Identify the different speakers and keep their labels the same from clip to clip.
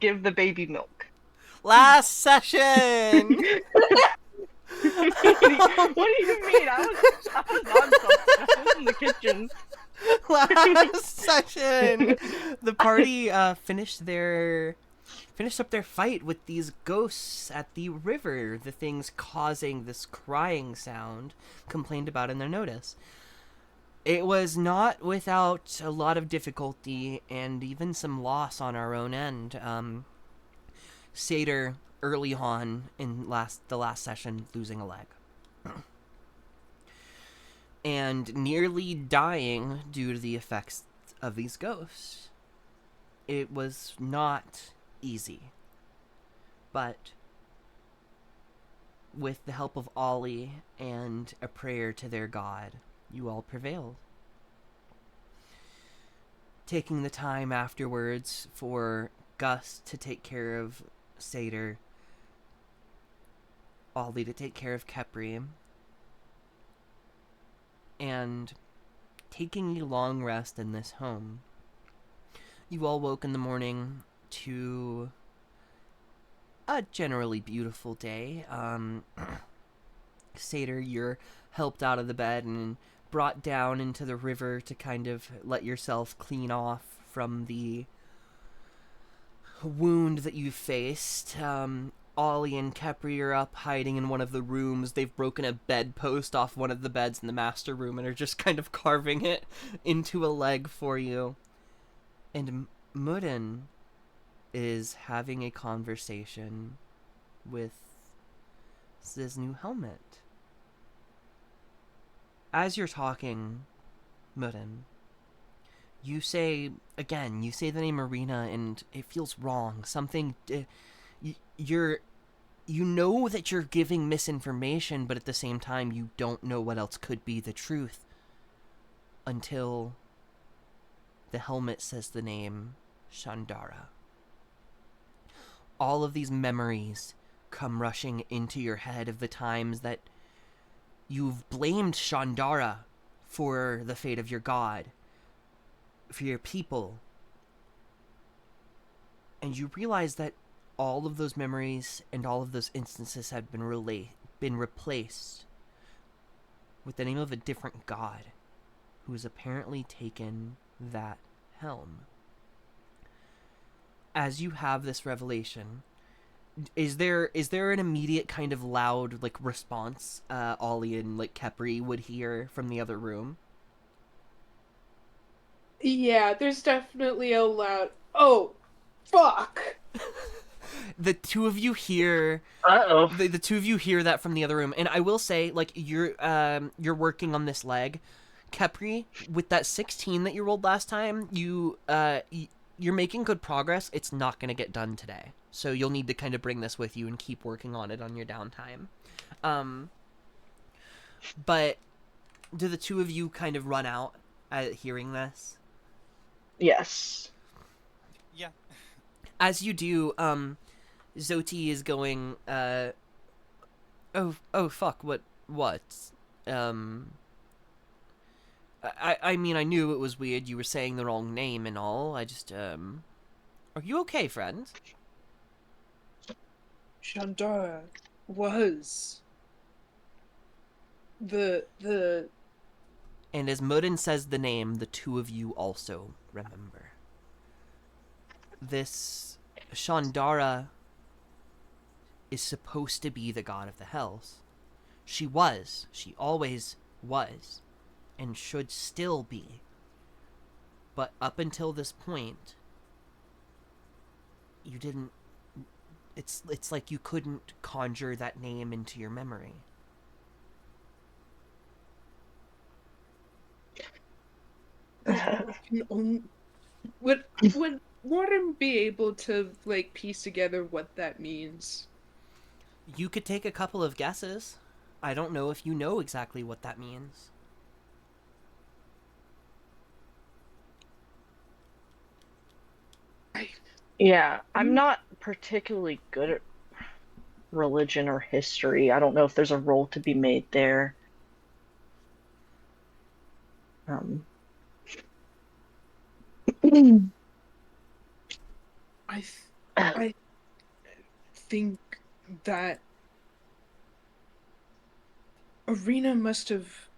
Speaker 1: give the baby milk.
Speaker 2: Last session!
Speaker 1: What do you mean? I was on something. I was in the kitchen.
Speaker 2: Last session! The party finished up their fight with these ghosts at the river, the things causing this crying sound complained about in their notice. It was not without a lot of difficulty and even some loss on our own end. Satyr early on in the last session losing a leg. And nearly dying due to the effects of these ghosts. It was not easy. But with the help of Ollie and a prayer to their god, you all prevailed. Taking the time afterwards for Gus to take care of Satyr, Ollie to take care of Kepri, and taking a long rest in this home. You all woke in the morning to a generally beautiful day. Satyr, you're helped out of the bed and brought down into the river to kind of let yourself clean off from the wound that you faced. Ollie and Kepri are up hiding in one of the rooms. They've broken a bedpost off one of the beds in the master room and are just kind of carving it into a leg for you. And Mudden is having a conversation with his new helmet. As you're talking, Mudden, you say the name Marina, and it feels wrong. Something, you know that you're giving misinformation, but at the same time, you don't know what else could be the truth until the helmet says the name Shandara. All of these memories come rushing into your head of the times that you've blamed Shandara for the fate of your god, for your people. And you realize that all of those memories and all of those instances have been replaced with the name of a different god who has apparently taken that helm. As you have this revelation, is there an immediate kind of loud like response Ollie and like Kepri would hear from the other room?
Speaker 3: Yeah, there's definitely a loud, oh, fuck.
Speaker 2: The two of you hear
Speaker 1: Uh-oh.
Speaker 2: the two of you hear that from the other room, and I will say, like, you're working on this leg, Kepri, with that 16 that you rolled last time. You're making good progress. It's not gonna get done today, so you'll need to kind of bring this with you and keep working on it on your downtime. But do the two of you kind of run out at hearing this?
Speaker 1: Yes.
Speaker 4: Yeah.
Speaker 2: As you do, Zoti is going, oh, fuck, what, I mean, I knew it was weird you were saying the wrong name and all, I just, are you okay, friend?
Speaker 3: Shandara was the
Speaker 2: And as Mudden says the name, the two of you also remember. This Shandara is supposed to be the god of the Hells. She always was, and should still be. But up until this point, you didn't... It's like you couldn't conjure that name into your memory.
Speaker 3: would Mortem be able to like piece together what that means?
Speaker 2: You could take a couple of guesses. I don't know if you know exactly what that means.
Speaker 1: Yeah, I'm not particularly good at religion or history. I don't know if there's a role to be made there.
Speaker 3: I I think that Arena must have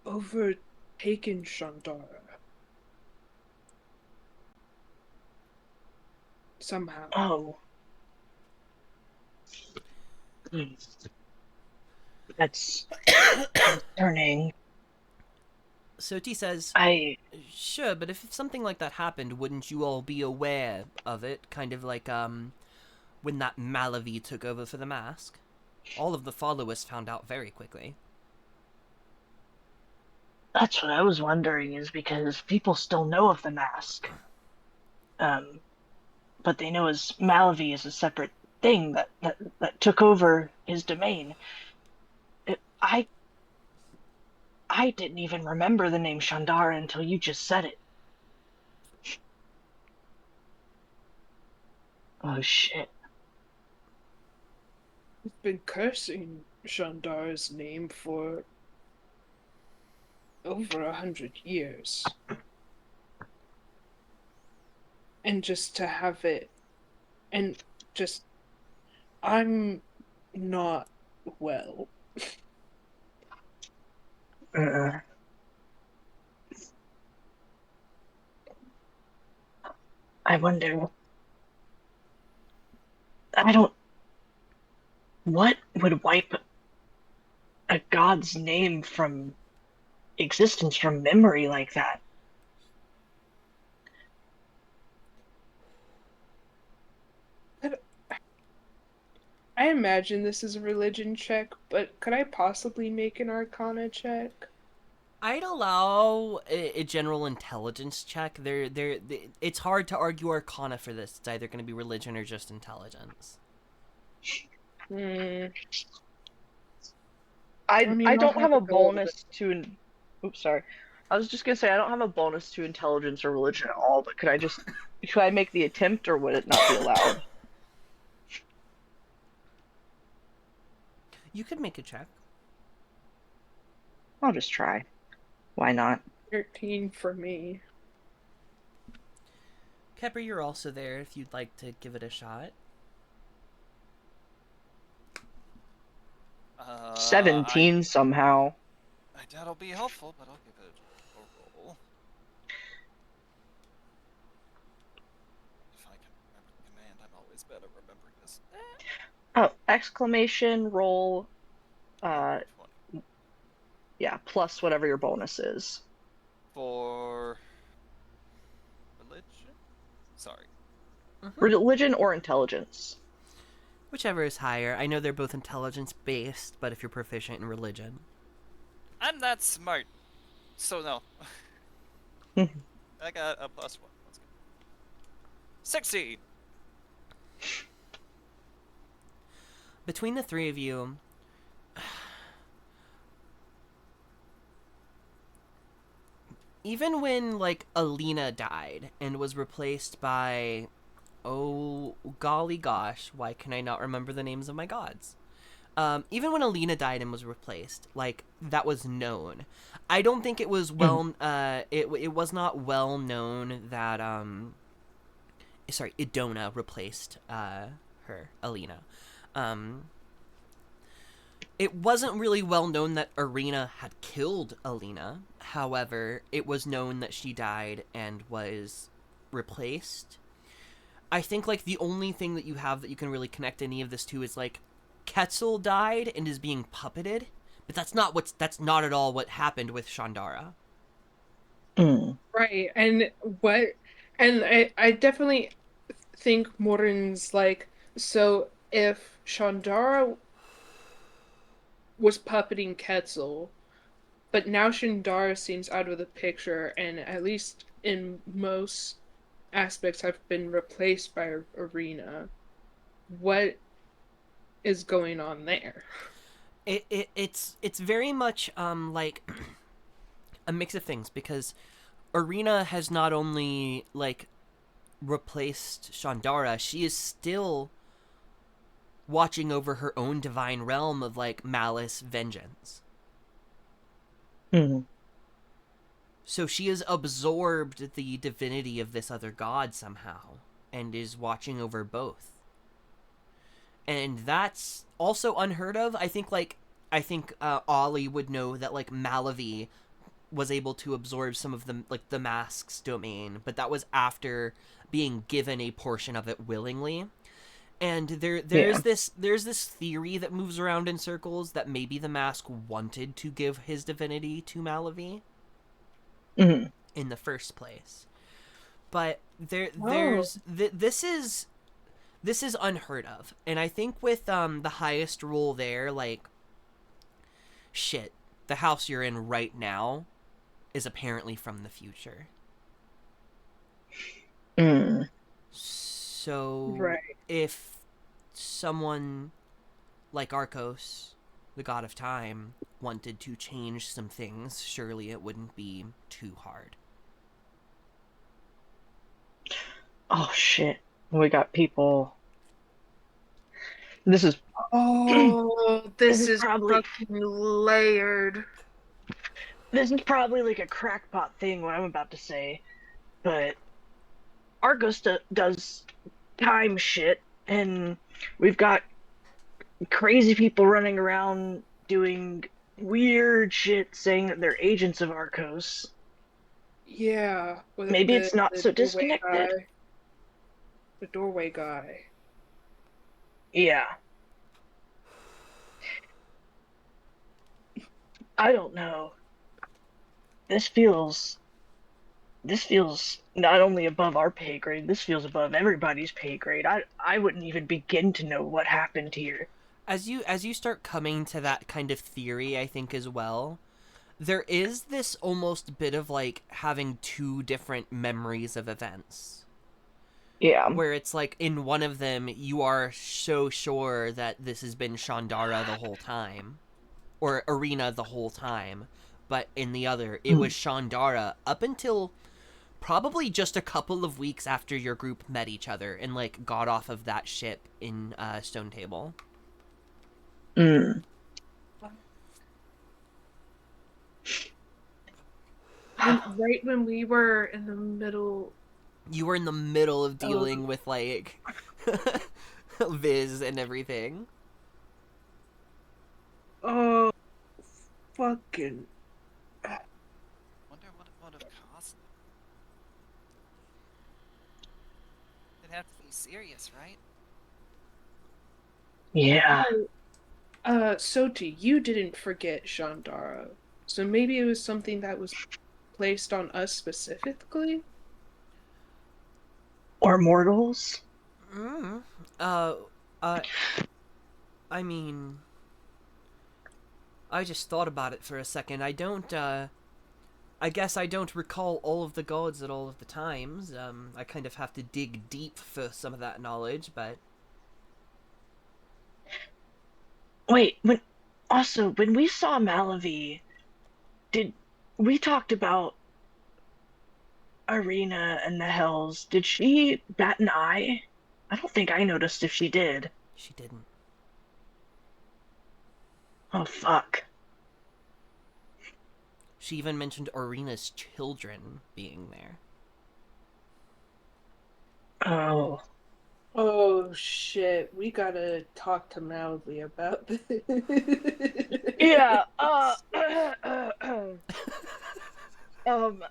Speaker 3: overtaken Shandara somehow.
Speaker 1: Oh. That's concerning.
Speaker 2: So T says,
Speaker 1: I
Speaker 2: sure, but if something like that happened, wouldn't you all be aware of it? Kind of like, when that Malavi took over for the mask. All of the followers found out very quickly.
Speaker 1: That's what I was wondering, is because people still know of the mask. But they know as Malavi is a separate thing that took over his domain. It, I didn't even remember the name Shandara until you just said it. Oh shit.
Speaker 3: We've been cursing Shandara's name for over 100 years. And just to have it, and just, I'm not well.
Speaker 1: Uh, I wonder. I don't. What would wipe a god's name from existence, from memory like that?
Speaker 3: But I imagine this is a religion check, but could I possibly make an arcana check?
Speaker 2: I'd allow a general intelligence check. It's hard to argue Arcana for this. It's either going to be religion or just intelligence.
Speaker 3: Hmm.
Speaker 1: I
Speaker 3: mean,
Speaker 1: I
Speaker 3: I'll
Speaker 1: don't have a
Speaker 3: go with it.
Speaker 1: bonus to. Oops, sorry. I was just gonna say I don't have a bonus to intelligence or religion at all. But could I make the attempt, or would it not be allowed?
Speaker 2: You could make a check.
Speaker 1: I'll just try. Why not?
Speaker 3: 13 for me.
Speaker 2: Kepper, you're also there if you'd like to give it a shot.
Speaker 1: 17 somehow.
Speaker 4: I doubt it'll be helpful, but I'll give it a roll. If I can remember the command, I'm always bad at remembering this.
Speaker 1: Oh, exclamation roll.
Speaker 4: 20.
Speaker 1: Yeah, plus whatever your bonus is.
Speaker 4: For religion? Sorry.
Speaker 1: Religion or intelligence.
Speaker 2: Whichever is higher. I know they're both intelligence based, but if you're proficient in religion.
Speaker 4: I'm not smart, so no. I got a +1. Let's go. 16!
Speaker 2: Between the three of you, even when, like, Alina died and was replaced by, oh, golly gosh, why can I not remember the names of my gods? Even when Alina died and was replaced, like, that was known. I don't think it was it was not well known that, sorry, Idona replaced, her, Alina. It wasn't really well known that Arena had killed Alina. However, it was known that she died and was replaced. I think, like, the only thing that you have that you can really connect any of this to is, like, Quetzal died and is being puppeted, but that's not at all what happened with Shandara.
Speaker 3: Right, and I definitely think Morin's like, so if Shandara was puppeting Quetzal, but now Shandara seems out of the picture, and at least in most aspects have been replaced by Arena, what is going on there?
Speaker 2: It's very much like a mix of things, because Arena has not only, like, replaced Shandara, she is still watching over her own divine realm of, like, malice, vengeance. So she has absorbed the divinity of this other god somehow and is watching over both. And that's also unheard of. I think Ollie would know that like Malavi was able to absorb some of the mask's domain, but that was after being given a portion of it willingly. And
Speaker 1: Yeah.
Speaker 2: there's this theory that moves around in circles that maybe the mask wanted to give his divinity to Malavi
Speaker 1: Mhm.
Speaker 2: in the first place. But
Speaker 3: Oh.
Speaker 2: this is unheard of. And I think with the highest rule there, like shit, the house you're in right now is apparently from the future.
Speaker 1: Mm.
Speaker 2: So
Speaker 3: Right.
Speaker 2: if someone like Arcos, the god of time, wanted to change some things, surely it wouldn't be too hard.
Speaker 1: Oh shit. We got people. This is
Speaker 3: Oh,
Speaker 1: this
Speaker 3: this
Speaker 1: is
Speaker 3: is
Speaker 1: probably
Speaker 3: fucking layered.
Speaker 1: this is probably like a crackpot thing what I'm about to say, but Argos does time shit, and we've got crazy people running around doing weird shit, saying that they're agents of Arcos.
Speaker 3: Yeah, with
Speaker 1: Maybe it's not
Speaker 3: the
Speaker 1: so
Speaker 3: doorway
Speaker 1: disconnected.
Speaker 3: guy. The doorway guy.
Speaker 1: Yeah. I don't know. This feels this feels not only above our pay grade, this feels above everybody's pay grade. I wouldn't even begin to know what happened here.
Speaker 2: As you start coming to that kind of theory, I think as well, there is this almost bit of like having two different memories of events.
Speaker 1: Yeah.
Speaker 2: Where it's like in one of them you are so sure that this has been Shandara the whole time, or Arena the whole time, but in the other it was
Speaker 1: Mm.
Speaker 2: Shandara up until probably just a couple of weeks after your group met each other and like got off of that ship in Stone Table.
Speaker 1: Mm.
Speaker 3: When we were in the middle
Speaker 2: You were in the middle of
Speaker 3: of
Speaker 2: dealing with like Viz and everything.
Speaker 3: oh fucking
Speaker 4: Wonder what it would have cost. It'd have to be serious, right?
Speaker 1: Yeah.
Speaker 3: Soti, you didn't forget Shandara. So maybe it was something that was placed on us specifically?
Speaker 1: Or mortals?
Speaker 2: Mm. Uh, uh, I mean, I just thought about it for a second. I guess I don't recall all of the gods at all of the times. I kind of have to dig deep for some of that knowledge, but
Speaker 1: Wait, when we saw Malavi, did we talked about Arena and the Hells? Did she bat an eye? I don't think I noticed if she did.
Speaker 2: she didn't.
Speaker 1: Oh fuck.
Speaker 2: She even mentioned Arena's children being there.
Speaker 1: Oh.
Speaker 3: Oh shit, we gotta talk to Mowgli about this.
Speaker 1: Yeah, um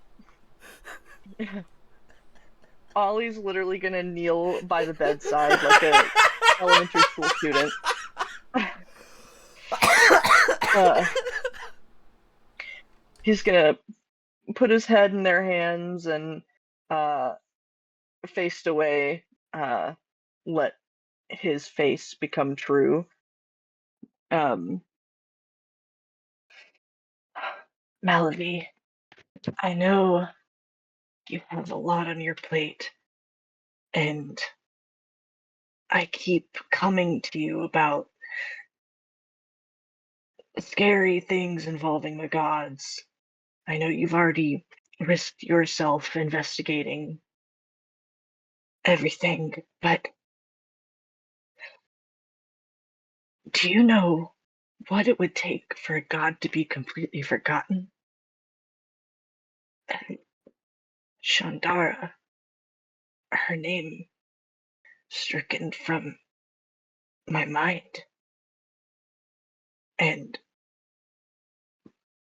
Speaker 1: Ollie's literally gonna kneel by the bedside like a elementary school student. Uh, he's gonna put his head in their hands and uh faced away, let his face become true. Um Malavi, I know you have a lot on your plate, and I keep coming to you about scary things involving the gods. I know you've already risked yourself investigating everything, but do you know what it would take for a god to be completely forgotten? And Shandara, her name stricken from my mind, and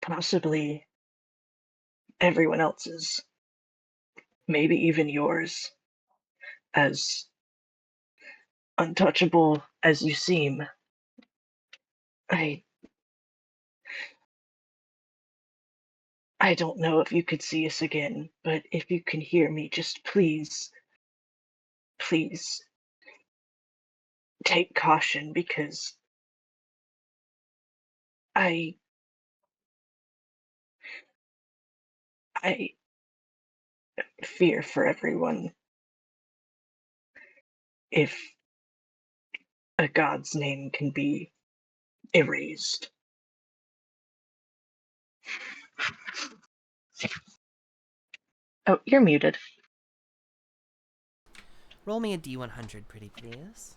Speaker 1: possibly everyone else's, maybe even yours, as untouchable as you seem. I I don't know if you could see us again, but if you can hear me, just please, please take caution because I I fear for everyone if a god's name can be erased. Oh, you're muted.
Speaker 2: Roll me a D100, pretty please.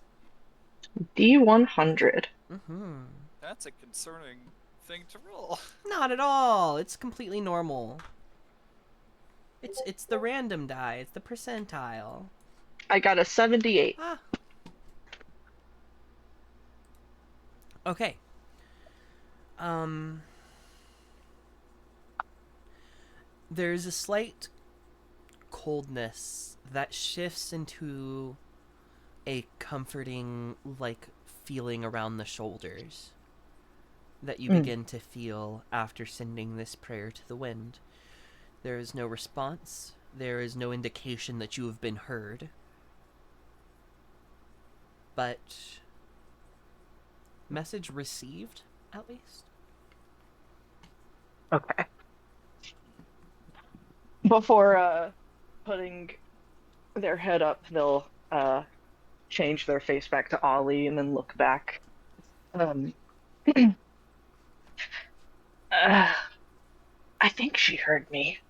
Speaker 1: D100.
Speaker 2: Mm-hmm.
Speaker 4: That's a concerning thing to roll.
Speaker 2: Not at all. It's completely normal. It's the random die. It's the percentile.
Speaker 1: I got a 78.
Speaker 2: Ah. Okay. There's a slight coldness that shifts into a comforting, like, feeling around the shoulders that you begin to feel after sending this prayer to the wind. There is no response. There is no indication that you have been heard. But message received, at least.
Speaker 1: Okay. Before putting their head up, they'll change their face back to Ollie and then look back. I think she heard me.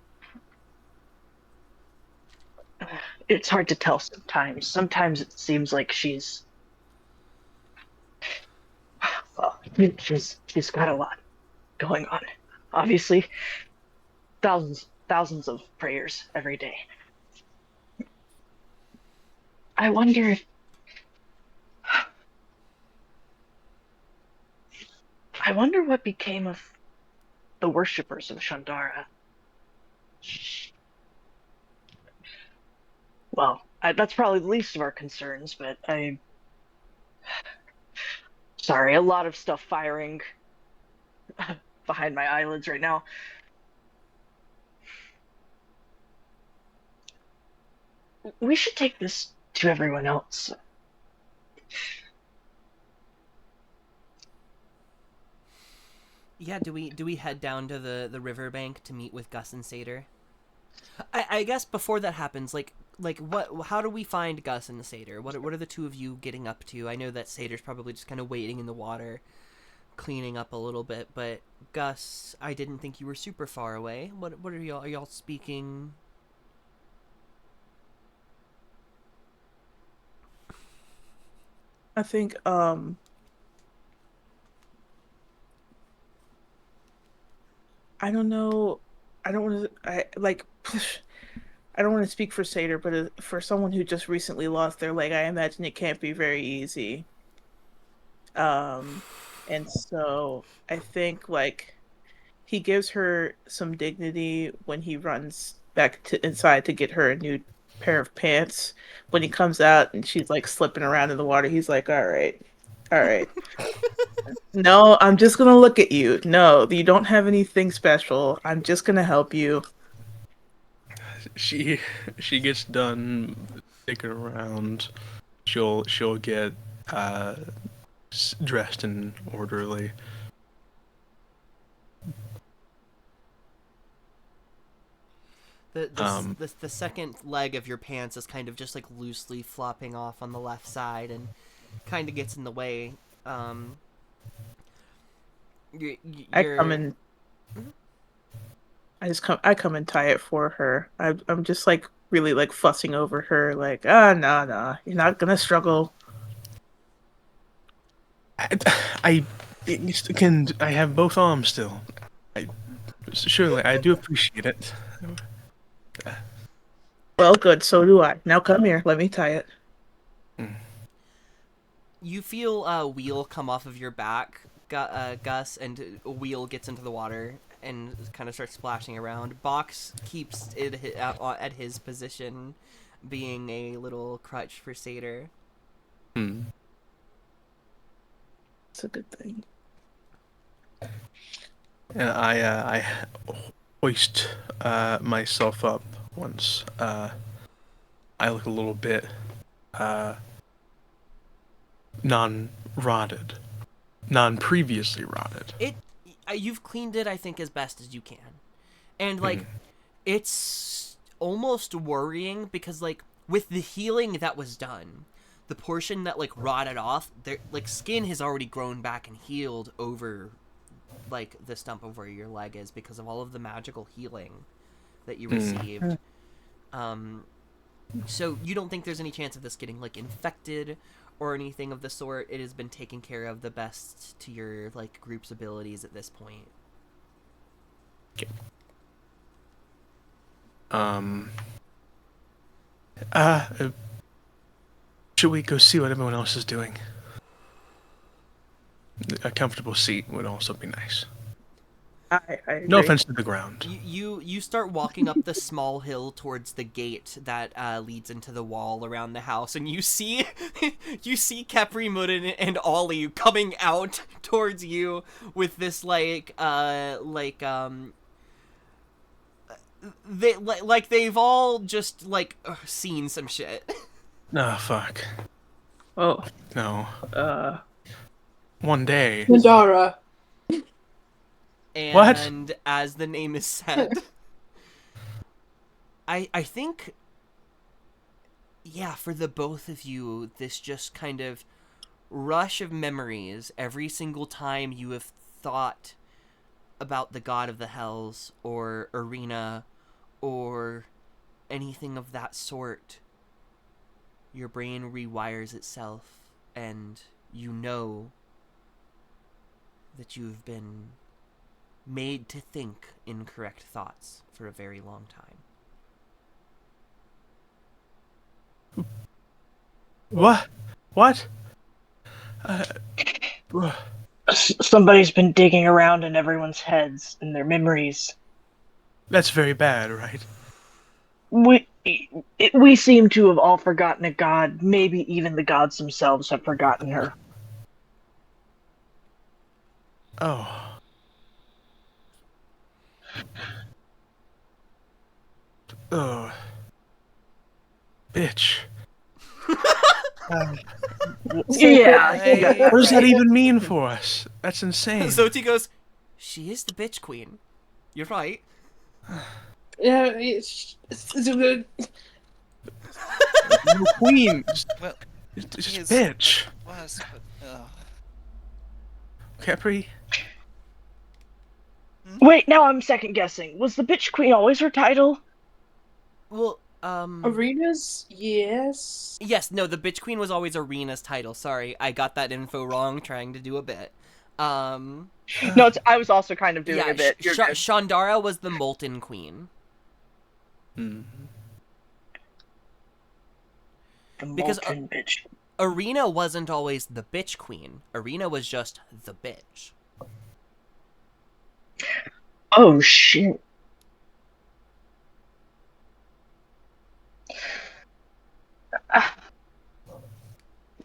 Speaker 1: It's hard to tell sometimes. Sometimes it seems like she's she's got a lot going on. Obviously, thousands of prayers every day. I wonder if I wonder what became of the worshippers of Shandara. Well, that's probably the least of our concerns, but sorry, a lot of stuff firing behind my eyelids right now. We should take this to everyone else.
Speaker 2: Yeah, do we head down to the riverbank to meet with Gus and Satyr? I guess before that happens, like what? How do we find Gus and Satyr? What are the two of you getting up to? I know that Satyr's probably just kind of waiting in the water, cleaning up a little bit. But Gus, I didn't think you were super far away. What are y'all? Are y'all speaking?
Speaker 3: I think I don't know. I don't want to. I like. I don't want to speak for Satyr, but for someone who just recently lost their leg, I imagine it can't be very easy. And so I think like he gives her some dignity when he runs back to inside to get her a new pair of pants. When he comes out and she's like slipping around in the water, he's like, "All right, all right." No, I'm just gonna look at you. No, you don't have anything special. I'm just gonna help you.
Speaker 5: She gets done sticking around. She'll get dressed and orderly.
Speaker 2: The second leg of your pants is kind of just like loosely flopping off on the left side and kind of gets in the way.
Speaker 3: I come and I come and tie it for her. I'm just like really like fussing over her, like, no, you're not gonna struggle.
Speaker 5: I have both arms still. Surely I do appreciate it.
Speaker 6: Well, good. So do I. Now come here. Let me tie it.
Speaker 2: You feel a wheel come off of your back, Gus, and a wheel gets into the water and kind of starts splashing around. Box keeps it at his position, being a little crutch for Satyr.
Speaker 5: Hmm.
Speaker 6: It's a good thing.
Speaker 5: And I hoist myself up once. I look a little bit non-rotted, non-previously rotted.
Speaker 2: You've cleaned it, I think, as best as you can, and like, it's almost worrying because like with the healing that was done, the portion that like rotted off, their like skin has already grown back and healed over, like the stump of where your leg is because of all of the magical healing that you received. So you don't think there's any chance of this getting like infected or anything of the sort. It has been taken care of the best to your like group's abilities at this point.
Speaker 5: Okay. Should we go see what everyone else is doing? A comfortable seat would also be nice.
Speaker 6: I agree.
Speaker 5: No offense to the ground.
Speaker 2: You start walking up the small hill towards the gate that leads into the wall around the house, and you see Kepri, Mudin, and Ollie coming out towards you with this they've all just seen some shit.
Speaker 5: No, fuck.
Speaker 6: Oh.
Speaker 5: No. One day.
Speaker 3: Nadara.
Speaker 2: And
Speaker 5: What?
Speaker 2: as the name is said, I think, yeah, for the both of you, this just kind of rush of memories every single time you have thought about the god of the hells or Arena or anything of that sort. Your brain rewires itself, and you know that you've been made to think incorrect thoughts for a very long time.
Speaker 5: What? What?
Speaker 1: Somebody's been digging around in everyone's heads and their memories.
Speaker 5: That's very bad, right?
Speaker 1: We seem to have all forgotten a god. Maybe even the gods themselves have forgotten her.
Speaker 5: Oh. Oh. Bitch.
Speaker 1: Yeah.
Speaker 5: What does that even mean for us? That's insane.
Speaker 2: Zoti goes, she is the bitch queen. You're right.
Speaker 3: Yeah, it's good.
Speaker 5: No queen.
Speaker 4: Well,
Speaker 5: Just
Speaker 4: yes,
Speaker 5: bitch.
Speaker 4: but was, but,
Speaker 5: Capri?
Speaker 1: Wait, now I'm second guessing. Was the bitch queen always her title?
Speaker 2: Well,
Speaker 3: Arenas, yes.
Speaker 2: yes, no, the bitch queen was always Arena's title. Sorry, I got that info wrong trying to do a bit.
Speaker 1: No, I was also kind of doing
Speaker 2: Yeah,
Speaker 1: a bit. You're good.
Speaker 2: Shandara was the molten queen.
Speaker 5: Hmm.
Speaker 1: The
Speaker 2: because,
Speaker 1: molten bitch.
Speaker 2: Arena wasn't always the bitch queen. Arena was just the bitch.
Speaker 1: Oh shit.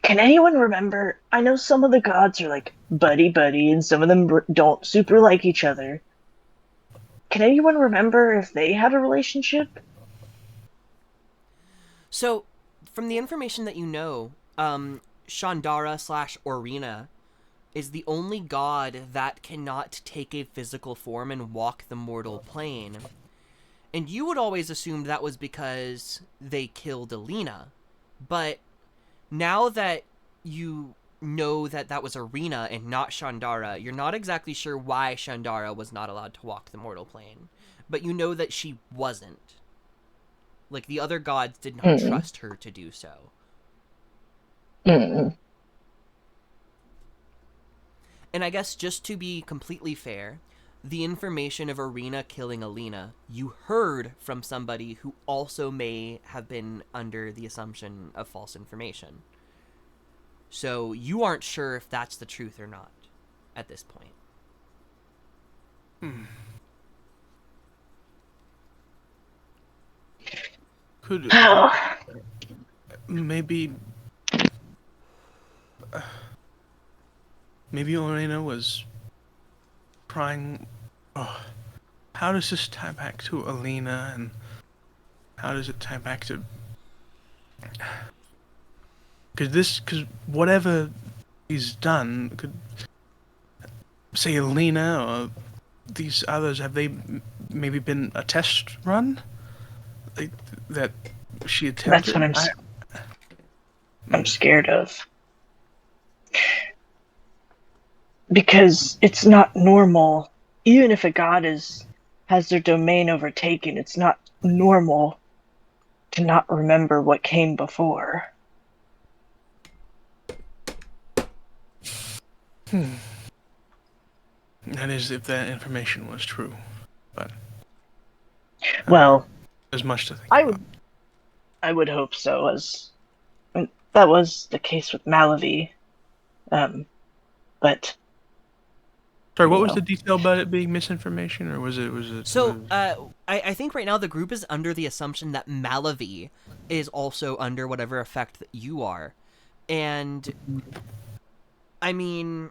Speaker 1: Can anyone remember? I know some of the gods are like buddy, and some of them don't super like each other. Can anyone remember if they had a relationship?
Speaker 2: So, from the information that you know, Shandara / Orina is the only god that cannot take a physical form and walk the mortal plane. And you would always assume that was because they killed Alina. But now that you know that that was Arena and not Shandara, you're not exactly sure why Shandara was not allowed to walk the mortal plane. But you know that she wasn't. Like, the other gods did not trust her to do so.
Speaker 1: Mm.
Speaker 2: And I guess just to be completely fair, the information of Arena killing Alina, you heard from somebody who also may have been under the assumption of false information. So you aren't sure if that's the truth or not at this point.
Speaker 5: Could maybe maybe Elena was trying. Oh, how does this tie back to Alina, and how does it tie back to? Because whatever he's done could say Alina or these others. Have they maybe been a test run? Like, that she attempted.
Speaker 1: That's what I'm scared of. Because it's not normal. Even if a god has their domain overtaken, it's not normal to not remember what came before.
Speaker 5: That is, if that information was true. But
Speaker 1: Well,
Speaker 5: there's much to think
Speaker 1: I
Speaker 5: about.
Speaker 1: would hope so, as that was the case with Malavi. But
Speaker 5: Sorry, what was
Speaker 1: know.
Speaker 5: the detail about it being misinformation, or was it?
Speaker 2: So, I think right now the group is under the assumption that Malavi is also under whatever effect that you are. And, I mean,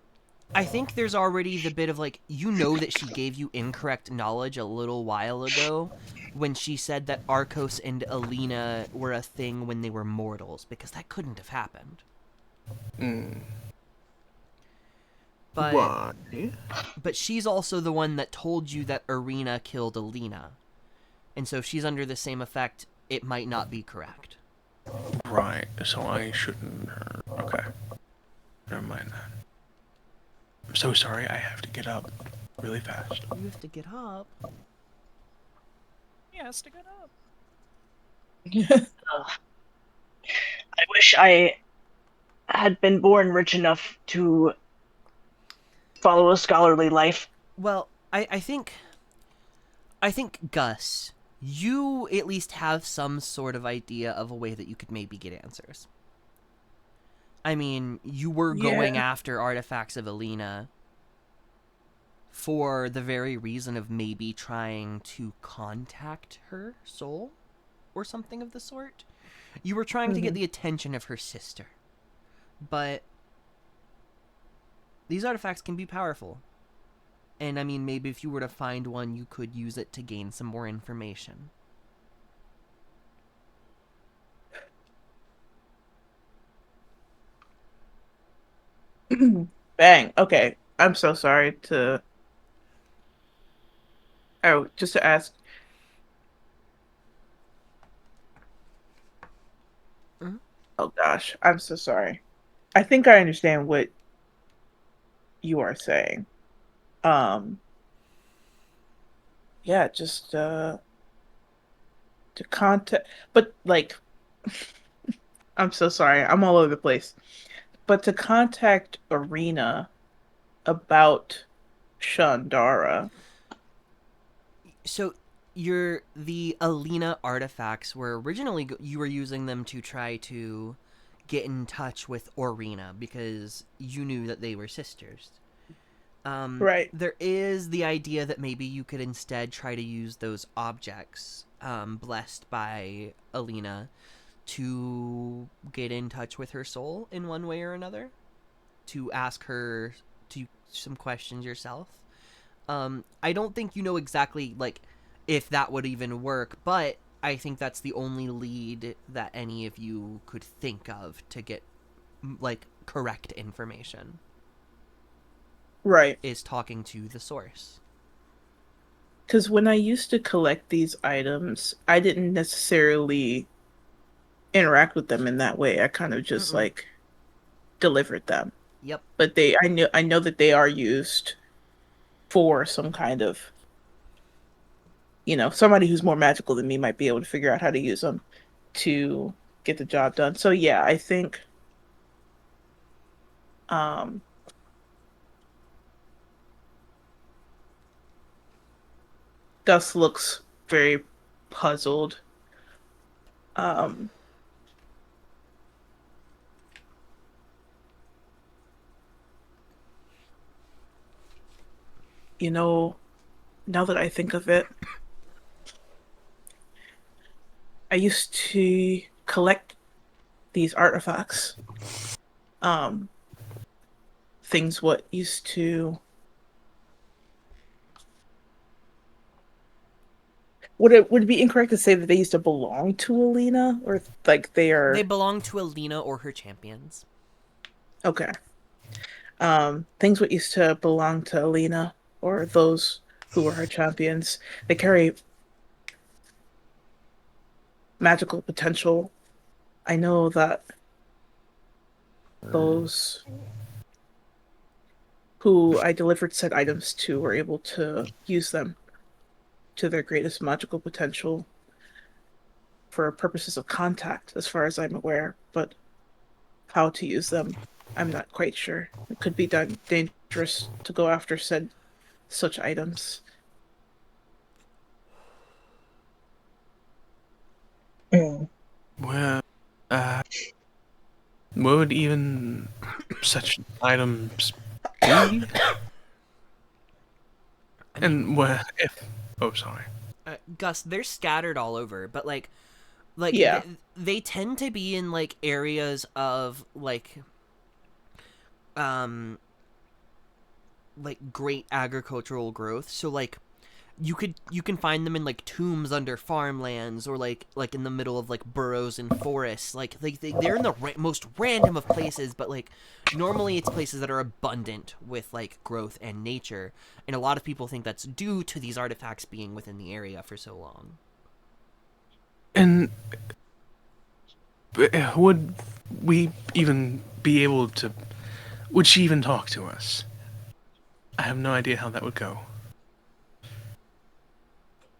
Speaker 2: I think there's already the bit of, like, you know that she gave you incorrect knowledge a little while ago when she said that Arcos and Alina were a thing when they were mortals, because that couldn't have happened. But,
Speaker 6: Why?
Speaker 2: but she's also the one that told you that Arena killed Alina. And so if she's under the same effect, it might not be correct.
Speaker 5: Right, so I shouldn't. Okay. Never mind that. I'm so sorry, I have to get up really fast.
Speaker 2: You have to get up.
Speaker 4: Yes, to get up.
Speaker 1: I wish I had been born rich enough to follow a scholarly life.
Speaker 2: Well, I think Gus, you at least have some sort of idea of a way that you could maybe get answers. I mean, you were going after artifacts of Alina for the very reason of maybe trying to contact her soul or something of the sort. You were trying to get the attention of her sister. But these artifacts can be powerful. And I mean, maybe if you were to find one, you could use it to gain some more information.
Speaker 6: Bang. Okay. I'm so sorry to. Oh, just to ask.
Speaker 2: Mhm.
Speaker 6: Oh gosh, I'm so sorry. I think I understand what you are saying. Yeah, just to contact, but like, I'm so sorry. I'm all over the place. But to contact Arena about Shandara.
Speaker 2: So the Alina artifacts were originally you were using them to try to get in touch with Orina because you knew that they were sisters.
Speaker 6: Right.
Speaker 2: There is the idea that maybe you could instead try to use those objects blessed by Alina to get in touch with her soul in one way or another, to ask her some questions yourself. I don't think you know exactly like if that would even work, but I think that's the only lead that any of you could think of to get like correct information.
Speaker 6: Right.
Speaker 2: Is talking to the source.
Speaker 6: Because when I used to collect these items, I didn't necessarily interact with them in that way. I kind of just like delivered them.
Speaker 2: Yep.
Speaker 6: But I know that they are used for some kind of, somebody who's more magical than me might be able to figure out how to use them to get the job done. So yeah, I think Gus looks very puzzled. You know, now that I think of it, I used to collect these artifacts. Things what used to would it be incorrect to say that they used to belong to Alina, or like they are?
Speaker 2: They belong to Alina or her champions.
Speaker 6: Okay. Things what used to belong to Alina or those who were her champions. They carry magical potential. I know that those who I delivered said items to were able to use them to their greatest magical potential for purposes of contact, as far as I'm aware, but how to use them, I'm not quite sure. It could be dangerous to go after such items.
Speaker 1: Mm.
Speaker 5: Well, what would even such items be? And what if? Oh, sorry.
Speaker 2: Gus, they're scattered all over, but like
Speaker 6: Yeah.
Speaker 2: they tend to be in like areas of like great agricultural growth. So like you can find them in like tombs under farmlands, or like in the middle of like burrows and forests. They're in the most random of places, but like normally it's places that are abundant with like growth and nature, and a lot of people think that's due to these artifacts being within the area for so long.
Speaker 5: And would we even be able to? Would she even talk to us? I have no idea how that would go.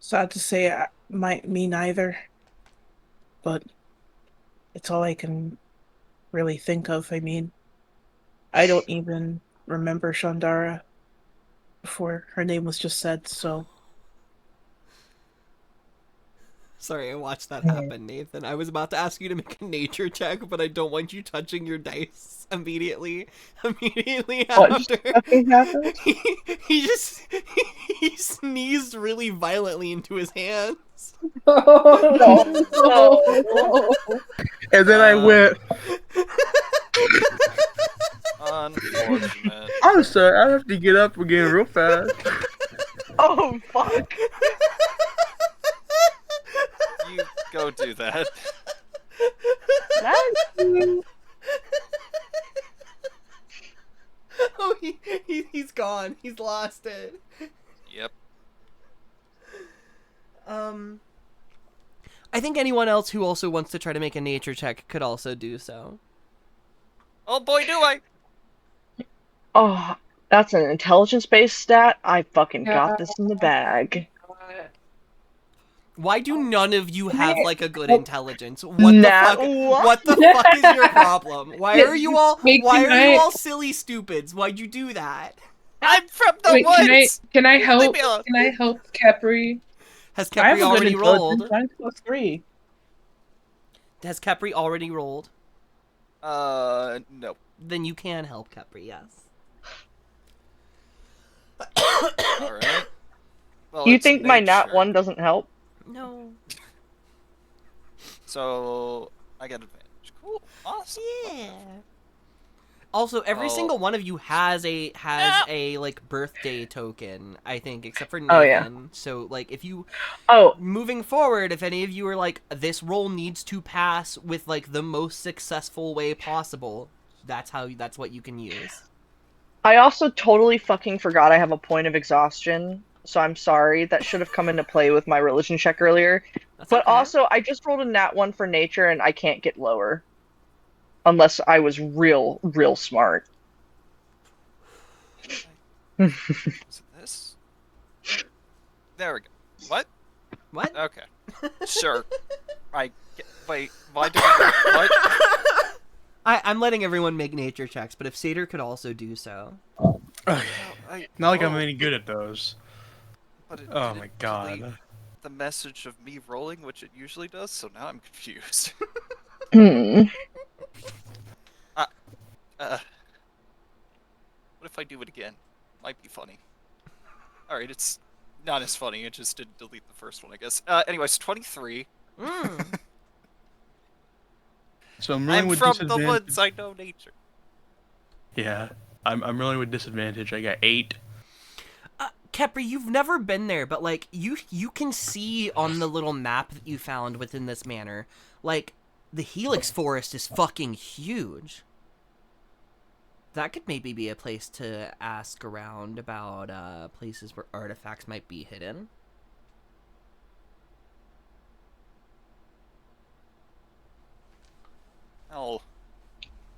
Speaker 6: Sad to say, me neither. But it's all I can really think of. I mean, I don't even remember Shandara before her name was just said, so.
Speaker 2: Sorry, I watched that happen, Nathan. I was about to ask you to make a nature check, but I don't want you touching your dice immediately
Speaker 1: What
Speaker 2: after.
Speaker 1: fucking happened?
Speaker 2: He sneezed really violently into his hands.
Speaker 1: No.
Speaker 5: And then I went.
Speaker 4: Unfortunate.
Speaker 5: I'm sorry. I have to get up again real fast.
Speaker 1: Oh fuck.
Speaker 4: You go do that.
Speaker 2: Oh, he's gone. He's lost it.
Speaker 4: Yep.
Speaker 2: I think anyone else who also wants to try to make a nature check could also do so.
Speaker 4: Oh boy, do I!
Speaker 1: Oh, that's an intelligence-based stat. I fucking
Speaker 3: Yeah.
Speaker 1: got this in the bag.
Speaker 2: Why do none of you have like a good
Speaker 3: Oh.
Speaker 2: intelligence? What the
Speaker 1: Nat
Speaker 2: fuck?
Speaker 1: one.
Speaker 2: What the fuck is your problem? Why are you all?
Speaker 3: Wait,
Speaker 2: Why
Speaker 3: can
Speaker 2: are you
Speaker 3: I-
Speaker 2: all silly stupids? Why'd you do that?
Speaker 4: I'm from the
Speaker 3: Wait,
Speaker 4: woods!
Speaker 3: can I
Speaker 4: Leave
Speaker 3: help?
Speaker 4: me alone.
Speaker 3: Can I help Capri?
Speaker 2: Has
Speaker 6: I have
Speaker 2: Capri
Speaker 6: a good
Speaker 2: already
Speaker 6: intelligence.
Speaker 2: rolled?
Speaker 6: Mine's +3.
Speaker 2: Has Capri already rolled?
Speaker 4: No.
Speaker 2: Then you can help Capri. Yes.
Speaker 4: Alright. Well,
Speaker 1: You
Speaker 4: it's
Speaker 1: think my nat
Speaker 4: nature.
Speaker 1: 1 doesn't help?
Speaker 2: No.
Speaker 4: So, I get advantage. Cool. Awesome.
Speaker 2: Yeah. Also, every
Speaker 4: Oh.
Speaker 2: single one of you has a like birthday token, I think, except for Nathan.
Speaker 1: Oh, yeah.
Speaker 2: So like if you
Speaker 1: Oh,
Speaker 2: moving forward, if any of you are like this roll needs to pass with like the most successful way possible, that's what you can use.
Speaker 1: I also totally fucking forgot I have a point of exhaustion, so I'm sorry. That should have come into play with my religion check earlier.
Speaker 2: That's
Speaker 1: But
Speaker 2: okay.
Speaker 1: also, I just rolled a nat 1 for nature, and I can't get lower. Unless I was real smart.
Speaker 4: Is it this? There we go. What?
Speaker 2: What?
Speaker 4: Okay. Sure. Wait, why do we... What?
Speaker 2: I'm letting everyone make nature checks, but if Satyr could also do so.
Speaker 5: Okay.
Speaker 4: I-
Speaker 5: Not like I'm
Speaker 4: oh,
Speaker 5: any good at those.
Speaker 4: But it
Speaker 5: Oh
Speaker 4: didn't
Speaker 5: my
Speaker 4: delete
Speaker 5: god.
Speaker 4: the message of me rolling, which it usually does, so now I'm confused.
Speaker 1: Hmm.
Speaker 4: What if I do it again? Might be funny. Alright, it's not as funny, it just didn't delete the first one, I guess. Anyways, 23.
Speaker 2: Mm.
Speaker 5: So I'm rolling
Speaker 4: I'm
Speaker 5: with
Speaker 4: from the
Speaker 5: disadvantage.
Speaker 4: woods, I know nature.
Speaker 5: Yeah, I'm rolling with disadvantage. I got 8.
Speaker 2: Kepri, you've never been there, but like you can see on the little map that you found within this manor, like the Helix Forest is fucking huge. That could maybe be a place to ask around about places where artifacts might be hidden.
Speaker 4: I'll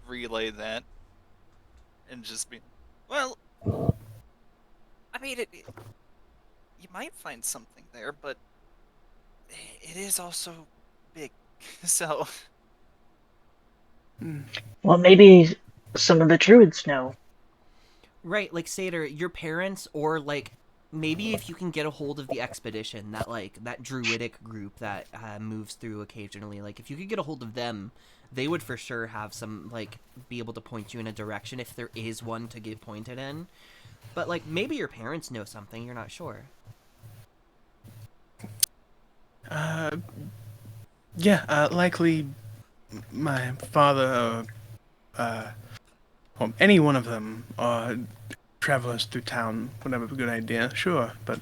Speaker 4: relay that and just be, well, I mean, you might find something there, but it is also big, so
Speaker 1: Well, maybe some of the druids know.
Speaker 2: Right, like Seder, your parents, or like maybe if you can get a hold of the expedition, that like that druidic group that moves through occasionally, like if you could get a hold of them, they would for sure have some like be able to point you in a direction if there is one to get pointed in. But like maybe your parents know something, you're not sure.
Speaker 5: Yeah, likely my father or any one of them are travelers through town would have a good idea, sure, but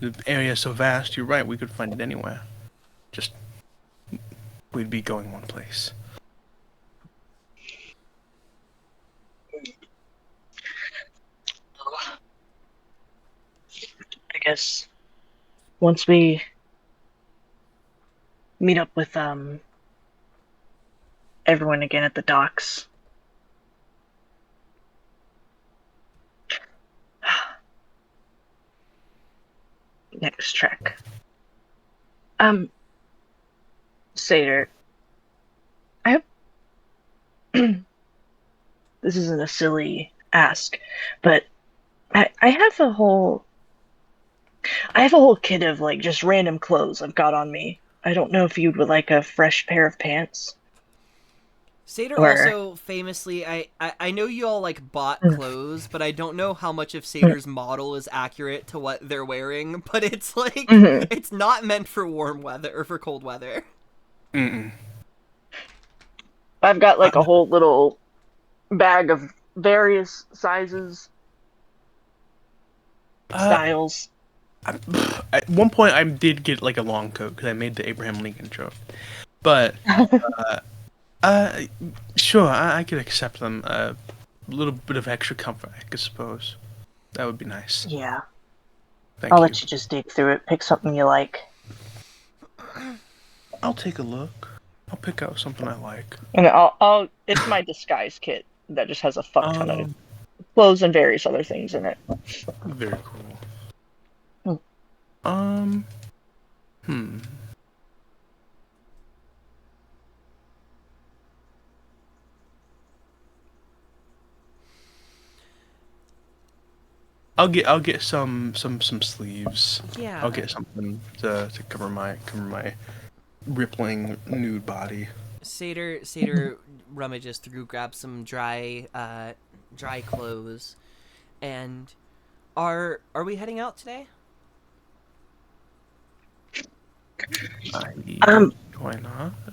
Speaker 5: the area is so vast, you're right, we could find it anywhere. Just, we'd be going one place.
Speaker 1: I guess once we meet up with everyone again at the docks. Next trek. Seder, I have this isn't a silly ask, but I have a whole kit of like just random clothes I've got on me. I don't know if you would like a fresh pair of pants.
Speaker 2: Seder
Speaker 1: Or
Speaker 2: also famously, I know you all like bought clothes, but I don't know how much of Seder's model is accurate to what they're wearing. But it's like
Speaker 1: Mhm.
Speaker 2: it's not meant for warm weather or for cold weather.
Speaker 5: Mm-mm.
Speaker 1: I've got like a whole little bag of various sizes, styles.
Speaker 5: At one point, I did get like a long coat because I made the Abraham Lincoln joke. But sure, I could accept them. A little bit of extra comfort, I suppose. That would be nice.
Speaker 1: Yeah,
Speaker 5: Thank
Speaker 1: I'll
Speaker 5: you.
Speaker 1: let you just dig through it, pick something you like.
Speaker 5: I'll take a look. I'll pick out something I like.
Speaker 1: And I'll it's my disguise kit that just has a fuck ton of
Speaker 5: Um,
Speaker 1: clothes and various other things in it.
Speaker 5: very cool. Hmm. I'll get some sleeves.
Speaker 2: Yeah.
Speaker 5: I'll get something to cover my rippling nude body.
Speaker 2: Seder rummages through, grabs some dry clothes, and are we heading out today?
Speaker 5: Why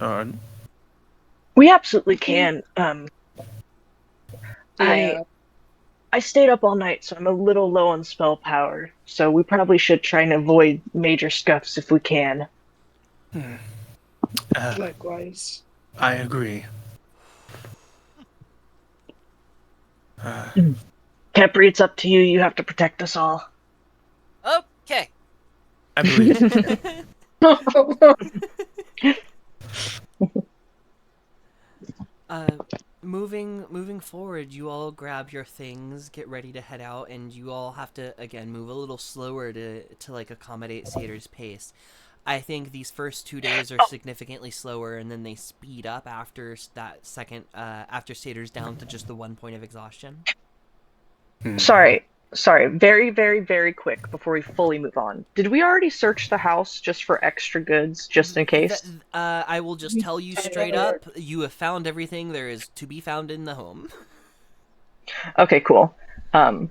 Speaker 5: not?
Speaker 1: We absolutely can.
Speaker 3: Yeah.
Speaker 1: I stayed up all night, so I'm a little low on spell power. So we probably should try and avoid major scuffs if we can.
Speaker 3: Likewise.
Speaker 5: I agree.
Speaker 1: Kepri, it's up to you. You have to protect us all.
Speaker 4: okay.
Speaker 5: I believe.
Speaker 2: Moving forward, you all grab your things, get ready to head out, and you all have to again move a little slower to like accommodate Seder's pace. I think these first 2 days are significantly slower, and then they speed up after that second after Seder's down to just the 1 point of exhaustion.
Speaker 1: Sorry, sorry, very, very, very quick before we fully move on. Did we already search the house just for extra goods, just in case?
Speaker 2: I will just tell you straight up, you have found everything there is to be found in the home.
Speaker 1: Okay, cool. Um,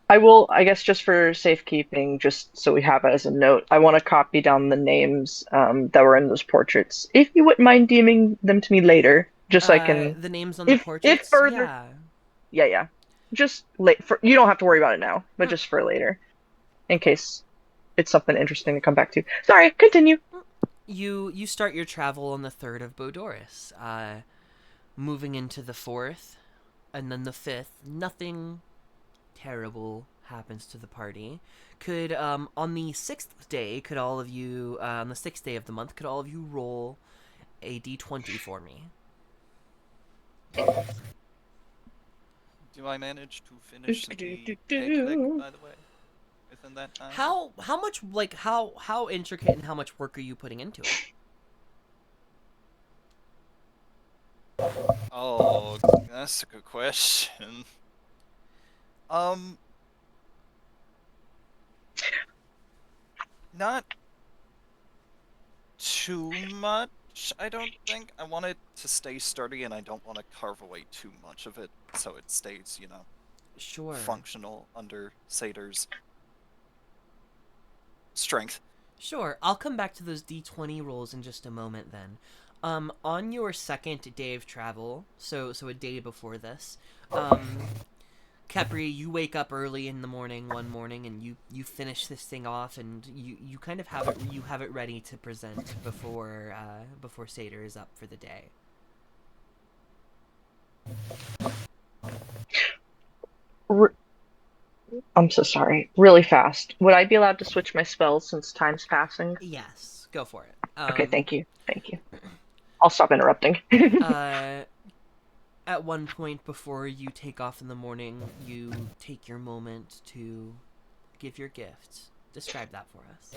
Speaker 1: I will, I guess, just for safekeeping, just so we have it as a note, I want to copy down the names that were in those portraits. If you wouldn't mind DMing them to me later, just so I can,
Speaker 2: The names on the
Speaker 1: if
Speaker 2: portraits?
Speaker 1: further,
Speaker 2: Yeah.
Speaker 1: yeah, just late for you don't have to worry about it now, but just for later, in case it's something interesting to come back to. Sorry, continue.
Speaker 2: You start your travel on the 3rd of Bodoris, moving into the 4th, and then the 5th. Nothing terrible happens to the party. Could on the 6th day, could all of you on the 6th day of the month, could all of you roll a d20 for me?
Speaker 4: Do I manage to finish the peg leg, by the way, within that time?
Speaker 2: How much like how intricate and how much work are you putting into it?
Speaker 4: Oh, that's a good question. Not too much, I don't think. I want it to stay sturdy, and I don't want to carve away too much of it, so it stays, you know,
Speaker 2: Sure.
Speaker 4: functional under Satyr's strength.
Speaker 2: Sure, I'll come back to those d20 rolls in just a moment then. On your second day of travel, so a day before this, Kepri, you wake up early in the morning one morning and you finish this thing off and you kind of have it ready to present before Satyr is up for the day.
Speaker 1: I'm so sorry. Really fast. Would I be allowed to switch my spells since time's passing?
Speaker 2: Yes, go for it.
Speaker 1: Okay, thank you. Thank you. I'll stop interrupting.
Speaker 2: At one point before you take off in the morning, you take your moment to give your gifts. Describe that for us.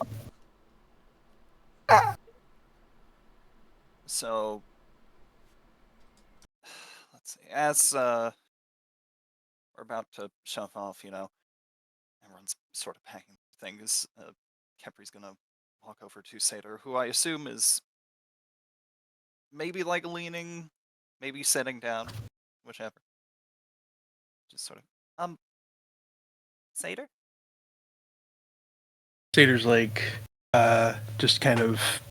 Speaker 4: So, let's see. As we're about to shove off, you know, everyone's sort of packing things. Kepri's gonna walk over to Satyr, who I assume is maybe like leaning, maybe sitting down, whichever. Just sort of, Satyr?
Speaker 5: Satyr's like, just kind of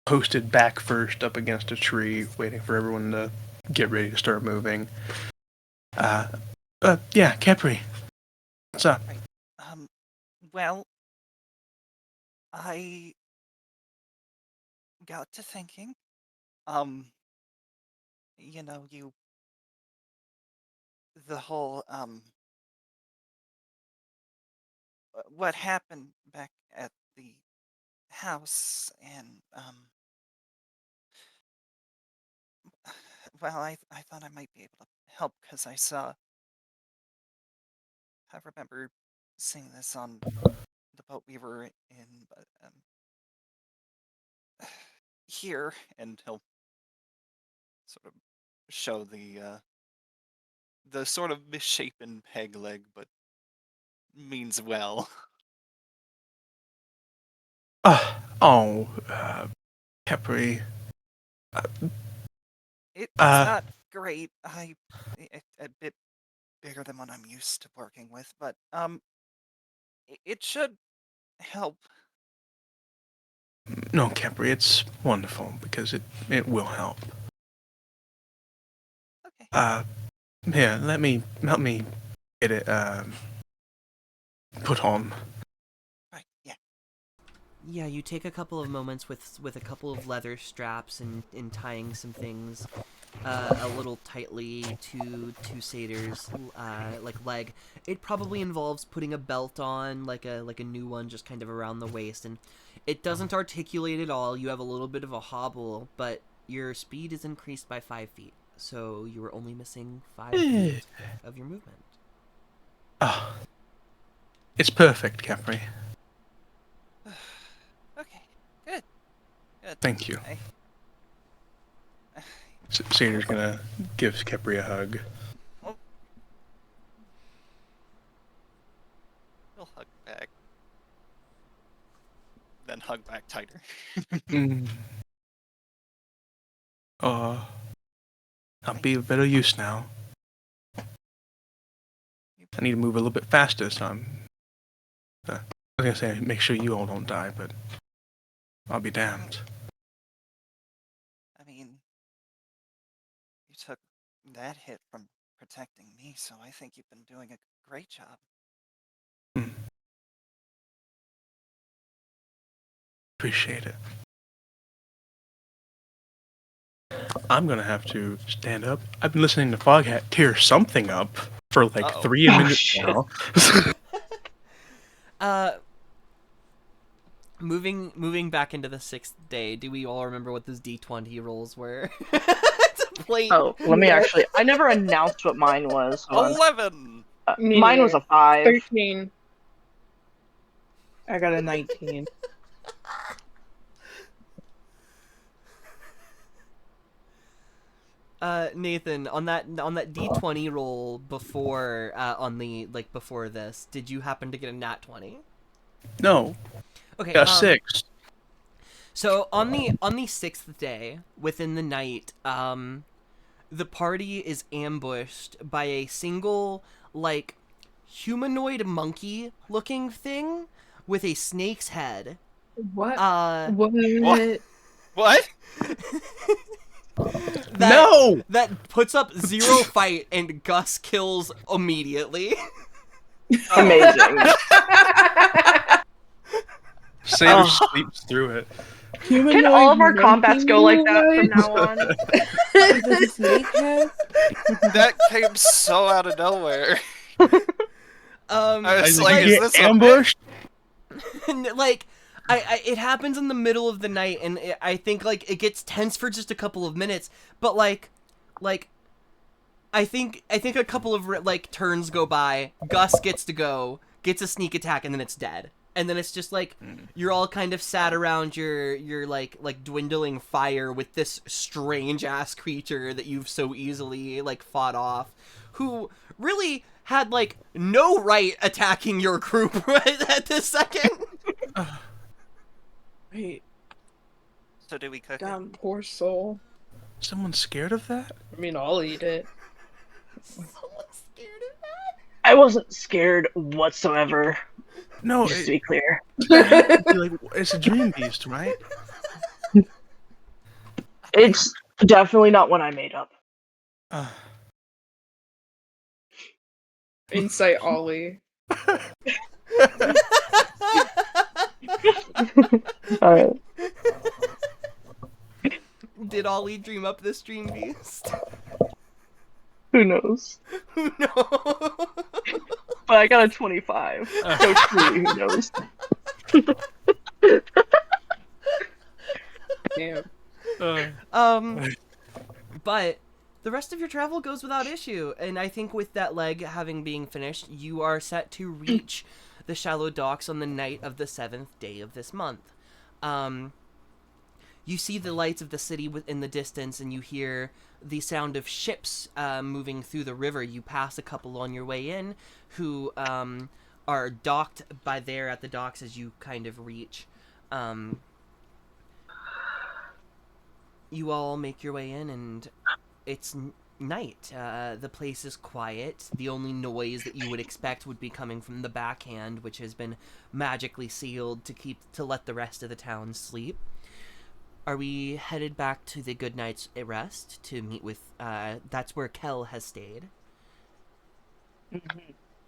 Speaker 5: posted back first up against a tree, waiting for everyone to get ready to start moving. Yeah, Kepri. What's up?
Speaker 4: Right. Well, I got to thinking, you know, the whole, what happened back at the house, and, well, I thought I might be able to help, because I remember seeing this on the boat we were in, but, here, and he'll sort of show the sort of misshapen peg leg, but means well.
Speaker 5: Kepri.
Speaker 4: It's not great. A bit bigger than what I'm used to working with, but it should help.
Speaker 5: No, Kepri, it's wonderful because it will help.
Speaker 4: Okay.
Speaker 5: Here, help me get it put on.
Speaker 4: Right. Yeah.
Speaker 2: Yeah, you take a couple of moments with a couple of leather straps and tying some things a little tightly to Satyr's like leg. It probably involves putting a belt on, like a new one, just kind of around the waist, and it doesn't articulate at all. You have a little bit of a hobble, but your speed is increased by 5 feet, so you were only missing 5 feet of your movement.
Speaker 5: Oh, it's perfect, Kepri.
Speaker 4: Okay. Good.
Speaker 5: Thank you. Satyr's gonna give Kepri a hug.
Speaker 4: tighter.
Speaker 5: Mm. I'll be of better use now. I need to move a little bit faster, so I was gonna say, make sure you all don't die, but I'll be damned.
Speaker 4: I mean, you took that hit from protecting me, so I think you've been doing a great job.
Speaker 5: Appreciate it. I'm gonna have to stand up. I've been listening to Foghat tear something up for like
Speaker 4: Uh-oh.
Speaker 5: 3
Speaker 1: Oh,
Speaker 5: minutes
Speaker 1: shit.
Speaker 5: now.
Speaker 2: Moving back into the 6th day, do we all remember what those D20 rolls were? To play.
Speaker 1: Oh, let me
Speaker 3: Yeah.
Speaker 1: actually. I never announced what mine was. Hold on.
Speaker 4: 11!
Speaker 3: Me
Speaker 1: Mine was
Speaker 3: neither.
Speaker 1: a 5.
Speaker 3: 13.
Speaker 6: I got a 19.
Speaker 2: Nathan, on that D20 roll before before this, did you happen to get a nat 20?
Speaker 5: No,
Speaker 2: Okay,
Speaker 5: got a 6.
Speaker 2: So on the 6th day, within the night, the party is ambushed by a single like humanoid monkey looking thing with a snake's head.
Speaker 3: What?
Speaker 2: What?
Speaker 3: What?
Speaker 5: No!
Speaker 2: That puts up 0 fight and Gus kills immediately.
Speaker 1: Amazing.
Speaker 5: Sailor
Speaker 1: Oh.
Speaker 5: sleeps through it.
Speaker 1: Can all of our combats go like that from
Speaker 3: humanoid?
Speaker 1: now on?
Speaker 6: Does a snake have?
Speaker 4: That came so out of nowhere. I was
Speaker 5: I
Speaker 4: like, is
Speaker 5: get
Speaker 4: this a
Speaker 5: ambushed?
Speaker 2: Like it happens in the middle of the night, and I think like it gets tense for just a couple of minutes, but like I think a couple of like turns go by, Gus gets to go, gets a sneak attack, and then it's dead. And then it's just like you're all kind of sat around your like dwindling fire with this strange ass creature that you've so easily like fought off, who really had like no right attacking your group right at this second.
Speaker 6: Wait,
Speaker 4: So do we cook it?
Speaker 6: damn.
Speaker 3: Poor soul.
Speaker 5: Someone scared of that?
Speaker 3: I mean, I'll eat it.
Speaker 2: Someone's scared of that.
Speaker 1: I wasn't scared whatsoever.
Speaker 5: No,
Speaker 1: Just to be clear.
Speaker 5: it's a dream beast, right?
Speaker 1: It's definitely not one I made up.
Speaker 3: Insight Ollie.
Speaker 1: Alright.
Speaker 2: Did Ollie dream up this dream beast?
Speaker 1: Who knows?
Speaker 2: Who knows?
Speaker 1: But I got a 25. So truly, who knows?
Speaker 3: Damn.
Speaker 2: But the rest of your travel goes without issue, and I think with that leg having been finished, you are set to reach the shallow docks on the night of the 7th day of this month. You see the lights of the city in the distance, and you hear the sound of ships moving through the river. You pass a couple on your way in who are docked by there at the docks as you kind of reach. You all make your way in, and it's night. The place is quiet. The only noise that you would expect would be coming from the backhand, which has been magically sealed to let the rest of the town sleep. Are we headed back to the Good Night's Rest to meet with? That's where Kel has stayed.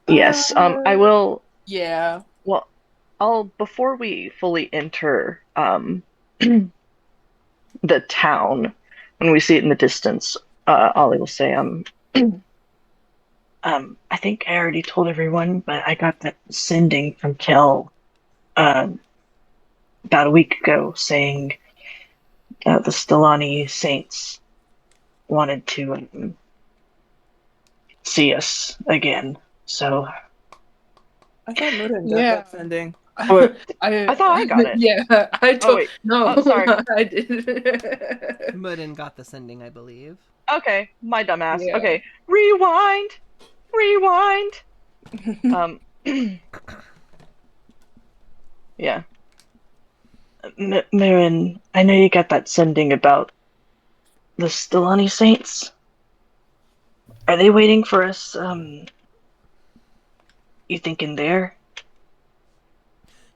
Speaker 1: Yes, I will.
Speaker 6: Yeah.
Speaker 1: Well, before we fully enter the town, when we see it in the distance, Ollie will say, I think I already told everyone, but I got that sending from Kel about a week ago saying the Stellani Saints wanted to see us again. So
Speaker 6: I thought Murden got
Speaker 3: Yeah.
Speaker 6: that sending.
Speaker 1: What?
Speaker 3: I
Speaker 1: thought I got it.
Speaker 3: Yeah, I told.
Speaker 1: wait.
Speaker 3: No,
Speaker 1: Oh, sorry.
Speaker 3: I didn't.
Speaker 2: Mudden got the sending, I believe.
Speaker 1: Okay, my dumbass.
Speaker 3: Yeah.
Speaker 1: Okay, rewind. Yeah. Marin, I know you got that sending about the Stellani Saints. Are they waiting for us, you think in there?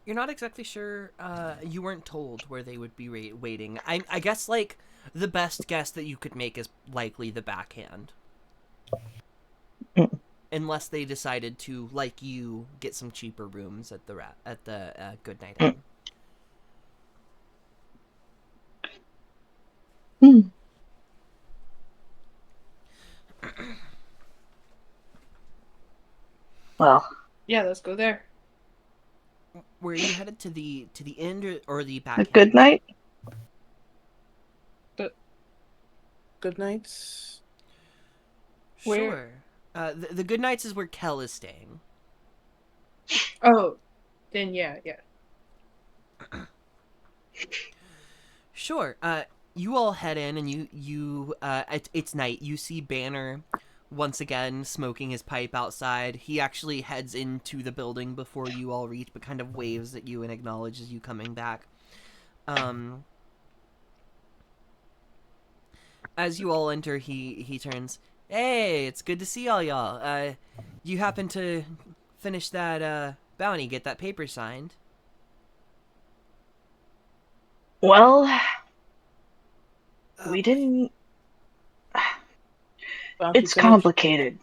Speaker 2: You're not exactly sure. You weren't told where they would be waiting. I guess like the best guess that you could make is likely the backhand,
Speaker 1: Mm.
Speaker 2: unless they decided to, like you, get some cheaper rooms at the Good Night
Speaker 1: Mm.
Speaker 2: Inn.
Speaker 1: Hmm. Well,
Speaker 3: Yeah, let's go there.
Speaker 2: Where are you headed, to the inn or the
Speaker 1: a
Speaker 2: backhand?
Speaker 1: good night.
Speaker 6: Good nights.
Speaker 3: Where?
Speaker 2: Sure. The Good Nights is where Kel is staying.
Speaker 3: Oh, then yeah.
Speaker 2: Sure. You all head in, and it's night. You see Banner once again smoking his pipe outside. He actually heads into the building before you all reach, but kind of waves at you and acknowledges you coming back. As you all enter, he turns. Hey, it's good to see all y'all. You happen to finish that bounty, get that paper signed?
Speaker 1: Well, we didn't.
Speaker 6: Bounty
Speaker 1: It's
Speaker 6: finished?
Speaker 1: complicated.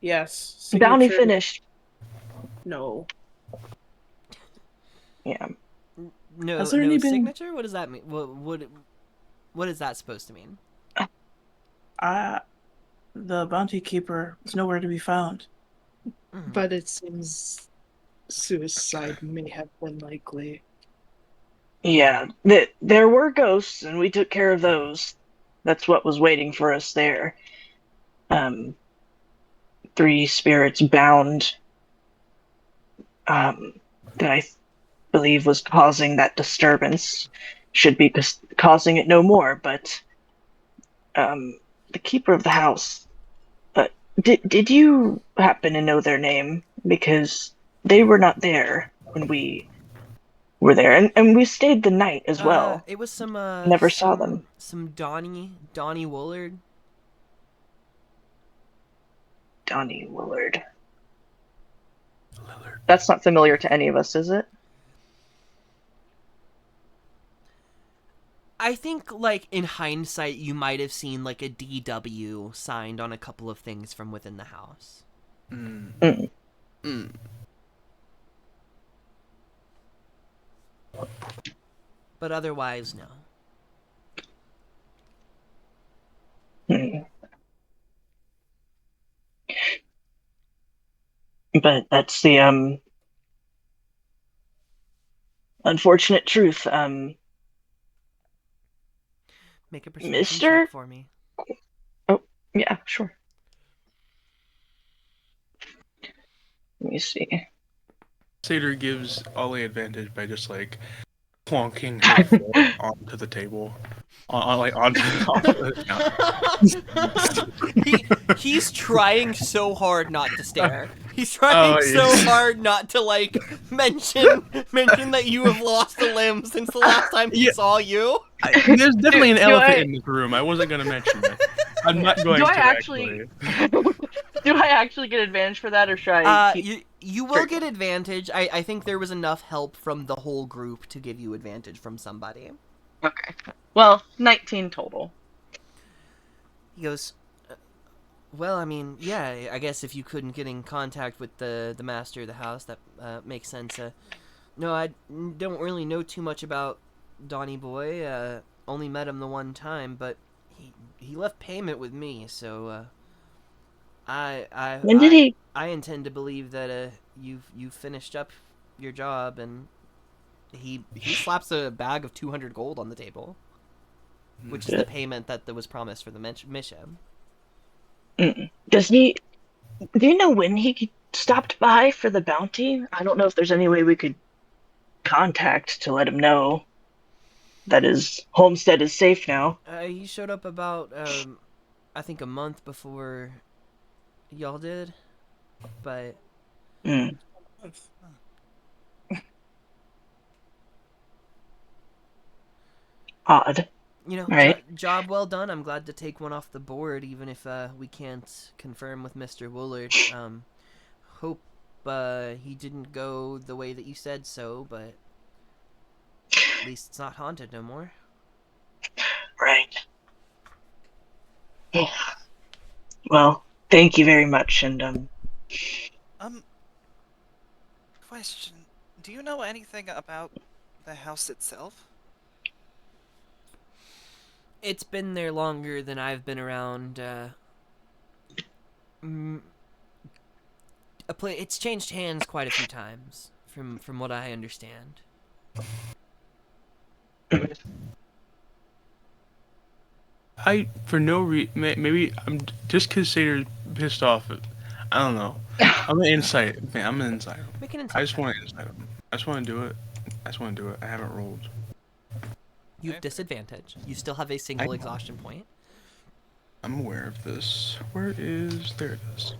Speaker 6: Yes.
Speaker 1: Bounty
Speaker 6: Signature?
Speaker 1: finished.
Speaker 6: No.
Speaker 1: Yeah.
Speaker 2: No,
Speaker 6: Has there
Speaker 2: no
Speaker 6: any been-
Speaker 2: signature. What does that mean? What is that supposed to mean?
Speaker 6: The bounty keeper is nowhere to be found.
Speaker 3: But it seems suicide may have been likely.
Speaker 1: Yeah. There were ghosts, and we took care of those. That's what was waiting for us there. 3 spirits bound. That I believe was causing that disturbance. Should be causing it no more, but the keeper of the house. Did you happen to know their name? Because they were not there when we were there, and we stayed the night as well.
Speaker 2: It was some
Speaker 1: Never saw them.
Speaker 2: Some Donnie Woolard.
Speaker 1: Donnie Willard.
Speaker 5: Lillard.
Speaker 1: That's not familiar to any of us, is it?
Speaker 2: I think, like, in hindsight, you might have seen, like, a DW signed on a couple of things from within the house.
Speaker 1: Mm.
Speaker 2: But otherwise, no.
Speaker 1: Mm. But that's the unfortunate truth.
Speaker 2: Make a perception
Speaker 1: Mister?
Speaker 2: check for me.
Speaker 1: Oh, yeah, sure. Let me see.
Speaker 5: Satyr gives Ollie advantage by just like plonking her foot onto the table, onto the
Speaker 2: He's trying so hard not to stare. He's trying so hard not to, like, mention that you have lost a limb since the last time he saw you.
Speaker 5: There's definitely an
Speaker 1: Do
Speaker 5: elephant
Speaker 1: I-
Speaker 5: in this room. I wasn't going to mention it. I'm not going
Speaker 1: Do
Speaker 5: to
Speaker 1: I actually- Do I actually get advantage for that, or should I keep...
Speaker 2: You will get advantage. I think there was enough help from the whole group to give you advantage from somebody.
Speaker 1: Okay. Well, 19 total.
Speaker 2: He goes, well, I mean, yeah, I guess if you couldn't get in contact with the master of the house, that makes sense. No, I don't really know too much about Donnie Boy. Only met him the one time, but he left payment with me, so
Speaker 1: When did he...
Speaker 2: I intend to believe that you've finished up your job, and he slaps a bag of 200 gold on the table, which is the payment that was promised for the mission.
Speaker 1: Does he... Do you know when he stopped by for the bounty? I don't know if there's any way we could contact to let him know that his homestead is safe now.
Speaker 2: He showed up about, I think a month before y'all did, but...
Speaker 1: odd.
Speaker 2: You know,
Speaker 1: Right.
Speaker 2: job well done. I'm glad to take one off the board, even if we can't confirm with Mr. Woolard. Hope he didn't go the way that you said so, but at least it's not haunted no more.
Speaker 1: Right. Yeah. Well, thank you very much, and
Speaker 4: Question: do you know anything about the house itself?
Speaker 2: It's been there longer than I've been around. It's changed hands quite a few times, from what I understand.
Speaker 5: For no reason, maybe I'm just because Sater's pissed off. I don't know. I'm an insight. Man, I'm an insight.
Speaker 2: Make an insight
Speaker 5: I just
Speaker 2: check.
Speaker 5: want to insight him. I just want to do it. I haven't rolled.
Speaker 2: You have disadvantage. You still have a single exhaustion point.
Speaker 5: I'm aware of this. There it is.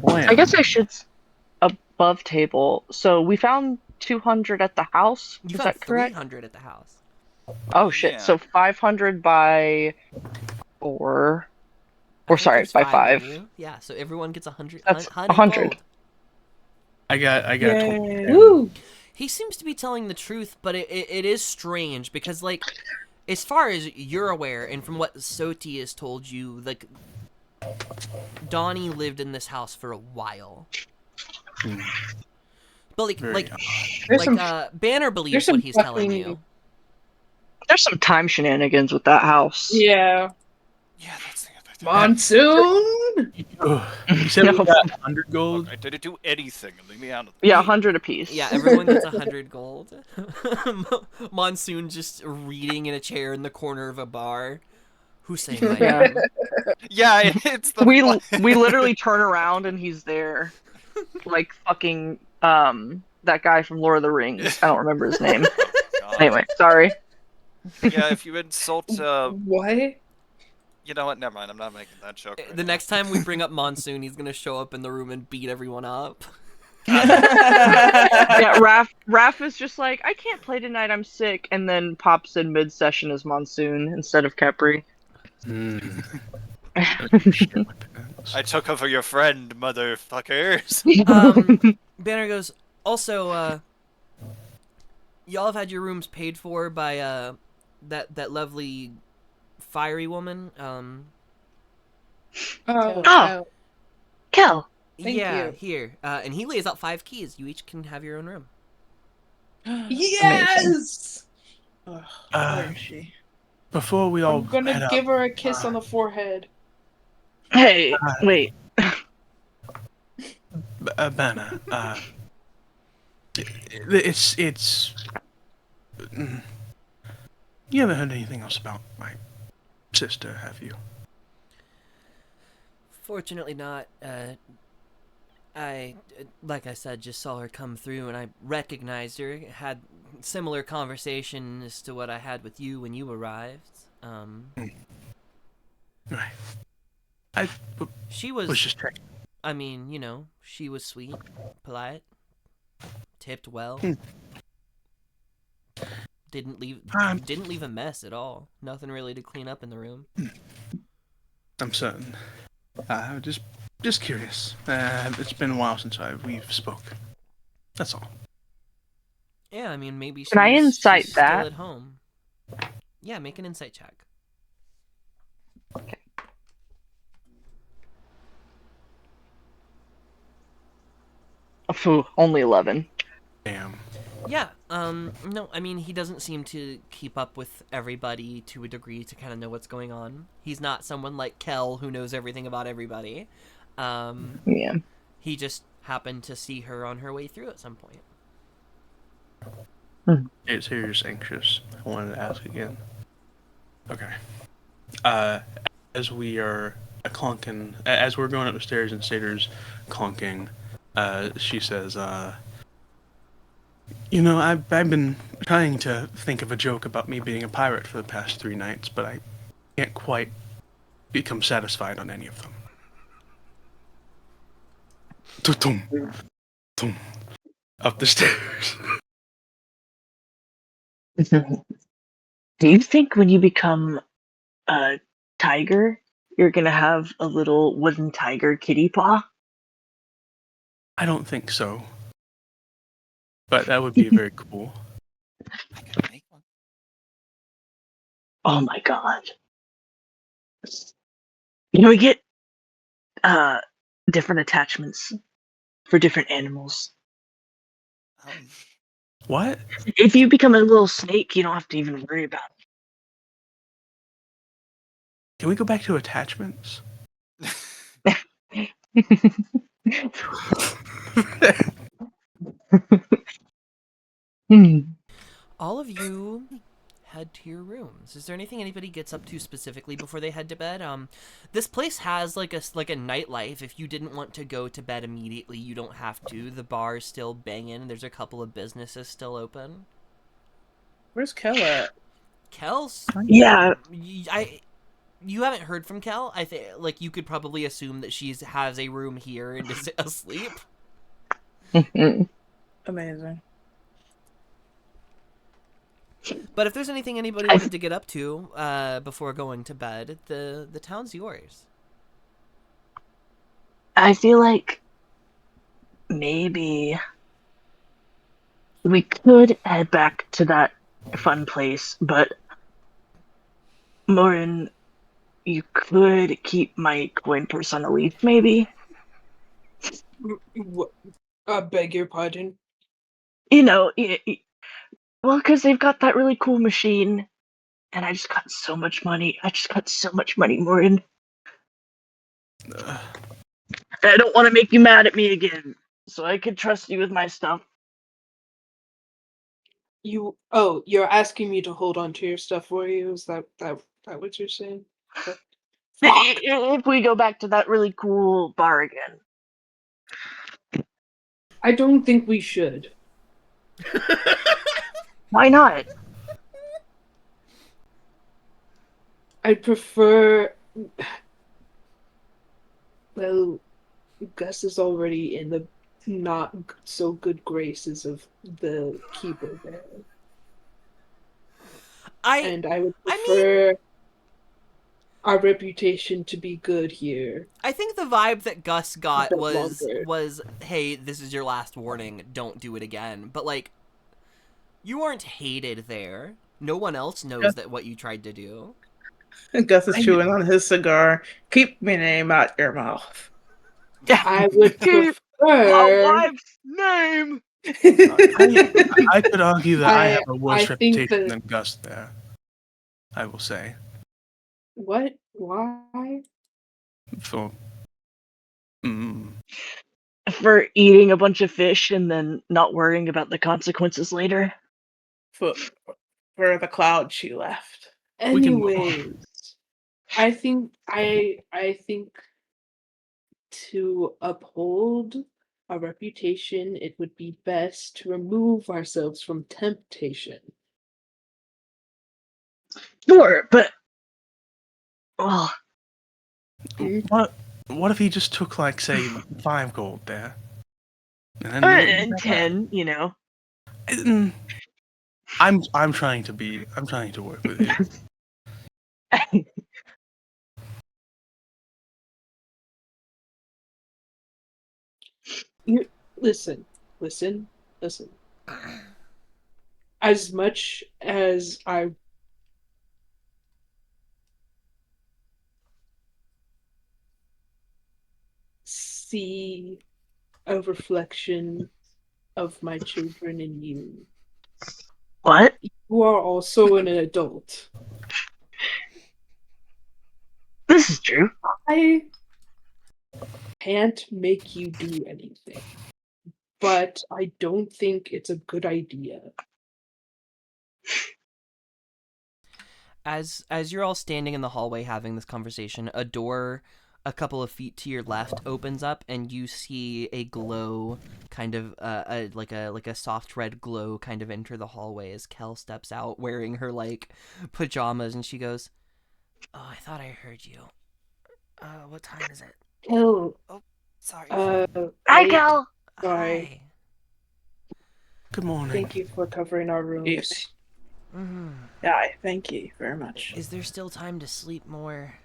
Speaker 1: I guess I should above table. So we found 200 at the house.
Speaker 2: You
Speaker 1: Is
Speaker 2: found
Speaker 1: that correct?
Speaker 2: 300 at the house.
Speaker 1: Oh shit!
Speaker 4: Yeah.
Speaker 1: So 500 by 4,
Speaker 2: I
Speaker 1: or
Speaker 2: think
Speaker 1: sorry,
Speaker 2: there's
Speaker 1: by
Speaker 2: five of
Speaker 1: 5.
Speaker 2: you. Yeah, so everyone gets 100.
Speaker 1: That's
Speaker 2: 100 gold.
Speaker 5: I got 20.
Speaker 3: Woo!
Speaker 2: He seems to be telling the truth, but it is strange because, like, as far as you're aware, and from what Soti has told you, like, Donnie lived in this house for a while.
Speaker 5: Hmm.
Speaker 2: But like,
Speaker 5: Very
Speaker 2: like,
Speaker 5: odd.
Speaker 3: There's some
Speaker 2: Banner believes
Speaker 3: there's some
Speaker 2: what he's telling
Speaker 3: fucking-
Speaker 2: you.
Speaker 1: There's some time shenanigans with that house.
Speaker 3: Yeah.
Speaker 4: Yeah, that's the other thing.
Speaker 3: Monsoon.
Speaker 5: Ugh. You said we
Speaker 1: No.
Speaker 5: got 100 gold.
Speaker 4: Look, I didn't do anything. Leave me out of
Speaker 1: Yeah, 100 apiece.
Speaker 2: Yeah, everyone gets 100 gold. Monsoon just reading in a chair in the corner of a bar. Who's saying my
Speaker 1: Yeah.
Speaker 2: name?
Speaker 4: Yeah, it's the
Speaker 1: we
Speaker 4: fun-
Speaker 1: we literally turn around and he's there, like fucking that guy from Lord of the Rings. I don't remember his name.
Speaker 4: God.
Speaker 1: Anyway, sorry.
Speaker 4: Yeah, if you insult,
Speaker 3: What?
Speaker 4: you know what? Never mind. I'm not making that joke. Right
Speaker 2: The
Speaker 4: now.
Speaker 2: next time we bring up Monsoon, he's gonna show up in the room and beat everyone up.
Speaker 1: Yeah, Raph is just like, I can't play tonight, I'm sick, and then pops in mid session as Monsoon instead of Capri.
Speaker 4: I took over your friend, motherfuckers.
Speaker 2: Banner goes, also, y'all have had your rooms paid for by, that lovely fiery woman,
Speaker 3: Oh.
Speaker 1: Kel.
Speaker 3: Thank
Speaker 2: yeah,
Speaker 3: you.
Speaker 2: here. And he lays out 5 keys. You each can have your own room.
Speaker 3: Yes.
Speaker 6: Ugh,
Speaker 5: Uh,
Speaker 6: where is she?
Speaker 5: Before we all
Speaker 3: I'm gonna
Speaker 5: head
Speaker 3: give
Speaker 5: up,
Speaker 3: her a kiss on the forehead.
Speaker 1: Hey, wait.
Speaker 5: Banner, it's you haven't heard anything else about my sister, have you?
Speaker 2: Fortunately not. I, like I said, just saw her come through and I recognized her. Had similar conversation as to what I had with you when you arrived.
Speaker 5: Right. I
Speaker 2: She
Speaker 5: was
Speaker 2: was,
Speaker 5: just checking.
Speaker 2: I mean, you know, she was sweet, polite, tipped well. Didn't leave a mess at all. Nothing really to clean up in the room.
Speaker 5: I'm certain. Just curious. It's been a while since we've spoke. That's all.
Speaker 2: Yeah, I mean, maybe she's,
Speaker 1: Can I insight
Speaker 2: she's
Speaker 1: that?
Speaker 2: still at home. Yeah, make an insight check.
Speaker 1: Phew, only 11.
Speaker 5: Damn.
Speaker 2: Yeah, no, I mean, he doesn't seem to keep up with everybody to a degree to kind of know what's going on. He's not someone like Kel who knows everything about everybody.
Speaker 1: Yeah.
Speaker 2: He just happened to see her on her way through at some point.
Speaker 5: It's here's anxious. I wanted to ask again. Okay. As we are clunking, as we're going up the stairs and Sater's clunking, she says, you know, I've been trying to think of a joke about me being a pirate for the past 3 nights, but I can't quite become satisfied on any of them. Tum, tum, up the stairs.
Speaker 1: Do you think when you become a tiger, you're gonna have a little wooden tiger kitty paw?
Speaker 5: I don't think so. But that would be very cool.
Speaker 4: I could make one.
Speaker 1: Oh my god. You know, we get uh different attachments for different animals.
Speaker 4: Um,
Speaker 5: What?
Speaker 1: If you become a little snake, you don't have to even worry about
Speaker 5: Can we go back to attachments?
Speaker 1: it. Hmm.
Speaker 2: All of you head to your rooms. Is there anything anybody gets up to specifically before they head to bed? This place has like a nightlife. If you didn't want to go to bed immediately, you don't have to. The bar's still banging. There's a couple of businesses still open.
Speaker 6: Where's Kel at?
Speaker 2: Kel's,
Speaker 1: Yeah,
Speaker 2: you haven't heard from Kel. I think like you could probably assume that she has a room here and is asleep.
Speaker 6: Amazing.
Speaker 2: But if there's anything anybody wanted to get up to before going to bed, the town's yours.
Speaker 1: I feel like maybe we could head back to that fun place, but Morin, you could keep my coin purse on a leaf, maybe.
Speaker 3: I beg your pardon.
Speaker 1: You know, well, because they've got that really cool machine, and I just got so much money. I just got so much money, Morin. I don't want to make you mad at me again, so I could trust you with my stuff.
Speaker 3: You're asking me to hold on to your stuff for you? Is that what you're saying? Okay. Fuck.
Speaker 1: If we go back to that really cool bar again.
Speaker 3: I don't think we should.
Speaker 1: Why not?
Speaker 3: I prefer. Well, Gus is already in the not so good graces of the keeper there, and I would prefer our reputation to be good here.
Speaker 2: I think the vibe that Gus got
Speaker 3: bit
Speaker 2: was
Speaker 3: longer.
Speaker 2: hey, this is your last warning, don't do it again. But like you aren't hated there. No one else knows that what you tried to do.
Speaker 6: Gus is chewing on his cigar. Keep my name out your mouth.
Speaker 3: I would
Speaker 1: Keep my
Speaker 3: prefer.
Speaker 1: wife's name.
Speaker 5: I could argue that I have a worse
Speaker 3: I think
Speaker 5: reputation
Speaker 3: that-
Speaker 5: than Gus there. I will say.
Speaker 3: What? Why?
Speaker 5: For
Speaker 1: For eating a bunch of fish and then not worrying about the consequences later.
Speaker 6: For the cloud she left.
Speaker 5: We can move on.
Speaker 3: Anyways, I think to uphold our reputation, it would be best to remove ourselves from temptation.
Speaker 1: Sure, but well,
Speaker 5: What if he just took like say 5 gold there? And
Speaker 1: and 10, you know.
Speaker 5: I'm trying to work with you.
Speaker 3: Listen. As much as I see a reflection of my children in you,
Speaker 1: What?
Speaker 3: you are also an adult.
Speaker 1: This is true.
Speaker 3: I can't make you do anything, but I don't think it's a good idea.
Speaker 2: As you're all standing in the hallway having this conversation, a door a couple of feet to your left opens up and you see a glow kind of like a soft red glow kind of enter the hallway as Kel steps out wearing her like pajamas, and she goes, "Oh, I thought I heard you. What time is it?"
Speaker 3: Oh,
Speaker 4: Sorry.
Speaker 1: Hi, Cal.
Speaker 3: Sorry.
Speaker 2: Hi.
Speaker 5: Good morning.
Speaker 3: Thank you for covering our rooms.
Speaker 6: Yes.
Speaker 2: Mm-hmm.
Speaker 6: Yeah, I thank you very much.
Speaker 2: Is there still time to sleep more?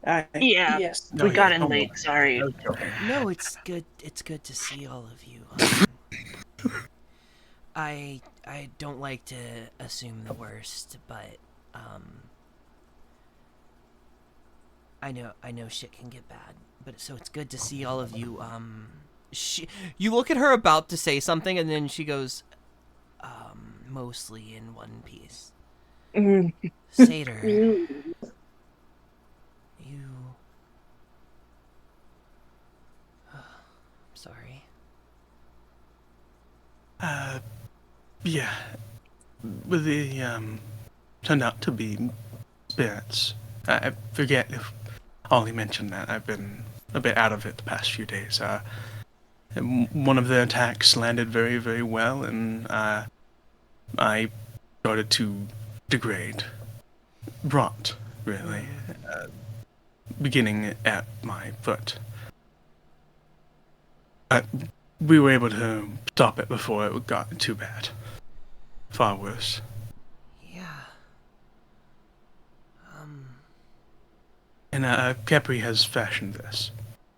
Speaker 1: Yeah,
Speaker 3: Yes.
Speaker 1: we got
Speaker 5: yeah,
Speaker 1: in
Speaker 5: don't
Speaker 1: late.
Speaker 5: worry.
Speaker 1: Sorry.
Speaker 5: I was joking.
Speaker 2: No, it's good. It's good to see all of you. I don't like to assume the worst, but I know shit can get bad. But so it's good to see all of you. You look at her about to say something, and then she goes, mostly in one piece. Satyr, you. Sorry.
Speaker 5: Yeah. With the, turned out to be spirits. I forget if Ollie mentioned that. I've been a bit out of it the past few days. One of the attacks landed very, very well, and I started to degrade. Rot, really. Beginning at my foot. But we were able to stop it before it got too bad. Far worse.
Speaker 2: Yeah.
Speaker 5: And Capri has fashioned this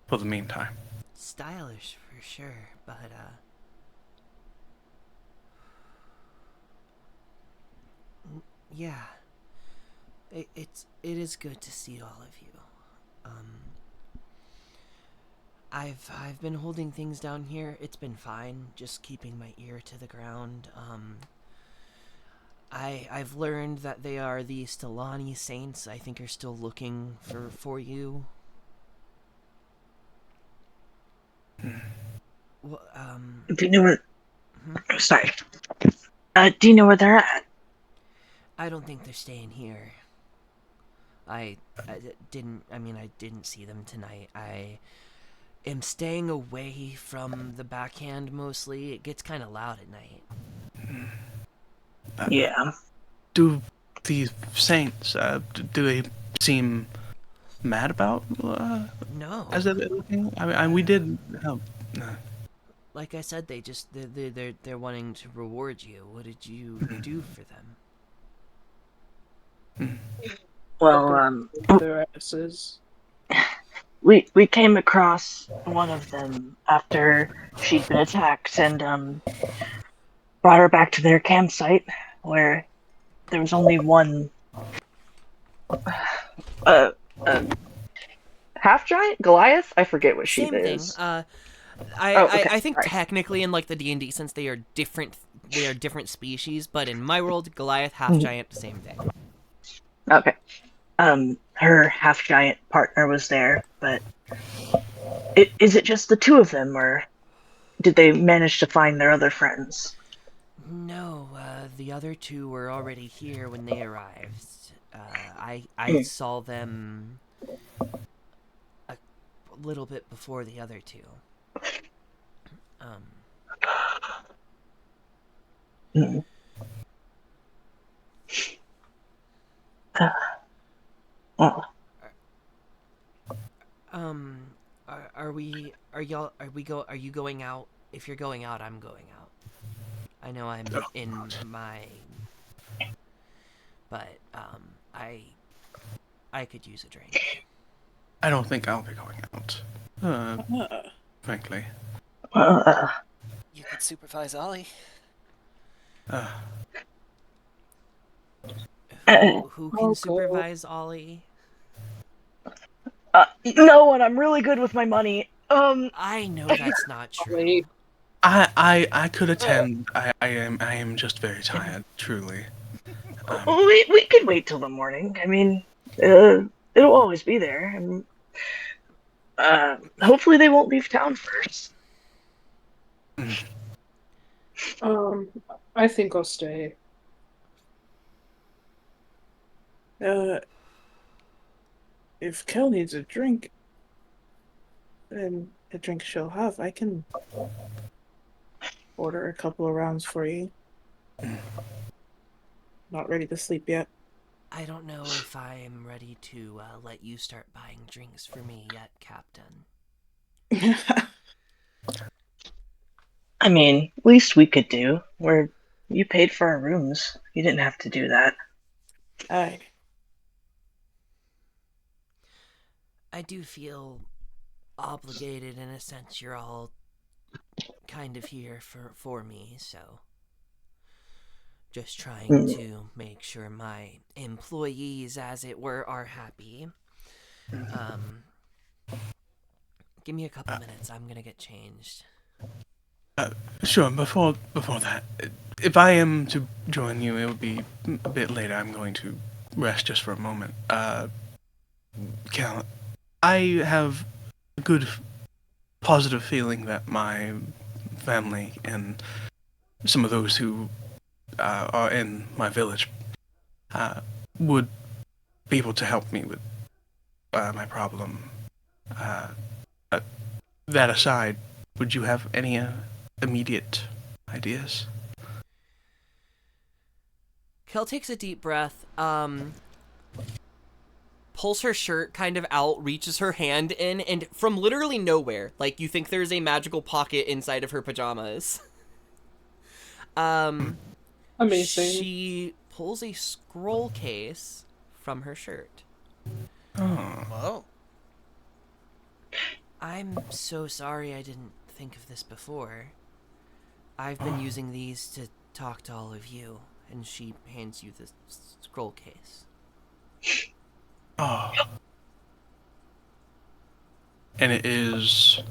Speaker 5: for the meantime.
Speaker 2: Stylish for sure, but yeah. It is good to see all of you. I've been holding things down here. It's been fine, just keeping my ear to the ground. I've learned that they are the Stellani Saints. I think are still looking for you. Well,
Speaker 1: Do you know where?
Speaker 2: mhm.
Speaker 1: Sorry. Do you know where they're at?
Speaker 2: I don't think they're staying here. I didn't. I mean, I didn't see them tonight. I am staying away from the backhand mostly. It gets kind of loud at night.
Speaker 1: Yeah.
Speaker 5: Do these saints, do they seem mad about
Speaker 2: No,
Speaker 5: as they're looking? I mean, we did help.
Speaker 2: like I said, they're wanting to reward you. What did you do for them?
Speaker 1: Well,
Speaker 3: Their asses.
Speaker 1: we came across one of them after she'd been attacked and brought her back to their campsite where there was only one uh, uh half giant Goliath. I forget what she
Speaker 2: Same thing.
Speaker 1: is.
Speaker 2: I
Speaker 1: Okay,
Speaker 2: think
Speaker 1: right.
Speaker 2: technically in like the D&D sense they are different. They are different species, but in my world, Goliath, half
Speaker 1: Mhm.
Speaker 2: giant, same thing.
Speaker 1: Okay. Her half giant partner was there, but is it just the two of them, or did they manage to find their other friends?
Speaker 2: No, the other two were already here when they arrived. I saw them a little bit before the other two.
Speaker 1: Mm. Oh,
Speaker 2: Are you going out? If you're going out, I'm going out. I know I'm in my, but I could use a drink.
Speaker 5: I don't think I'll be going out. Frankly.
Speaker 1: uh,
Speaker 4: You could supervise Ollie.
Speaker 5: Uh,
Speaker 2: Who can supervise Ollie?
Speaker 1: no one. I'm really good with my money.
Speaker 2: I know that's not true.
Speaker 3: Wait.
Speaker 5: I could attend. I am just very tired, truly.
Speaker 1: We could wait till the morning. I mean, it'll always be there, and hopefully they won't leave town first.
Speaker 3: I think I'll stay.
Speaker 6: If Kel needs a drink, then a drink she'll have. I can order a couple of rounds for you. Not ready to sleep yet.
Speaker 2: I don't know if I'm ready to let you start buying drinks for me yet, Captain.
Speaker 1: I mean, least we could do. We're You paid for our rooms. You didn't have to do that.
Speaker 2: I do feel obligated in a sense. You're all kind of here for me, so just trying to make sure my employees, as it were, are happy. Give me a couple minutes. I'm gonna get changed.
Speaker 5: Sure. Before that, if I am to join you, it will be a bit later. I'm going to rest just for a moment. Cal, I have a good, positive feeling that my family and some of those who are in my village would be able to help me with my problem. That aside, would you have any immediate ideas?
Speaker 2: Kel takes a deep breath, pulls her shirt kind of out, reaches her hand in, and from literally nowhere, like you think there's a magical pocket inside of her pajamas.
Speaker 3: Amazing.
Speaker 2: She pulls a scroll case from her shirt.
Speaker 5: Oh.
Speaker 4: Whoa.
Speaker 2: I'm so sorry I didn't think of this before. I've been using these to talk to all of you, and she hands you the scroll case.
Speaker 5: Oh. And it is...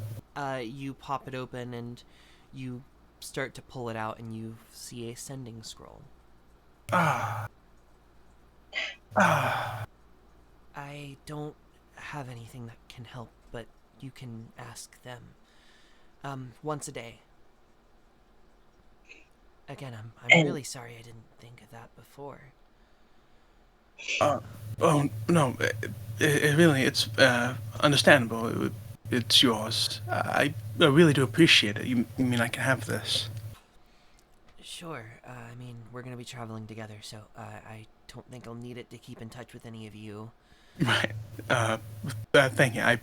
Speaker 2: You pop it open and you start to pull it out and you see a sending scroll.
Speaker 5: Ah.
Speaker 2: I don't have anything that can help, but you can ask them. Once a day. Again, I'm really sorry I didn't think of that before.
Speaker 5: Oh, no. It really, it's understandable. It's yours. I really do appreciate it. You mean I can have this?
Speaker 2: Sure. I mean, we're gonna be traveling together, so I don't think I'll need it to keep in touch with any of you.
Speaker 5: Right. Thank you.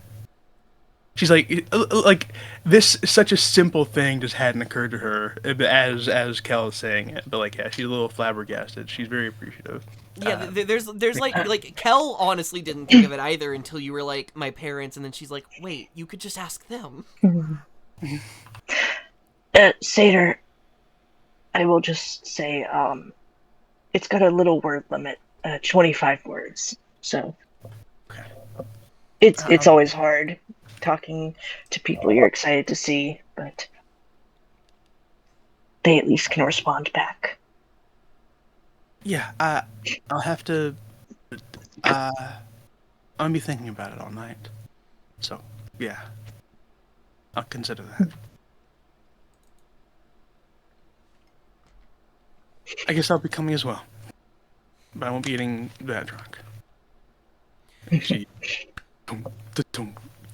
Speaker 5: She's like this. Such a simple thing just hadn't occurred to her as Kel is saying it. But like, yeah, she's a little flabbergasted. She's very appreciative.
Speaker 2: Yeah, there's like Kel honestly didn't think of it either until you were like my parents, and then she's like, wait, you could just ask them.
Speaker 1: Seder, I will just say, it's got a little word limit, 25 words. So
Speaker 5: Okay.
Speaker 1: it's always hard talking to people you're excited to see, but they at least can respond back.
Speaker 5: Yeah. I'll have to. I'll be thinking about it all night. So yeah, I'll consider that. I guess I'll be coming as well, but I won't be getting that drunk. She.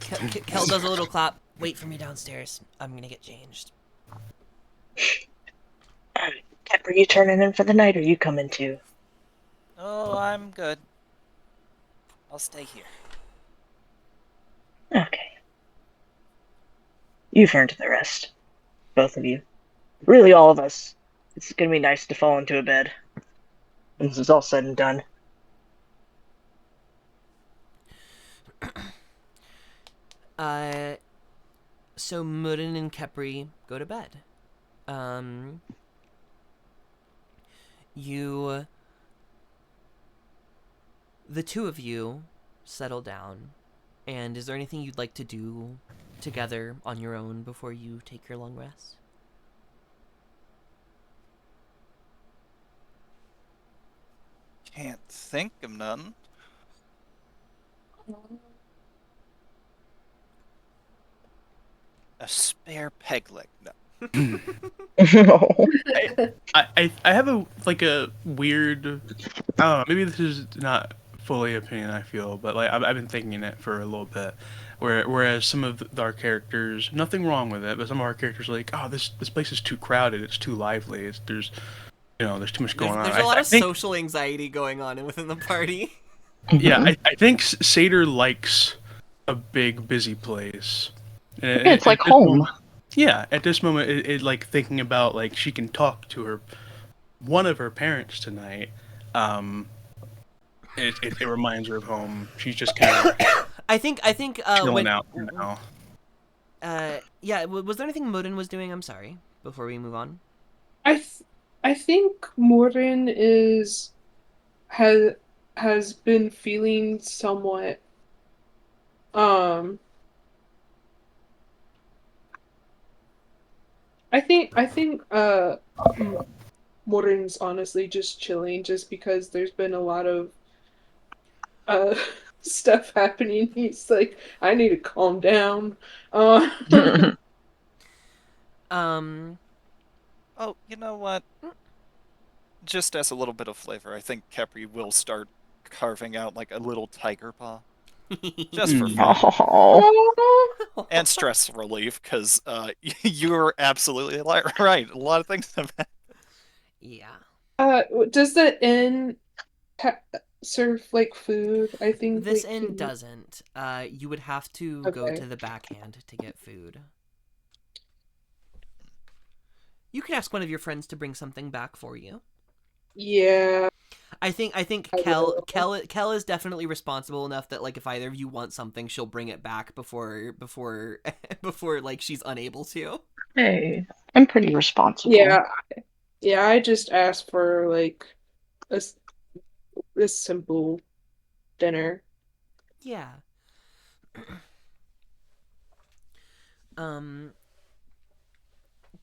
Speaker 2: Kel does a little clap. Wait for me downstairs. I'm gonna get changed.
Speaker 1: Kep, are you turning in for the night, or you coming too?
Speaker 4: Oh, I'm good. I'll stay here.
Speaker 1: Okay. You've earned the rest. Both of you. Really, all of us. It's gonna be nice to fall into a bed when this is all said and done.
Speaker 2: So Murin and Kepri go to bed. The two of you settle down, and is there anything you'd like to do together on your own before you take your long rest?
Speaker 4: Can't think of none. A spare peg leg. No.
Speaker 5: I have a weird. I don't know. Maybe this is not fully opinion. I feel, but like I've been thinking it for a little bit. Whereas some of our characters, nothing wrong with it, but some of our characters are like, oh, this place is too crowded. It's too lively. There's too much going on.
Speaker 2: There's a lot
Speaker 5: I
Speaker 2: of
Speaker 5: think,
Speaker 2: social anxiety going on within the party.
Speaker 5: Yeah, I think Seder likes a big, busy place.
Speaker 1: Yeah, it's like home.
Speaker 5: Yeah, at this moment, it like thinking about like she can talk to her one of her parents tonight. It reminds her of home. She's just kind of
Speaker 2: I think
Speaker 5: chilling
Speaker 2: when
Speaker 5: out for now.
Speaker 2: yeah, was there anything Modin was doing? I'm sorry. Before we move on.
Speaker 3: I think Morden has been feeling somewhat um I think Morden's honestly just chilling just because there's been a lot of uh stuff happening. He's like, I need to calm down. Uh
Speaker 2: Um,
Speaker 4: Oh, you know what? Just as a little bit of flavor, I think Kepri will start carving out like a little tiger paw, just for fun
Speaker 1: Oh.
Speaker 4: and stress relief, because you're absolutely right. A lot of things have happened.
Speaker 2: yeah.
Speaker 3: does the inn ha serve like food? I think
Speaker 2: This
Speaker 3: like
Speaker 2: inn doesn't. You would have to go
Speaker 3: Okay.
Speaker 2: to the backhand to get food. You could ask one of your friends to bring something back for you.
Speaker 3: Yeah,
Speaker 2: I think
Speaker 3: I will.
Speaker 2: Kel is definitely responsible enough that like if either of you want something, she'll bring it back before before like she's unable to.
Speaker 1: Hey, I'm pretty responsible.
Speaker 3: Yeah, yeah, I just asked for like a, s- a simple dinner.
Speaker 2: Yeah. Um,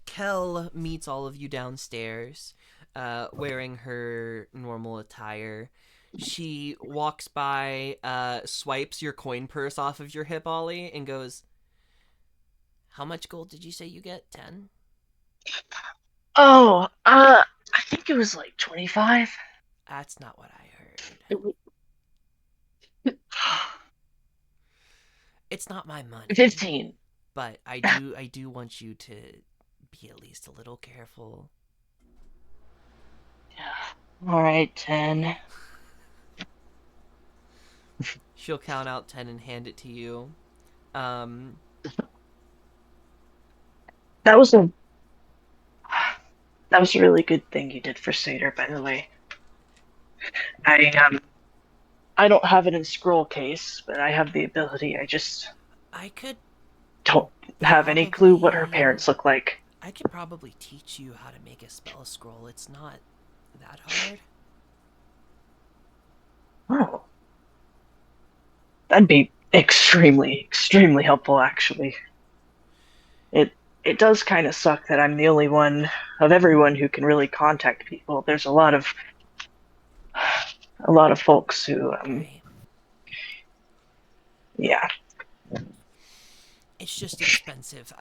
Speaker 2: Kel meets all of you downstairs, wearing her normal attire. She walks by, swipes your coin purse off of your hip, Ollie, and goes, "How much gold did you say you get? 10?"
Speaker 1: Oh, I think it was like 25.
Speaker 2: That's not what I heard.
Speaker 3: It
Speaker 2: It's not my money,
Speaker 1: 15.
Speaker 2: but I do want you to be at least a little careful.
Speaker 1: All right, 10.
Speaker 2: She'll count out 10 and hand it to you. Um,
Speaker 1: That was a that was a really good thing you did for Seder, by the way. I I don't have it in scroll case, but I have the ability. I just
Speaker 2: I could
Speaker 1: don't have any clue what her parents look like.
Speaker 2: I could probably teach you how to make a spell scroll. It's not that hard.
Speaker 1: Oh, that'd be extremely helpful, actually. It does kind of suck that I'm the only one of everyone who can really contact people. There's a lot of folks who
Speaker 2: Right.
Speaker 1: yeah.
Speaker 2: It's just expensive.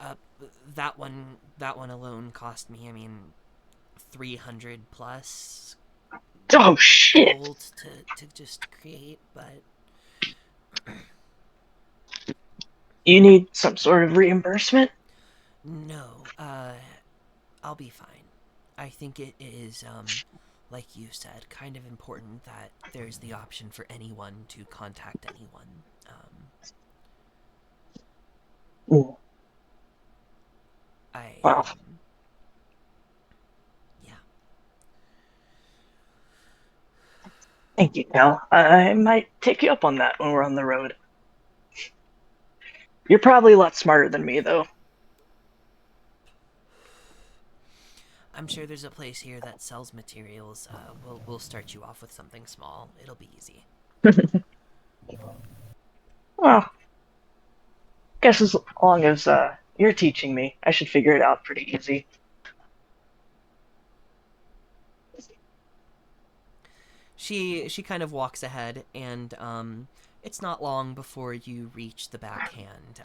Speaker 2: That one alone cost me, I mean, 300 plus
Speaker 1: Oh shit.
Speaker 2: gold to just create, but
Speaker 1: You need some sort of reimbursement?
Speaker 2: no, I'll be fine. I think it is, like you said, kind of important that there's the option for anyone to contact anyone.
Speaker 1: Ooh,
Speaker 2: I,
Speaker 1: wow.
Speaker 2: Yeah.
Speaker 1: Thank you, Cal. I might take you up on that when we're on the road. You're probably a lot smarter than me, though.
Speaker 2: I'm sure there's a place here that sells materials. We'll start you off with something small. It'll be easy.
Speaker 1: Well, guess as long as you're teaching me, I should figure it out pretty easy.
Speaker 2: She kind of walks ahead, and it's not long before you reach the backhand.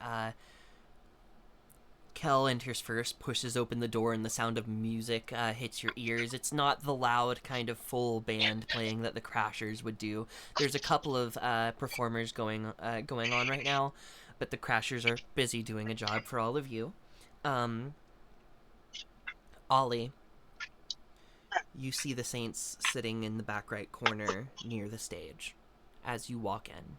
Speaker 2: Kel enters first, pushes open the door, and the sound of music hits your ears. It's not the loud kind of full band playing that the Crashers would do. There's a couple of performers going on right now, but the Crashers are busy doing a job for all of you. Ollie, you see the Saints sitting in the back right corner near the stage as you walk in.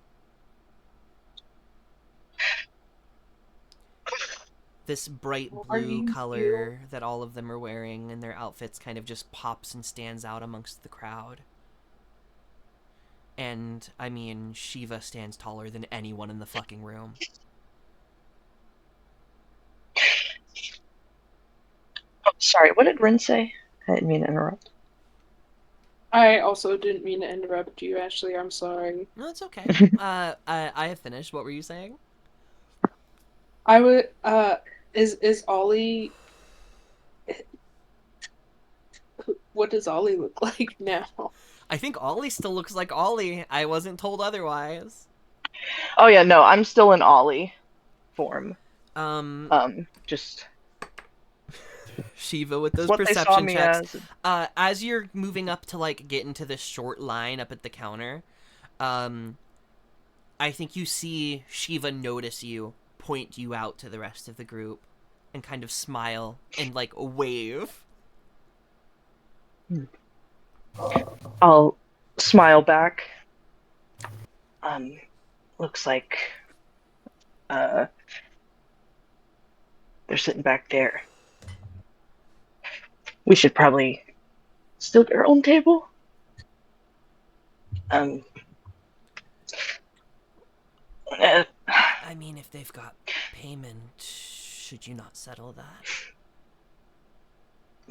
Speaker 2: This bright
Speaker 3: Are
Speaker 2: blue
Speaker 3: you
Speaker 2: color that all of them are wearing and their outfits kind of just pops and stands out amongst the crowd. And, I mean, Shiva stands taller than anyone in the fucking room.
Speaker 1: Oh, sorry, what did Rin say? I didn't mean to interrupt.
Speaker 3: I also didn't mean to interrupt you, Ashley. I'm sorry.
Speaker 2: No, it's okay. I have finished. What were you saying?
Speaker 3: I would. Is Ollie? What does Ollie look like now?
Speaker 2: I think Ollie still looks like Ollie. I wasn't told otherwise.
Speaker 1: Oh yeah, no, I'm still in Ollie form. Just
Speaker 2: Shiva with those
Speaker 1: what they saw
Speaker 2: perception
Speaker 1: me
Speaker 2: checks.
Speaker 1: as.
Speaker 2: As you're moving up to like get into this short line up at the counter, I think you see Shiva notice you, point you out to the rest of the group, and kind of smile and like wave.
Speaker 1: I'll smile back. Looks like they're sitting back there. We should probably still get our own table. Uh,
Speaker 2: I mean, if they've got payment, should you not settle that?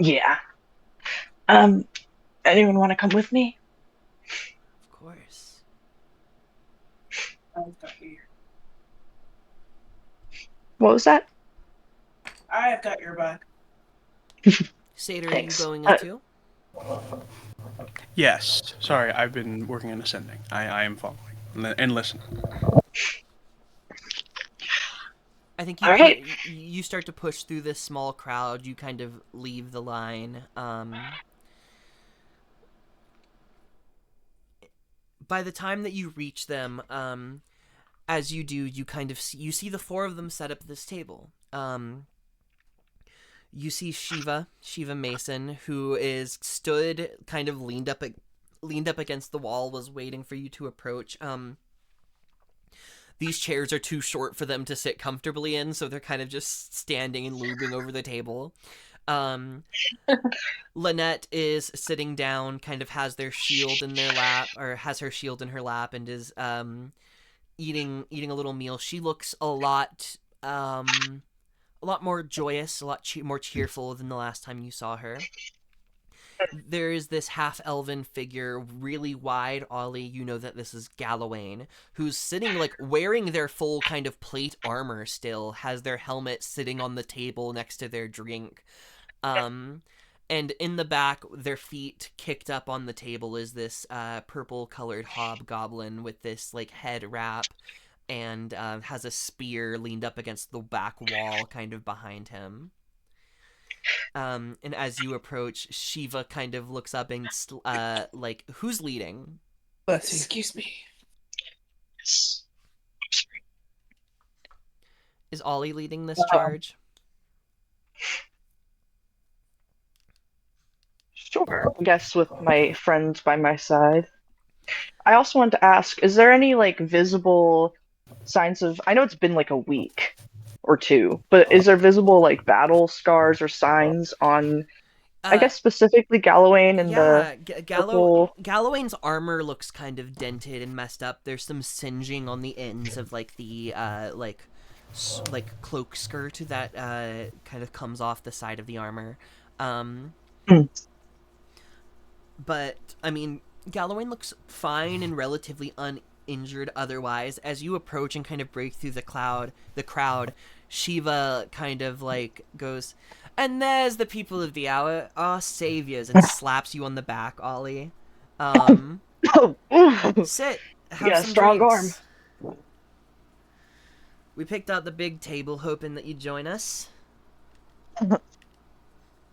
Speaker 1: yeah. Anyone want to come with me?
Speaker 2: Of course.
Speaker 6: I've got your.
Speaker 1: What was that?
Speaker 6: I've got your back.
Speaker 2: Seder,
Speaker 1: Thanks.
Speaker 2: are you going up too?
Speaker 5: Yes. Sorry, I've been working on ascending. I am following and listening.
Speaker 2: I think
Speaker 1: All right.
Speaker 2: you start to push through this small crowd. You kind of leave the line. By the time that you reach them, as you do, you kind of you see the four of them set up at this table. You see Shiva Mason, who is stood kind of leaned up against the wall, was waiting for you to approach. These chairs are too short for them to sit comfortably in, so they're kind of just standing and looming over the table. Lynette is sitting down, kind of has their shield in their lap, or has her shield in her lap, and is eating a little meal. She looks a lot more joyous, a lot more cheerful than the last time you saw her. There is this half-elven figure, really wide. Ollie, you know that this is Galawain, who's sitting, like, wearing their full kind of plate armor still, has their helmet sitting on the table next to their drink. And in the back, their feet kicked up on the table, is this purple-colored hobgoblin with this, like, head wrap, and has a spear leaned up against the back wall kind of behind him. And as you approach, Shiva kind of looks up and, like, who's leading?
Speaker 6: Excuse me.
Speaker 2: Is Ollie leading this charge?
Speaker 1: Sure. I guess with my friends by my side. I also wanted to ask, is there any, like, visible signs of... I know it's been, like, a week or two, but is there visible, like, battle scars or signs on... I guess specifically Galawain and
Speaker 2: Galawain's armor looks kind of dented and messed up. There's some singeing on the ends of like the like cloak skirt that kind of comes off the side of the armor. But I mean, Galawain looks fine and relatively uninjured otherwise. As you approach and kind of break through the crowd, Shiva kind of like goes, "And there's the people of the hour, our saviors," and slaps you on the back, Ollie. Sit. Have some
Speaker 1: strong
Speaker 2: drinks. We picked out the big table, hoping that you'd join us.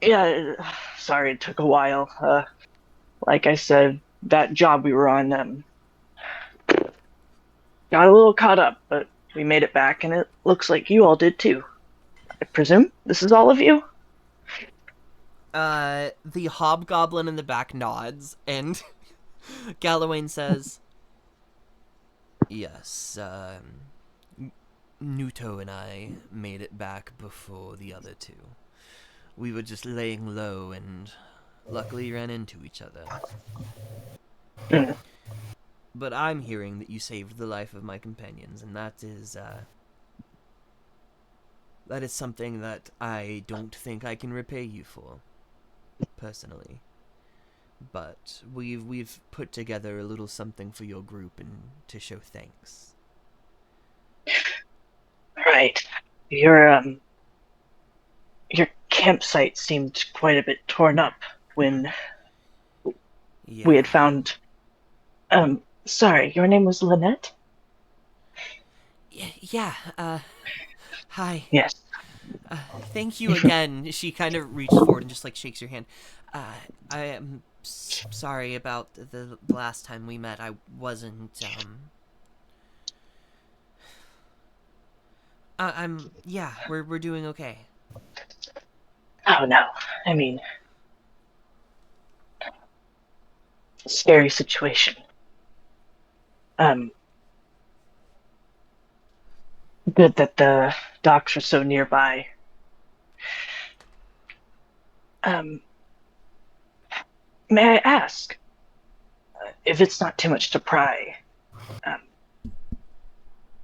Speaker 1: Yeah, sorry it took a while. Like I said, that job we were on got a little caught up, but we made it back, and it looks like you all did too. I presume this is all of you?
Speaker 2: The hobgoblin in the back nods, and Galawain says, "Yes, Nuto and I made it back before the other two. We were just laying low and luckily ran into each other.
Speaker 1: Mm.
Speaker 2: But I'm hearing that you saved the life of my companions, and that is something that I don't think I can repay you for, personally. But we've put together a little something for your group and to show thanks.
Speaker 1: Right. Your campsite seemed quite a bit torn up when
Speaker 2: Yeah.
Speaker 1: we had found. Sorry, your name was Lynette?
Speaker 2: Yeah. Hi.
Speaker 1: Yes.
Speaker 2: Thank you again. She kind of reaches forward and just like shakes your hand. I am sorry about the last time we met. I wasn't. Yeah. We're doing okay.
Speaker 1: Oh no. I mean, scary situation. Good that the docks are so nearby. Um, may I ask, if it's not too much to pry, um,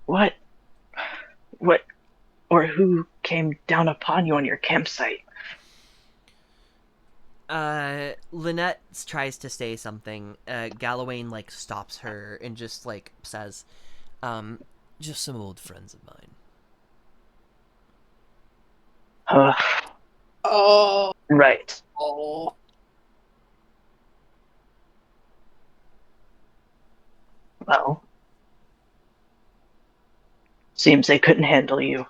Speaker 1: what, what, or who came down upon you on your campsite?
Speaker 2: Lynette tries to say something. Gallowayne like stops her and just like says, just some old friends of mine.
Speaker 3: Oh.
Speaker 1: Right.
Speaker 3: Oh.
Speaker 1: Well, seems they couldn't handle you.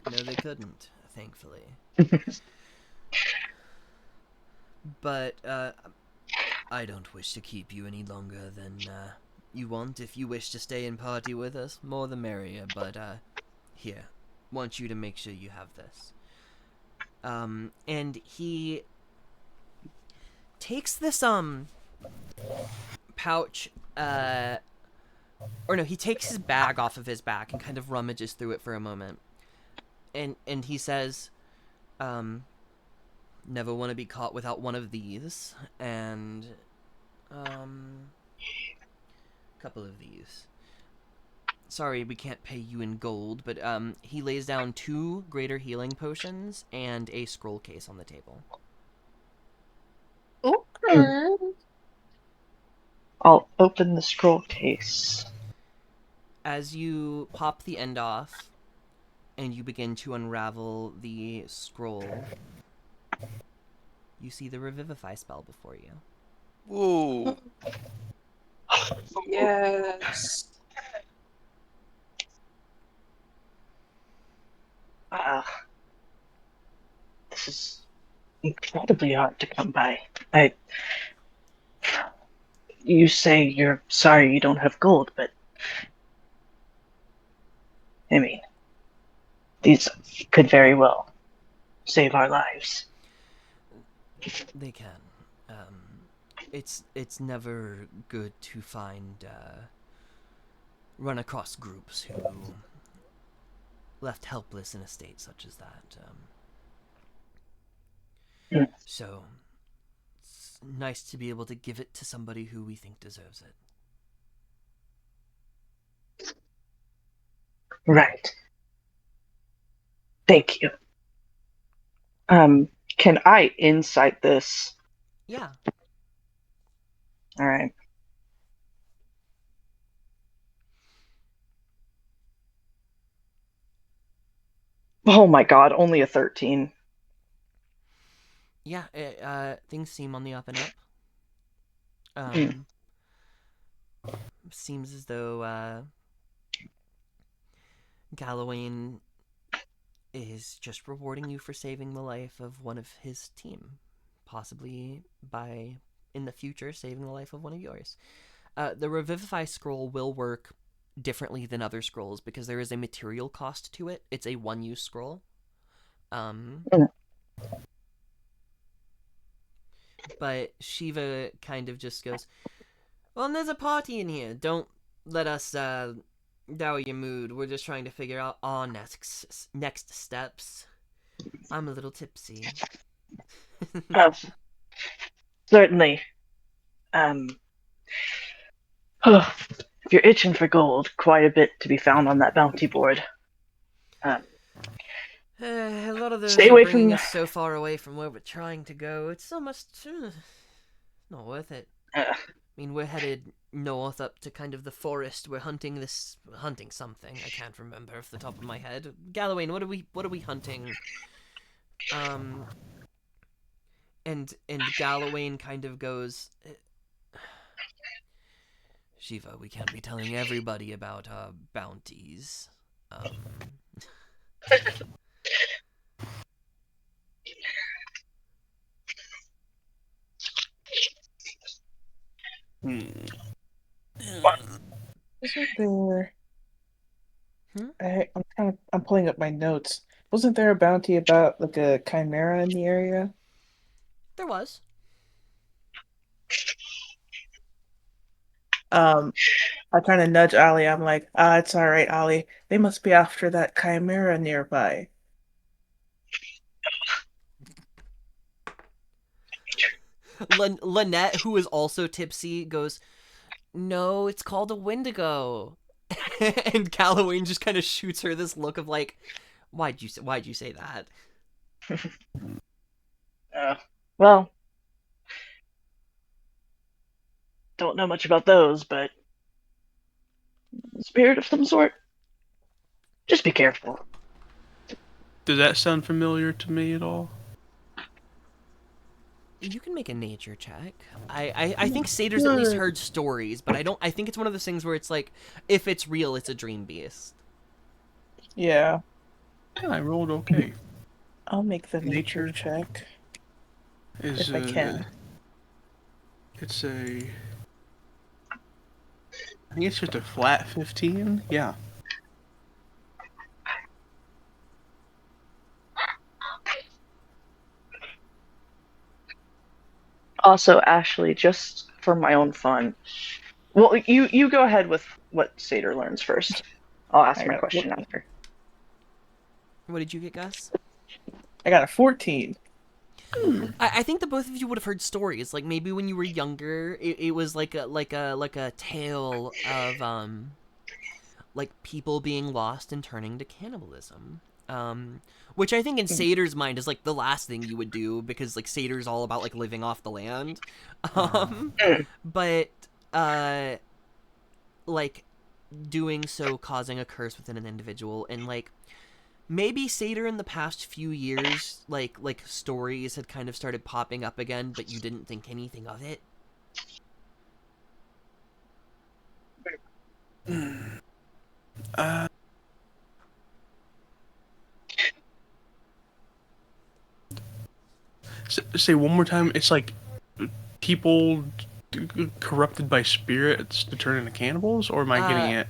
Speaker 2: No, they couldn't, thankfully. But, I don't wish to keep you any longer than, you want. If you wish to stay and party with us, more the merrier, but, here. Want you to make sure you have this. And he takes this, pouch, or no, he takes his bag off of his back and kind of rummages through it for a moment. And he says, never want to be caught without one of these, and, a couple of these. Sorry, we can't pay you in gold, but, he lays down 2 greater healing potions and a scroll case on the table.
Speaker 3: Okay.
Speaker 1: I'll open the scroll case.
Speaker 2: As you pop the end off, and you begin to unravel the scroll, you see the Revivify spell before you.
Speaker 4: Whoa.
Speaker 3: Yes.
Speaker 1: This is incredibly hard to come by. You say you're sorry you don't have gold, but I mean, these could very well save our lives.
Speaker 2: They can. It's never good to find, run across groups who left helpless in a state such as that. So, it's nice to be able to give it to somebody who we think deserves it.
Speaker 1: Right. Thank you. Can I insight this?
Speaker 2: Yeah.
Speaker 1: All right. Oh my god, only a 13.
Speaker 2: Yeah, things seem on the up and up. Seems as though, Gallowayne is just rewarding you for saving the life of one of his team. Possibly by, in the future, saving the life of one of yours. The Revivify scroll will work differently than other scrolls because there is a material cost to it. It's a one-use scroll. But Shiva kind of just goes, well, and there's a party in here. Don't let us Mood. We're just trying to figure out our next steps. I'm a little tipsy.
Speaker 1: Oh, certainly. If you're itching for gold, quite a bit to be found on that bounty board. Um,
Speaker 2: A lot of those
Speaker 1: Stay
Speaker 2: are
Speaker 1: away
Speaker 2: bringing
Speaker 1: from-
Speaker 2: us so far away from where we're trying to go. It's almost not worth it.
Speaker 1: uh,
Speaker 2: I mean, we're headed north up to kind of the forest. We're hunting something. I can't remember off the top of my head. Gallowayne, what are we hunting? And Gallowayne kind of goes, Shiva, we can't be telling everybody about our bounties.
Speaker 6: Isn't there?
Speaker 2: Hmm?
Speaker 6: I'm pulling up my notes. Wasn't there a bounty about like a chimera in the area?
Speaker 2: There was.
Speaker 6: I kind of nudge Ollie. I'm like, it's all right, Ollie. They must be after that chimera nearby.
Speaker 2: Lynette, who is also tipsy, goes, "No, it's called a Wendigo." And Gallowayne just kind of shoots her this look of like, why'd you say that?
Speaker 1: well, don't know much about those, but spirit of some sort. Just be careful.
Speaker 5: Does that sound familiar to me at all?
Speaker 2: You can make a nature check. I think Satyrs at least heard stories, but I think it's one of those things where it's like, if it's real, it's a dream beast.
Speaker 6: Yeah,
Speaker 5: Yeah, I rolled okay.
Speaker 6: I'll make the
Speaker 5: Nature
Speaker 6: nature check
Speaker 5: Is
Speaker 6: if I can.
Speaker 5: It's a. I think it's just a flat 15. Yeah.
Speaker 1: Also, Ashley, just for my own fun. Well, you go ahead with what Satyr learns first. I'll ask
Speaker 6: I
Speaker 1: my
Speaker 6: got-
Speaker 1: question after.
Speaker 2: What did you get, Gus?
Speaker 6: I got a 14.
Speaker 2: I think the both of you would have heard stories. Like maybe when you were younger, it was like a tale of like people being lost and turning to cannibalism. Which I think in Satyr's mind is like the last thing you would do because like Satyr's all about like living off the land. But like doing so causing a curse within an individual, and like maybe Satyr in the past few years like stories had kind of started popping up again, but you didn't think anything of it.
Speaker 5: Uh, say one more time. It's like people corrupted by spirits to turn into cannibals, or am I getting it?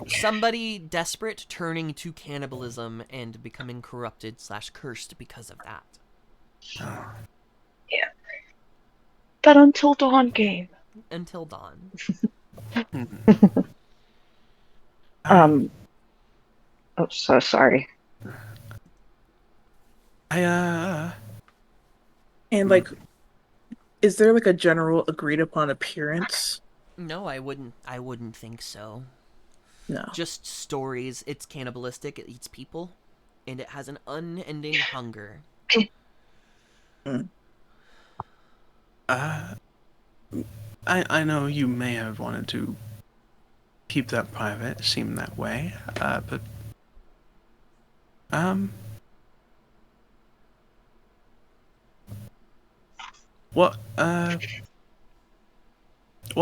Speaker 2: Somebody desperate turning to cannibalism and becoming corrupted / cursed because of that.
Speaker 1: Yeah. That Until Dawn game.
Speaker 2: Until dawn.
Speaker 1: Oh, so sorry.
Speaker 6: And like, is there like a general agreed upon appearance?
Speaker 2: No, I wouldn't think so.
Speaker 6: No.
Speaker 2: Just stories. It's cannibalistic, it eats people, and it has an unending hunger.
Speaker 5: I know you may have wanted to keep that private, seem that way, but what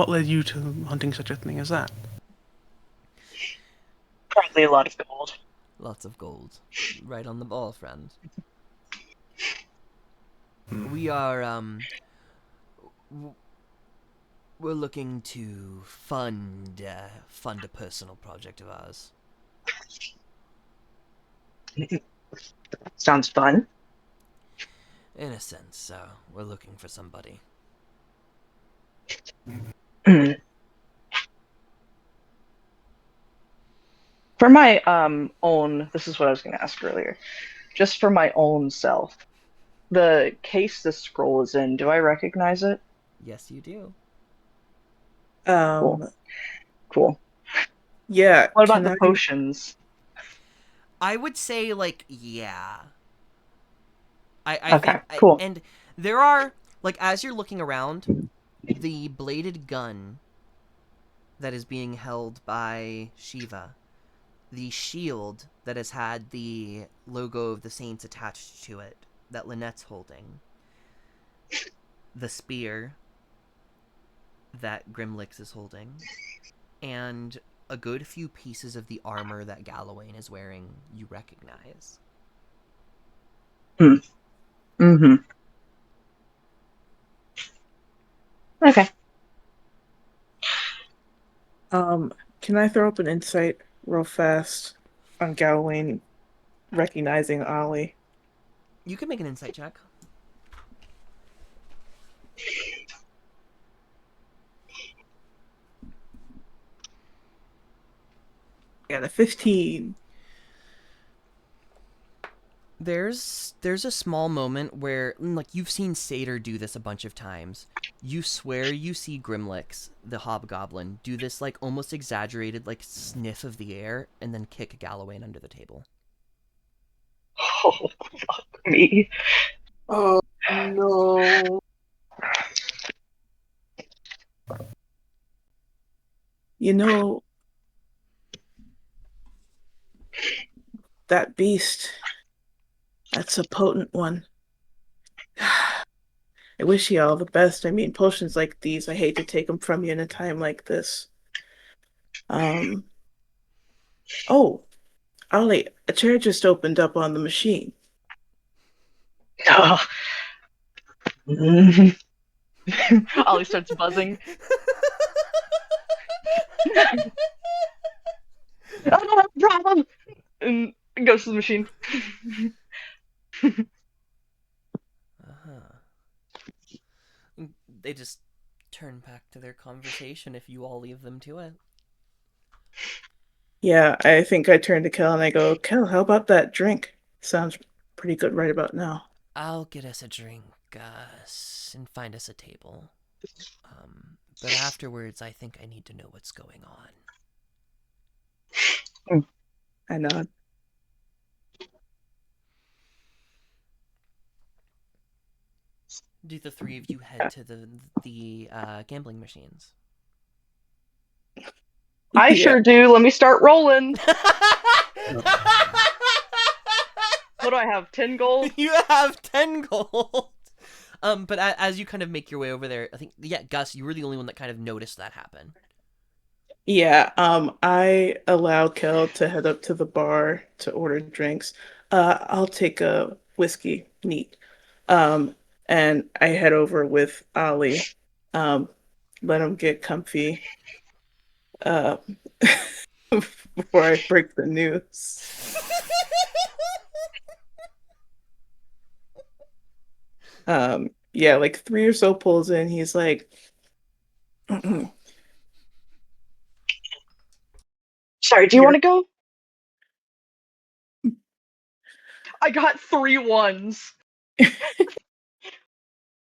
Speaker 5: led you to hunting such a thing as that?
Speaker 1: Probably a lot of gold.
Speaker 2: Lots of gold. Right on the ball, friend. We are we're looking to fund a personal project of ours.
Speaker 1: Sounds fun.
Speaker 2: In a sense, we're looking for somebody.
Speaker 1: For my own, this is what I was going to ask earlier. Just for my own self, the case this scroll is in, do I recognize it?
Speaker 2: Yes, you do.
Speaker 6: Um,
Speaker 1: Cool.
Speaker 6: yeah.
Speaker 1: What about
Speaker 6: Can
Speaker 1: the
Speaker 6: I?
Speaker 1: potions?
Speaker 2: I would say, like, yeah. I
Speaker 1: Okay,
Speaker 2: think,
Speaker 1: cool.
Speaker 2: and there are, like, as you're looking around, the bladed gun that is being held by Shiva, the shield that has had the logo of the Saints attached to it that Lynette's holding, the spear that Grimlix is holding, and a good few pieces of the armor that Galawain is wearing you recognize.
Speaker 1: Mm-hmm. Okay.
Speaker 6: Can I throw up an insight real fast on Gawain recognizing Ollie?
Speaker 2: You can make an insight check.
Speaker 6: Got a 15.
Speaker 2: There's a small moment where, like, you've seen Satyr do this a bunch of times. You swear you see Grimlix, the hobgoblin, do this, like, almost exaggerated, like, sniff of the air and then kick Galawain under the table.
Speaker 1: Oh, fuck me.
Speaker 3: Oh no.
Speaker 6: You know, that beast, that's a potent one. I wish you all the best. I mean, potions like these, I hate to take them from you in a time like this. Um, oh, Ollie, a chair just opened up on the machine.
Speaker 1: Oh. Ollie starts buzzing. I don't have a problem. And goes to the machine.
Speaker 2: They just turn back to their conversation if you all leave them to it.
Speaker 6: Yeah, I think I turn to Kel and I go, Kel, how about that drink? Sounds pretty good right about now.
Speaker 2: I'll get us a drink, and find us a table. But afterwards, I think I need to know what's going on.
Speaker 6: I nod.
Speaker 2: Do the three of you head to the gambling machines?
Speaker 1: I
Speaker 6: Yeah.
Speaker 1: sure do. Let me start rolling. What do I have? 10 gold?
Speaker 2: You have 10 gold. But as you kind of make your way over there, I think, yeah, Gus, you were the only one that kind of noticed that happen.
Speaker 6: Yeah, I allow Kel to head up to the bar to order drinks. I'll take a whiskey, neat. And I head over with Ollie. Let him get comfy. Uh, before I break the news. Yeah, like 3 or so pulls in. He's like,
Speaker 1: Sorry, do you want to go? I got 3 ones.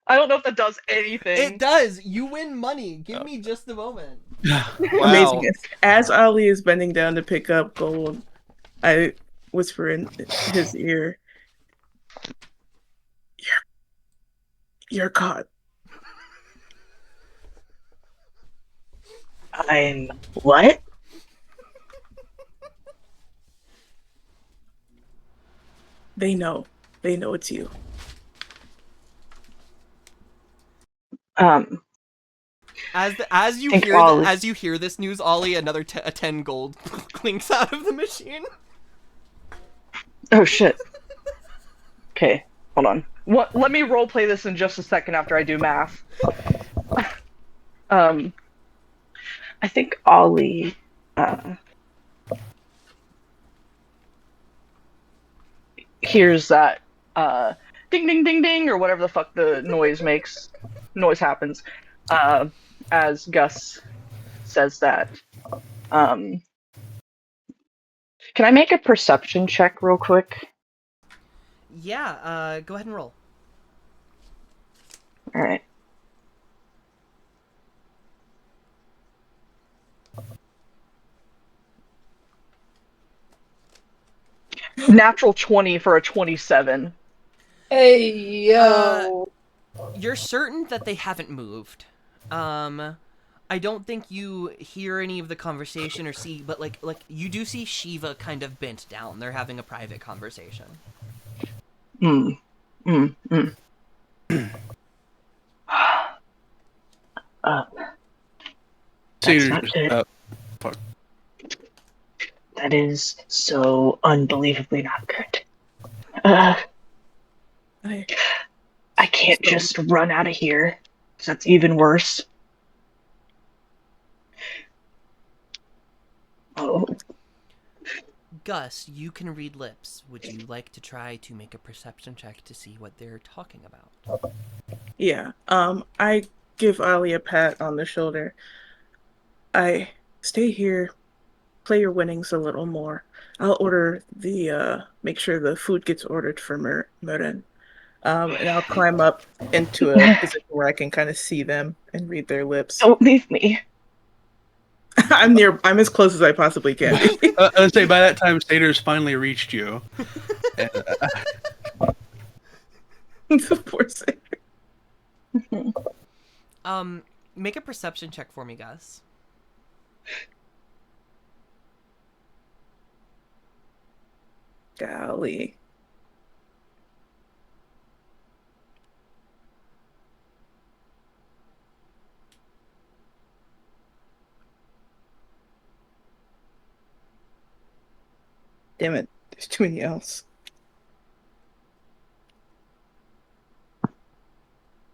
Speaker 1: I don't know if that does anything.
Speaker 2: It does. You win money. Give me just a moment.
Speaker 6: amazing.
Speaker 4: Wow.
Speaker 6: As Ollie is bending down to pick up gold, I whisper in his ear, You're caught.
Speaker 1: I'm what?
Speaker 6: They know. They know it's you.
Speaker 2: As you
Speaker 1: Think
Speaker 2: hear
Speaker 1: Ollie-
Speaker 2: as you hear this news, Ollie, another 10 gold clinks out of the machine.
Speaker 1: Oh shit. Okay, hold on. What? Let me roleplay this in just a second after I do math. I think Ollie hears that ding ding ding ding or whatever the fuck the noise happens as Gus says that Can I make a perception check real quick?
Speaker 2: Yeah, go ahead and roll.
Speaker 1: All right. Natural 20 for a 27.
Speaker 3: Hey yo.
Speaker 2: You're certain that they haven't moved. I don't think you hear any of the conversation or see, but like you do see Shiva kind of bent down. They're having a private conversation.
Speaker 1: Mm. Mm. Mm. That's
Speaker 5: Satyr
Speaker 1: not
Speaker 5: just,
Speaker 1: good.
Speaker 5: fuck.
Speaker 1: That is so unbelievably not good. Uh,
Speaker 6: I
Speaker 1: I can't just run out of here. 'Cause that's even worse. Oh,
Speaker 2: Gus, you can read lips. Would you like to try to make a perception check to see what they're talking about?
Speaker 6: Yeah. I give Ali a pat on the shoulder. I stay here, play your winnings a little more. I'll order make sure the food gets ordered for Murin. And I'll climb up into a position where I can kind of see them and read their lips.
Speaker 1: don't leave me.
Speaker 6: I'm as close as I possibly can be.
Speaker 5: I would say by that time, Satyr's finally reached you. And,
Speaker 6: Poor Satyr.
Speaker 2: Make a perception check for me, Gus.
Speaker 6: Golly. Damn it. There's too many else.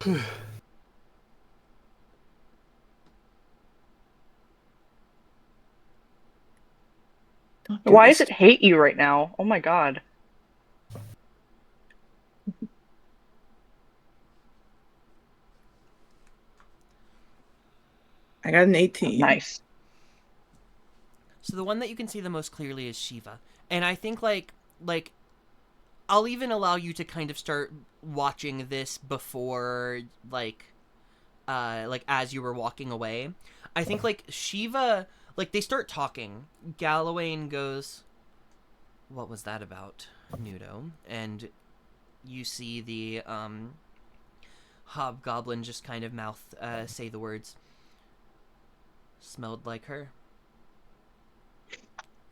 Speaker 6: Don't do
Speaker 1: Why
Speaker 6: this
Speaker 1: does it hate you right now? Oh my god.
Speaker 6: I got an 18.
Speaker 1: Nice.
Speaker 2: So the one that you can see the most clearly is Shiva. And I think like I'll even allow you to kind of start watching this before like as you were walking away. I think like Shiva, like they start talking. Gallowayne goes, "What was that about, Nudo?" And you see the hobgoblin just kind of say the words, "Smelled like her."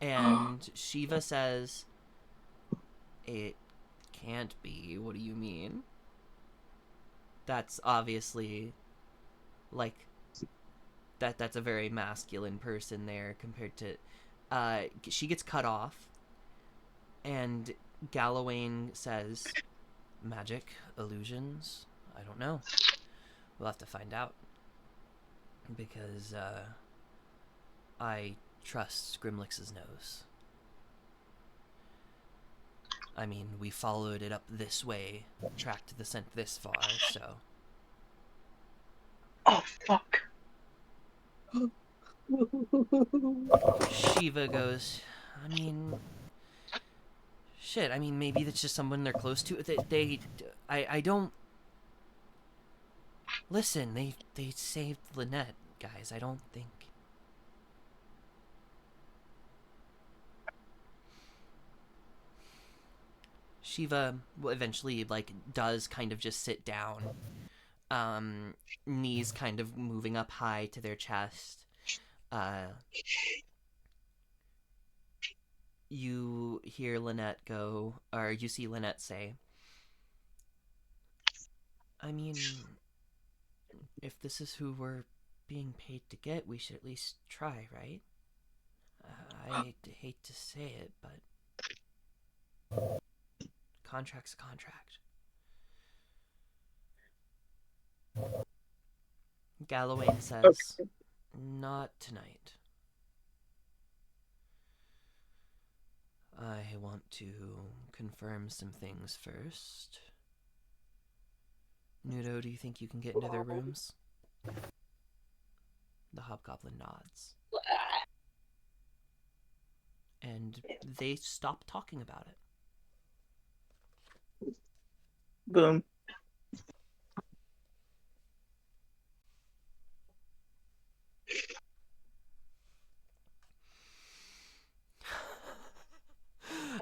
Speaker 2: And Shiva says, "It can't be. What do you mean?" That's obviously like that's a very masculine person there compared to she gets cut off and Gallowayne says, "Magic, illusions, I don't know. We'll have to find out because I trust Grimlix's nose. I mean, we followed it up this way, tracked the scent this far, so..."
Speaker 1: Oh, fuck.
Speaker 2: Shiva goes, "I mean, shit, I mean, maybe that's just someone they're close to. I don't... Listen, they saved Lynette, guys, I don't think..." Shiva eventually, like, does kind of just sit down. Knees kind of moving up high to their chest. You hear Lynette go, or you see Lynette say, "I mean, if this is who we're being paid to get, we should at least try, right? I hate to say it, but contract's a contract." Gallowayne says,
Speaker 6: Okay.
Speaker 2: "Not tonight. I want to confirm some things first. Nudo, do you think you can get into their rooms?" The hobgoblin nods. and they stop talking about it.
Speaker 6: Boom.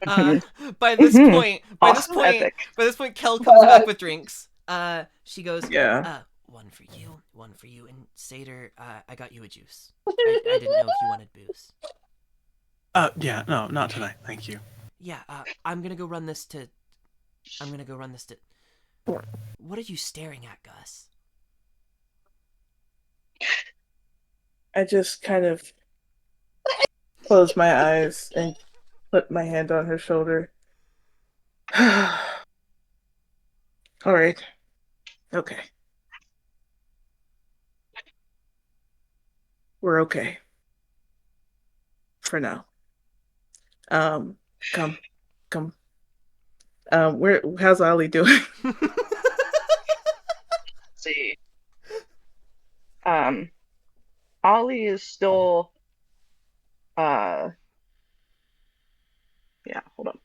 Speaker 2: Uh, by this
Speaker 1: Mhm.
Speaker 2: point,
Speaker 1: Awesome, epic.
Speaker 2: by this point, Kel comes back with drinks. She goes,
Speaker 6: Yeah.
Speaker 2: one for you, and Seder, I got you a juice. I didn't know if you wanted booze.
Speaker 5: Yeah, no, not tonight. Thank you.
Speaker 2: Yeah, I'm gonna go run this to. What are you staring at, Gus?
Speaker 6: I just kind of close my eyes and put my hand on her shoulder. All right. Okay. We're okay. For now. Come. Come. How's Ollie doing?
Speaker 1: See. Ollie is still yeah, hold on.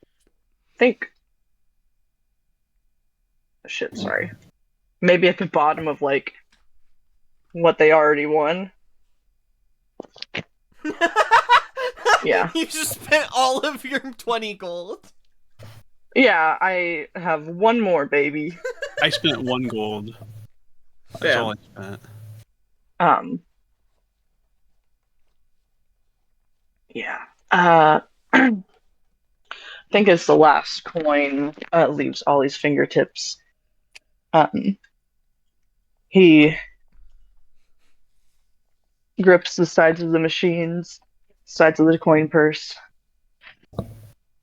Speaker 1: Think shit, sorry. Maybe at the bottom of like what they already won. Yeah.
Speaker 2: You just spent all of your 20 gold.
Speaker 1: Yeah, I have one more, baby.
Speaker 5: I spent 1 gold. That's
Speaker 6: Yeah.
Speaker 5: all I spent.
Speaker 1: Yeah. I think as the last coin leaves Ollie's fingertips, he grips the sides of the machines, sides of the coin purse,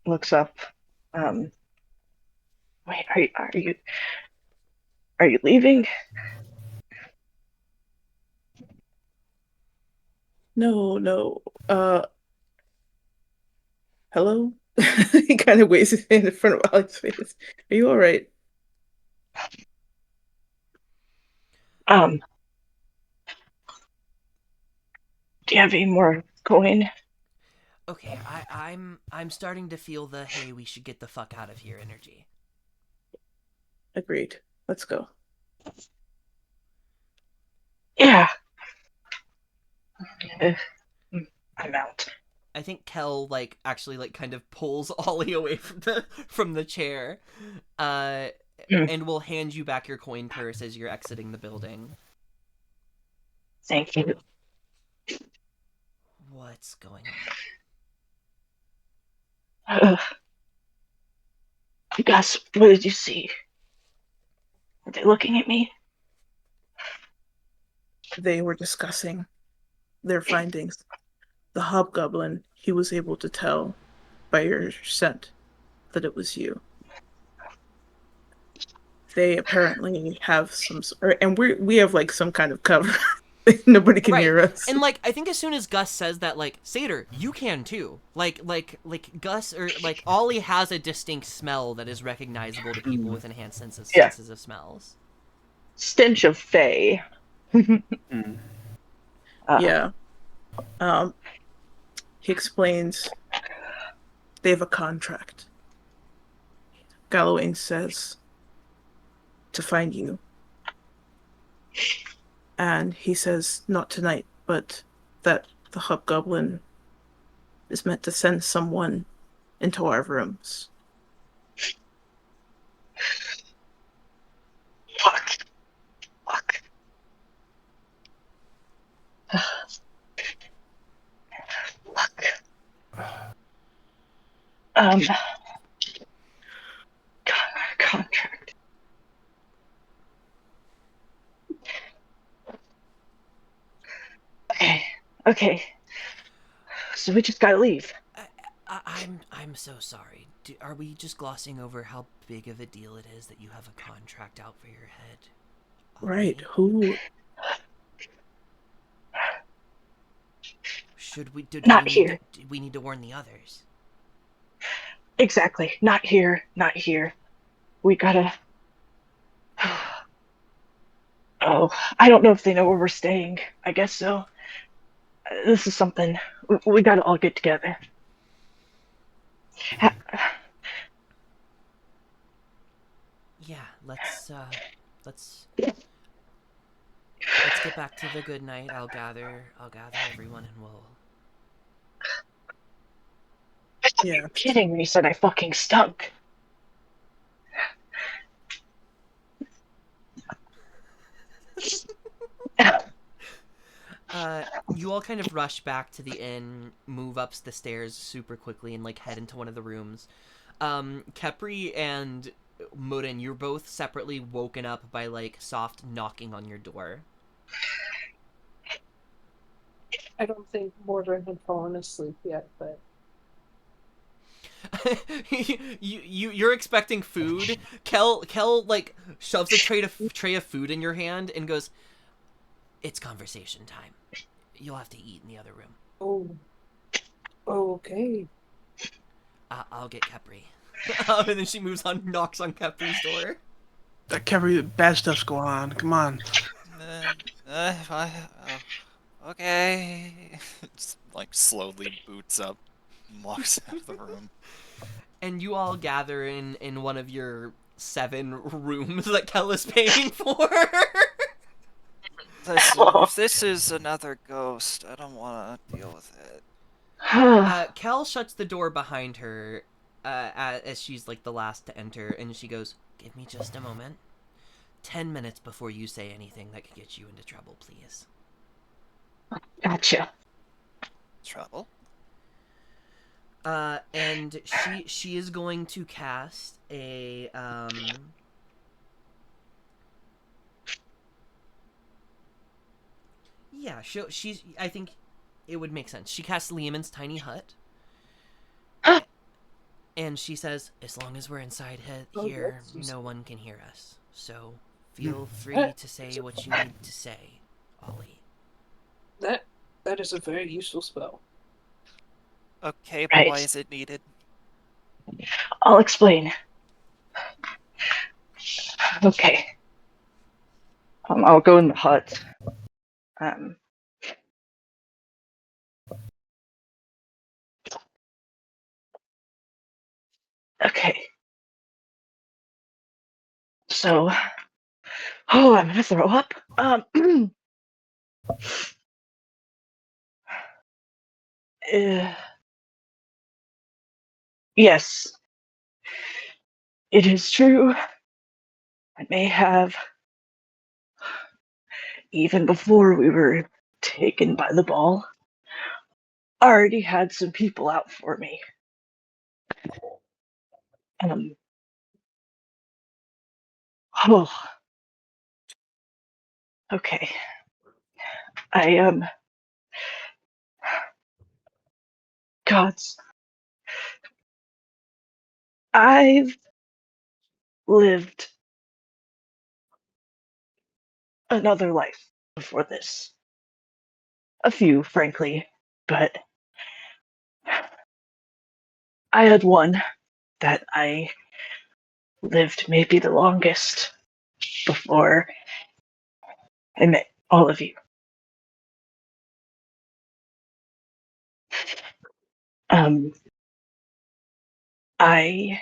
Speaker 1: looks up. Wait, are you leaving?
Speaker 6: No. Hello? He kind of waves his hand in front of Ollie's face. Are you all right?
Speaker 1: Do you have any more coin?
Speaker 2: Okay, I'm starting to feel the hey, we should get the fuck out of here energy.
Speaker 6: Agreed. Let's go.
Speaker 1: Yeah. I'm out.
Speaker 2: I think Kel actually kind of pulls Ollie away from the chair, and will hand you back your coin purse as you're exiting the building.
Speaker 1: Thank you.
Speaker 2: What's going
Speaker 1: Gus, what did you see? Are they looking at me?
Speaker 6: They were discussing their findings. The hobgoblin, he was able to tell by your scent that it was you. They apparently have and we have like some kind of cover. Nobody can
Speaker 2: Right.
Speaker 6: hear us.
Speaker 2: And I think as soon as Gus says that, Seder, you can too. Like Gus or Ollie has a distinct smell that is recognizable to people with enhanced senses of smells.
Speaker 1: Stench of Fae.
Speaker 6: Yeah. He explains they have a contract. Galloway says to find you. And he says not tonight, but that the hobgoblin is meant to send someone into our rooms.
Speaker 1: Fuck. Contract. Okay. So we just gotta leave.
Speaker 2: I'm so sorry. Are we just glossing over how big of a deal it is that you have a contract out for your head?
Speaker 6: Right. Who?
Speaker 2: Should we? Do we need to warn the others?
Speaker 1: Exactly. Not here. We gotta. Oh, I don't know if they know where we're staying. I guess so. This is something we gotta all get together.
Speaker 2: let's get back to the good night. I'll gather everyone and we'll.
Speaker 6: Yeah.
Speaker 1: You're kidding me, said I fucking stunk.
Speaker 2: You all kind of rush back to the inn, move up the stairs super quickly, and like head into one of the rooms. Kepri and Murin, you're both separately woken up by like soft knocking on your door.
Speaker 3: I don't think Mordred had fallen asleep yet, but
Speaker 2: You're expecting food. Kel like shoves a tray of food in your hand and goes, "It's conversation time. You'll have to eat in the other room."
Speaker 3: oh, okay.
Speaker 2: I'll get Kepri. And then she moves on, knocks on Kepri's door.
Speaker 5: Kepri, bad stuff's going on. Come on.
Speaker 4: Okay. Just like slowly boots up, and walks out of the room.
Speaker 2: And you all gather in one of your 7 rooms that Kel is paying for.
Speaker 4: Listen, if this is another ghost, I don't want to deal with it.
Speaker 2: Kel shuts the door behind her as she's like the last to enter, and she goes, "Give me just a moment. 10 minutes before you say anything that could get you into trouble, please."
Speaker 1: Gotcha.
Speaker 4: Trouble?
Speaker 2: And she is going to cast a yeah, she's I think it would make sense. She casts Liamon's tiny hut. And she says, "As long as we're inside here, no one can hear us. So feel free to say what you need to say, Ollie."
Speaker 3: That is a very useful spell.
Speaker 4: Okay, but why
Speaker 1: Right.
Speaker 4: is it needed?
Speaker 1: I'll explain. Okay. I'll go in the hut. Okay. So, I'm gonna throw up. Yes, it is true. I may have, even before we were taken by the ball, already had some people out for me. Oh, okay. Gods, I've lived another life before this. A few, frankly, but I had one that I lived maybe the longest before I met all of you. I,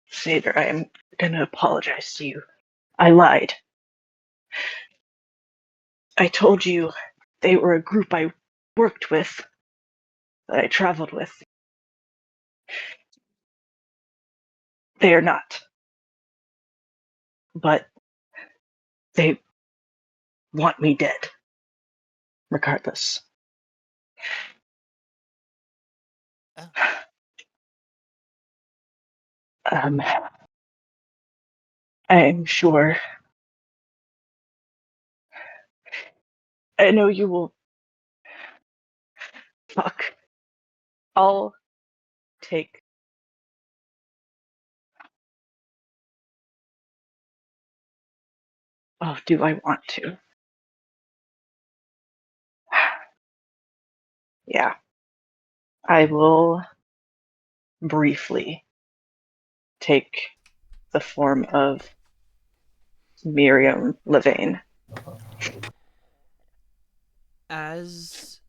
Speaker 1: Saber, I am gonna apologize to you. I lied. I told you they were a group I worked with, that I traveled with. They are not. But they want me dead, regardless.
Speaker 4: Oh.
Speaker 1: I'm sure. I know you will. Fuck. I'll take. Oh, do I want to? Yeah. I will briefly take the form of Miriam Levane.
Speaker 2: As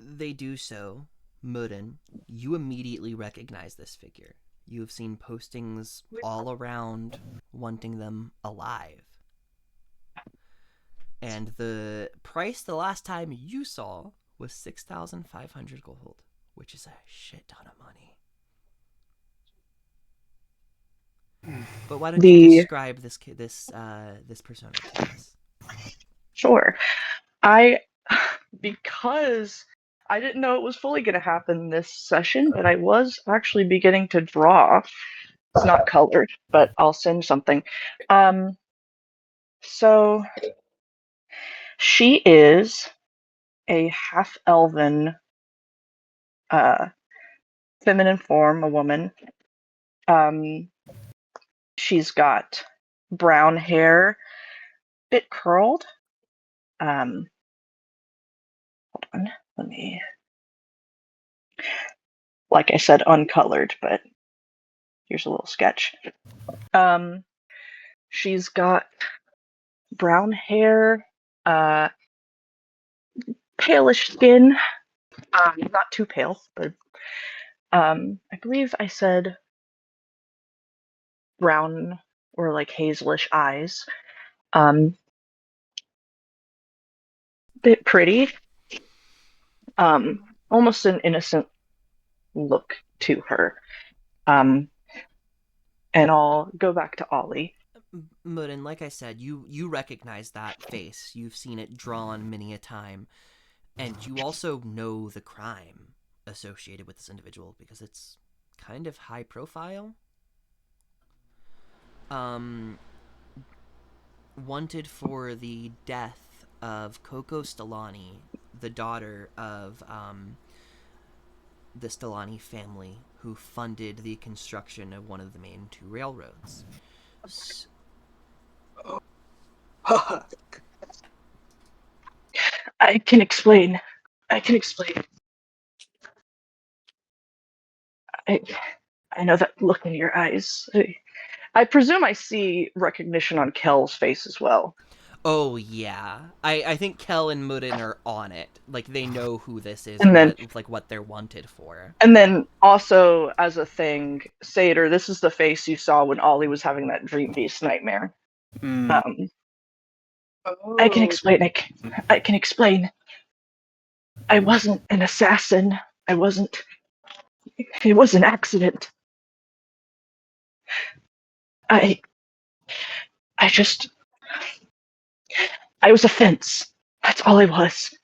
Speaker 2: they do so, Murin, you immediately recognize this figure. You've seen postings all around wanting them alive. And the price the last time you saw was 6,500 gold, which is a shit ton of money. But why don't you describe this persona to us?
Speaker 1: Sure. Because I didn't know it was fully going to happen this session, but I was actually beginning to draw. It's not colored, but I'll send something. So she is a half-elven, feminine form, a woman. She's got brown hair, bit curled. Hold on, let me. Like I said, uncolored, but here's a little sketch. She's got brown hair, palish skin, not too pale, but I believe I said brown or like hazelish eyes. Bit pretty, almost an innocent look to her. And I'll go back to Ollie.
Speaker 2: Mudin, like I said, you recognize that face. You've seen it drawn many a time. And you also know the crime associated with this individual because it's kind of high profile. Wanted for the death of Coco Stellani, the daughter of the Stellani family, who funded the construction of one of the main two railroads.
Speaker 1: I can explain. I know that look in your eyes. I presume I see recognition on Kel's face as well.
Speaker 2: Oh, yeah. I think Kel and Mudin are on it. Like, they know who this is
Speaker 1: And then,
Speaker 2: what they're wanted for.
Speaker 1: And then also, as a thing, Sater, this is the face you saw when Ollie was having that Dream Beast nightmare. I can explain. I can explain. I wasn't an assassin. I wasn't. It was an accident. I was a fence. That's all I was.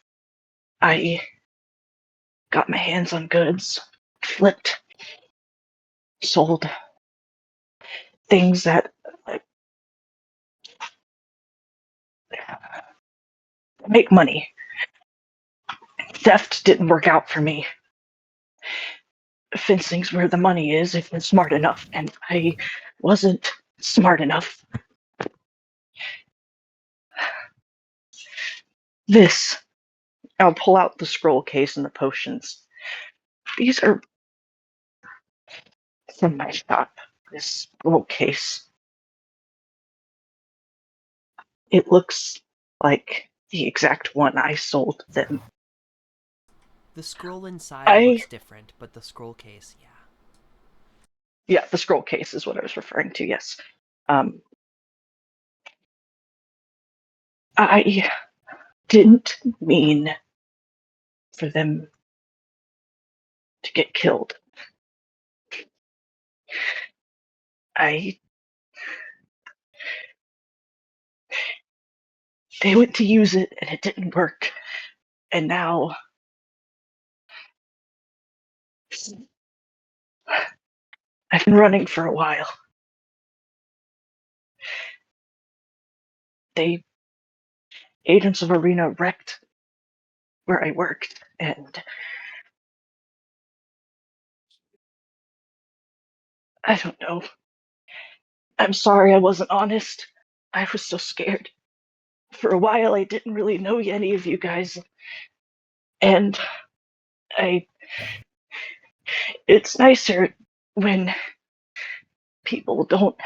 Speaker 1: I got my hands on goods, flipped, sold things that make money. Theft didn't work out for me. Fencing's where the money is if you're smart enough, and I wasn't smart enough. This, I'll pull out the scroll case and the potions. These are from my shop. This scroll case. It looks like the exact one I sold them.
Speaker 2: The scroll inside looks different, but the scroll case, yeah.
Speaker 1: Yeah, the scroll case is what I was referring to, yes. I didn't mean for them to get killed. They went to use it and it didn't work. And now I've been running for a while. Agents of Arena wrecked where I worked, and I don't know. I'm sorry I wasn't honest. I was so scared. For a while, I didn't really know any of you guys. And it's nicer when people don't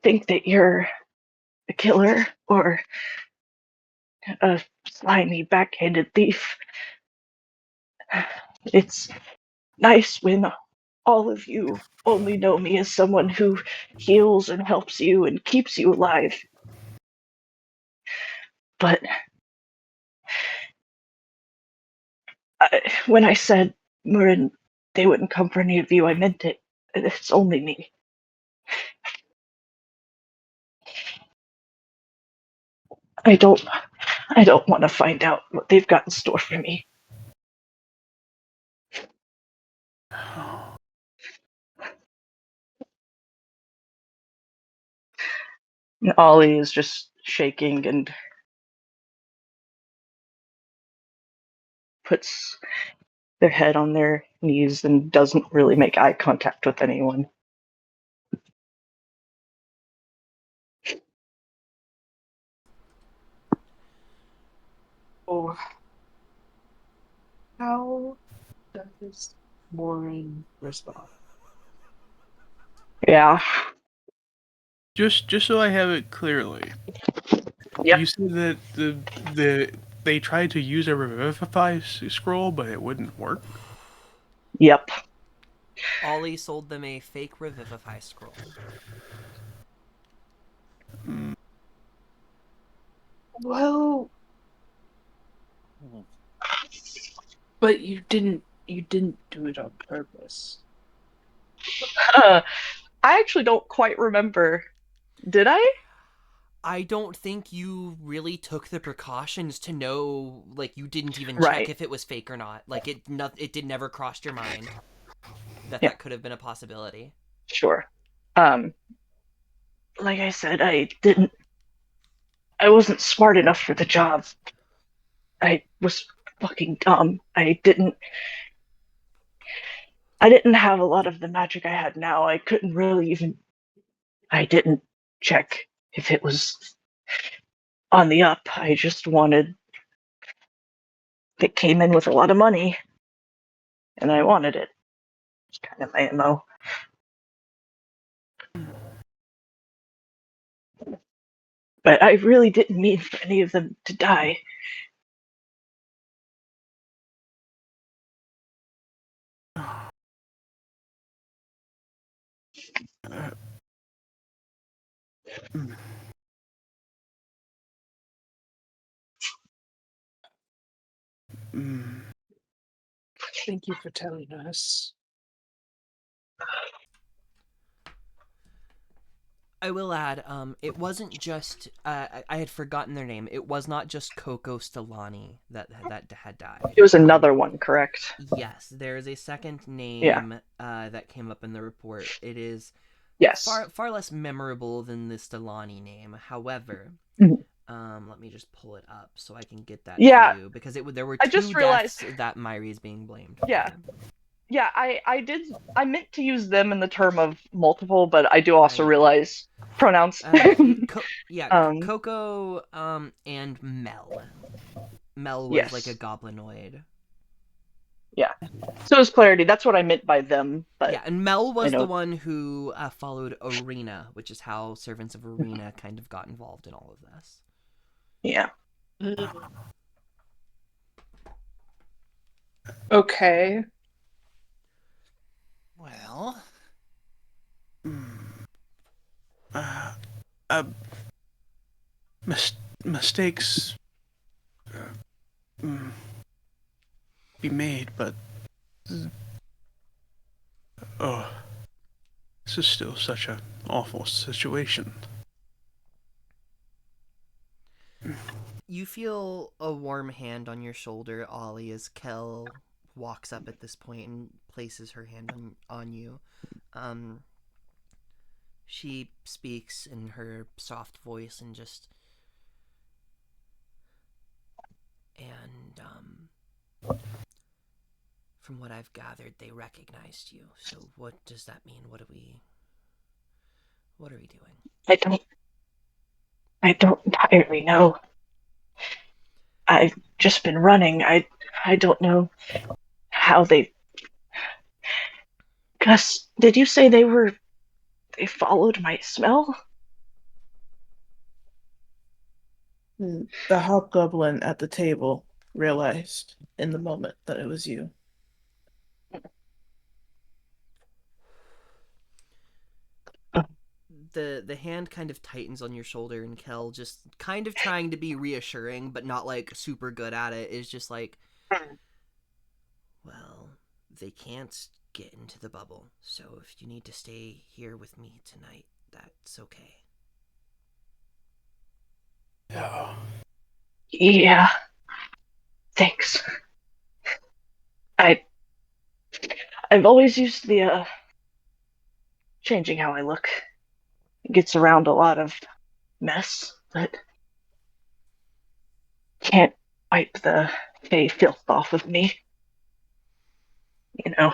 Speaker 1: think that you're a killer or a slimy, backhanded thief. It's nice when all of you only know me as someone who heals and helps you and keeps you alive. But when I said, Marin, they wouldn't come for any of you, I meant it. It's only me. I don't want to find out what they've got in store for me. And Ollie is just shaking and puts their head on their knees and doesn't really make eye contact with anyone.
Speaker 3: Oh, how does Morin respond?
Speaker 1: Yeah.
Speaker 5: Just so I have it clearly,
Speaker 1: Yep.
Speaker 5: you said that they tried to use a revivify scroll, but it wouldn't work.
Speaker 1: Yep.
Speaker 2: Ollie sold them a fake Revivify scroll.
Speaker 3: Well, but you didn't do it on purpose.
Speaker 1: I actually don't quite remember. Did I?
Speaker 2: I don't think you really took the precautions to know, like, you didn't even
Speaker 1: Right.
Speaker 2: check if it was fake or not. Like, it did never cross your mind that
Speaker 1: Yeah.
Speaker 2: that could have been a possibility.
Speaker 1: Sure. Like I said, I wasn't smart enough for the job. I was fucking dumb. I didn't have a lot of the magic I had now. I couldn't really I didn't check if it was on the up. I just wanted, it came in with a lot of money, and I wanted it. It's kind of my MO. But I really didn't mean for any of them to die.
Speaker 3: Thank you for telling us.
Speaker 2: I will add, it wasn't just, I had forgotten their name. It was not just Coco Stellani that had died.
Speaker 1: It was another one, correct?
Speaker 2: Yes, there is a second name that came up in the report. It is
Speaker 1: Yes.
Speaker 2: far less memorable than the Stellani name. However,
Speaker 1: Mhm.
Speaker 2: Let me just pull it up so I can get that
Speaker 1: Yeah.
Speaker 2: to you, because there were
Speaker 1: I
Speaker 2: two
Speaker 1: just realized-
Speaker 2: deaths that Myri is being blamed
Speaker 1: Yeah.
Speaker 2: for.
Speaker 1: Yeah, I meant to use them in the term of multiple, but I do also
Speaker 2: Right.
Speaker 1: realize pronouns.
Speaker 2: Coco, and Mel. Mel was
Speaker 1: Yes.
Speaker 2: like a goblinoid.
Speaker 1: Yeah. So as clarity, that's what I meant by them. But
Speaker 2: Yeah, and Mel was
Speaker 1: know-
Speaker 2: the one who followed Arena, which is how Servants of Arena kind of got involved in all of this.
Speaker 1: yeah.
Speaker 3: Okay.
Speaker 4: Well,
Speaker 5: Mistakes be made, but this is still such an awful situation.
Speaker 2: You feel a warm hand on your shoulder, Ollie, as Kel walks up at this point and places her hand on you. She speaks in her soft voice and just... And, from what I've gathered, they recognized you. So what does that mean? What are we doing?
Speaker 1: I don't entirely know. I've just been running. I don't know how they... Gus, did you say they followed my smell?
Speaker 6: The hobgoblin at the table realized in the moment that it was you.
Speaker 2: the hand kind of tightens on your shoulder, and Kel, just kind of trying to be reassuring but not like super good at it, is just like, well, they can't get into the bubble, so if you need to stay here with me tonight, that's okay.
Speaker 5: Yeah.
Speaker 1: Yeah. Thanks. I've always used the changing how I look. It gets around a lot of mess, but can't wipe the Fey filth off of me. You know.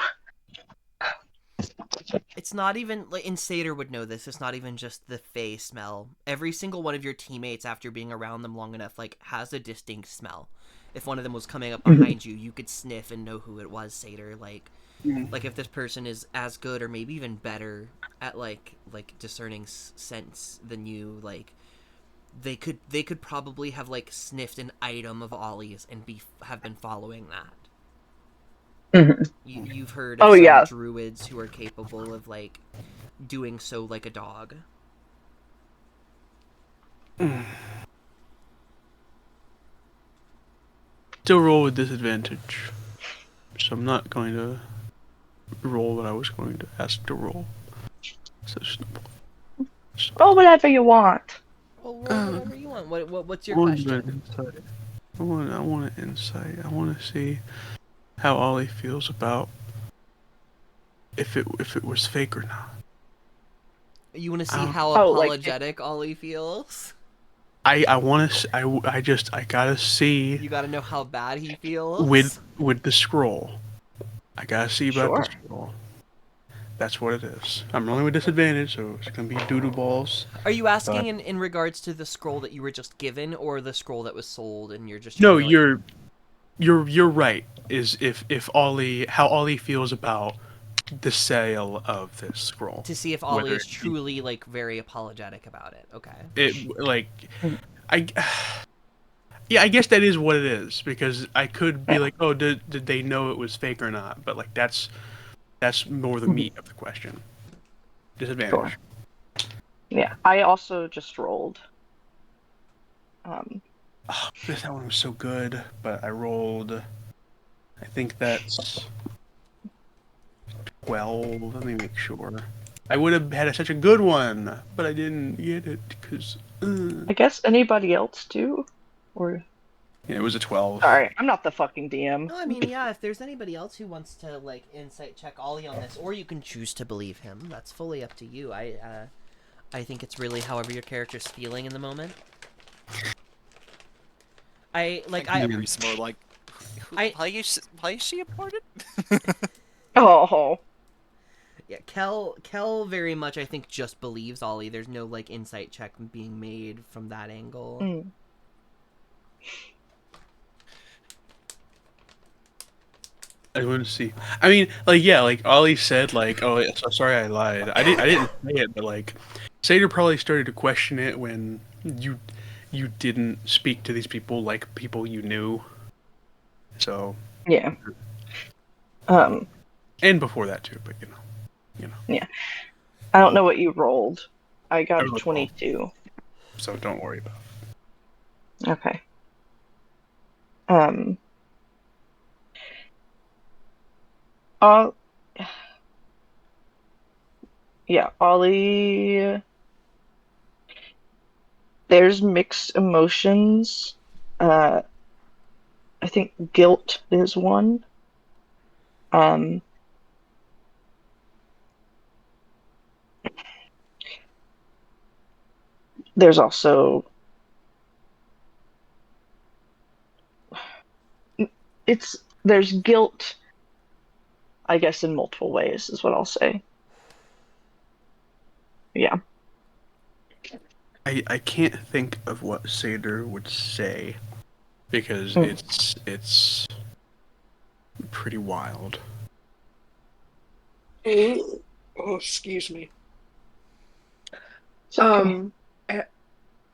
Speaker 2: It's not even like, and Satyr would know this, it's not even just the Fey smell. Every single one of your teammates, after being around them long enough, like, has a distinct smell. If one of them was coming up behind you, you could sniff and know who it was, Satyr. Like if this person is as good or maybe even better at like discerning scents than you, like they could probably have like sniffed an item of Ollie's and have been following that. You've heard of some druids who are capable of like doing so like a dog.
Speaker 5: Still roll with disadvantage, so I'm not going to roll what I was going to ask to roll. So
Speaker 1: Roll whatever you want.
Speaker 2: Well, roll whatever you want. What's your
Speaker 5: I want
Speaker 2: question?
Speaker 5: insight. I want an insight. I want to see how Ollie feels about if it was fake or not.
Speaker 2: You want to see how
Speaker 1: like
Speaker 2: apologetic Ollie feels?
Speaker 5: I want to. I gotta see
Speaker 2: You gotta know how bad he feels.
Speaker 5: with the scroll. I gotta see about the
Speaker 1: Sure.
Speaker 5: scroll. That's what it is. I'm rolling with disadvantage, so it's gonna be doodle balls.
Speaker 2: Are you asking in regards to the scroll that you were just given, or the scroll that was sold, and you're just
Speaker 5: No,
Speaker 2: trying to,
Speaker 5: you're right. Is if how Ollie feels about the sale of this scroll.
Speaker 2: to see if Ollie
Speaker 5: Whether
Speaker 2: is truly like very apologetic about it. Okay.
Speaker 5: it like I yeah, I guess that is what it is, because I could be like, oh, did they know it was fake or not? But like that's more the meat of the question. Disadvantage.
Speaker 1: Sure. Yeah, I also just rolled.
Speaker 5: Oh, that one was so good, but I rolled. I think that's 12. Let me make sure. I would have had such a good one, but I didn't get it because.
Speaker 1: I guess anybody else do? Or
Speaker 5: Yeah, it was a 12.
Speaker 1: sorry, I'm not the fucking DM.
Speaker 2: No, I mean, yeah. If there's anybody else who wants to like insight check Ollie on this, or you can choose to believe him. That's fully up to you. I think it's really however your character's feeling in the moment.
Speaker 4: Henry's more like, why is she important?
Speaker 1: Oh.
Speaker 2: Yeah, Kel very much, I think, just believes Ollie. There's no, like, insight check being made from that angle.
Speaker 1: Mm.
Speaker 5: I want to see. I mean, like, yeah, like Ollie said, like, oh, so sorry, I lied. I didn't say it, but like, Satyr probably started to question it when you didn't speak to these people like people you knew. So.
Speaker 1: Yeah.
Speaker 5: And before that too, but you know.
Speaker 1: Yeah. I don't know what you rolled. I got
Speaker 5: I
Speaker 1: a
Speaker 5: rolled
Speaker 1: 22.
Speaker 5: So don't worry about it.
Speaker 1: Okay. Yeah, Ollie. There's mixed emotions. I think guilt is one. There's also there's guilt, I guess, in multiple ways is what I'll say. Yeah.
Speaker 5: I can't think of what Satyr would say because it's pretty wild.
Speaker 3: Oh, excuse me.
Speaker 1: It's okay.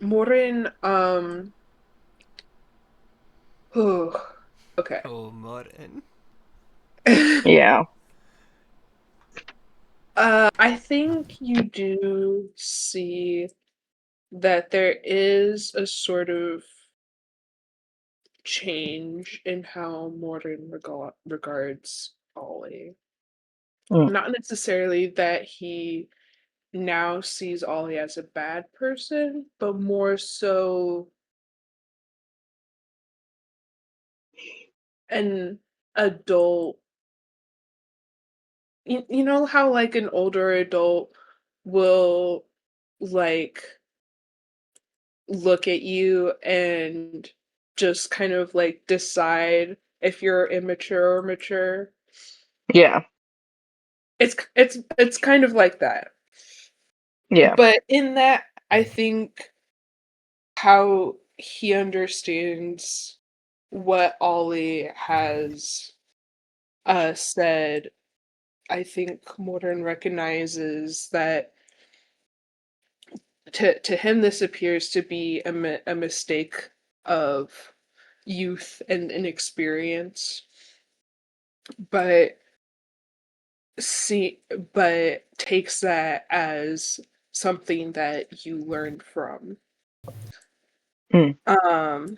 Speaker 3: Morin, okay.
Speaker 2: Oh, Morin.
Speaker 1: Yeah.
Speaker 3: I think you do see that there is a sort of change in how Morden regards Ollie.
Speaker 1: Mm.
Speaker 3: Not necessarily that he now sees Ollie as a bad person, but more so an adult. You know how like an older adult will like look at you and just kind of like decide if you're immature or mature.
Speaker 1: Yeah,
Speaker 3: It's kind of like that.
Speaker 1: yeah.
Speaker 3: But in that, I think how he understands what Ollie has said, I think Morden recognizes that to him this appears to be a mistake of youth and inexperience, but see but takes that as something that you learned from.
Speaker 1: Mm.
Speaker 3: Um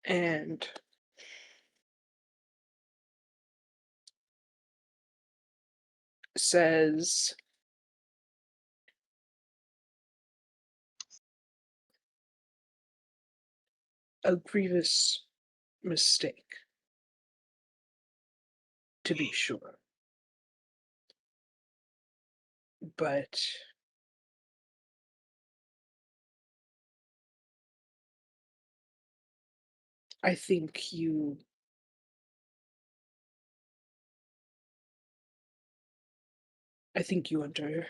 Speaker 3: and says a grievous mistake, to be sure, but I think you I think you understand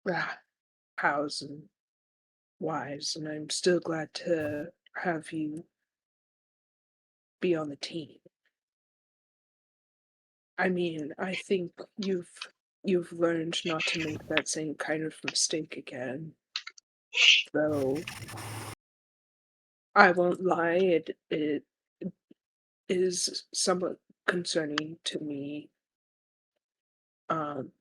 Speaker 3: ah, hows and whys, and I'm still glad to have you be on the team. I mean, I think you've learned not to make that same kind of mistake again. Though I won't lie, it is somewhat concerning to me. Um,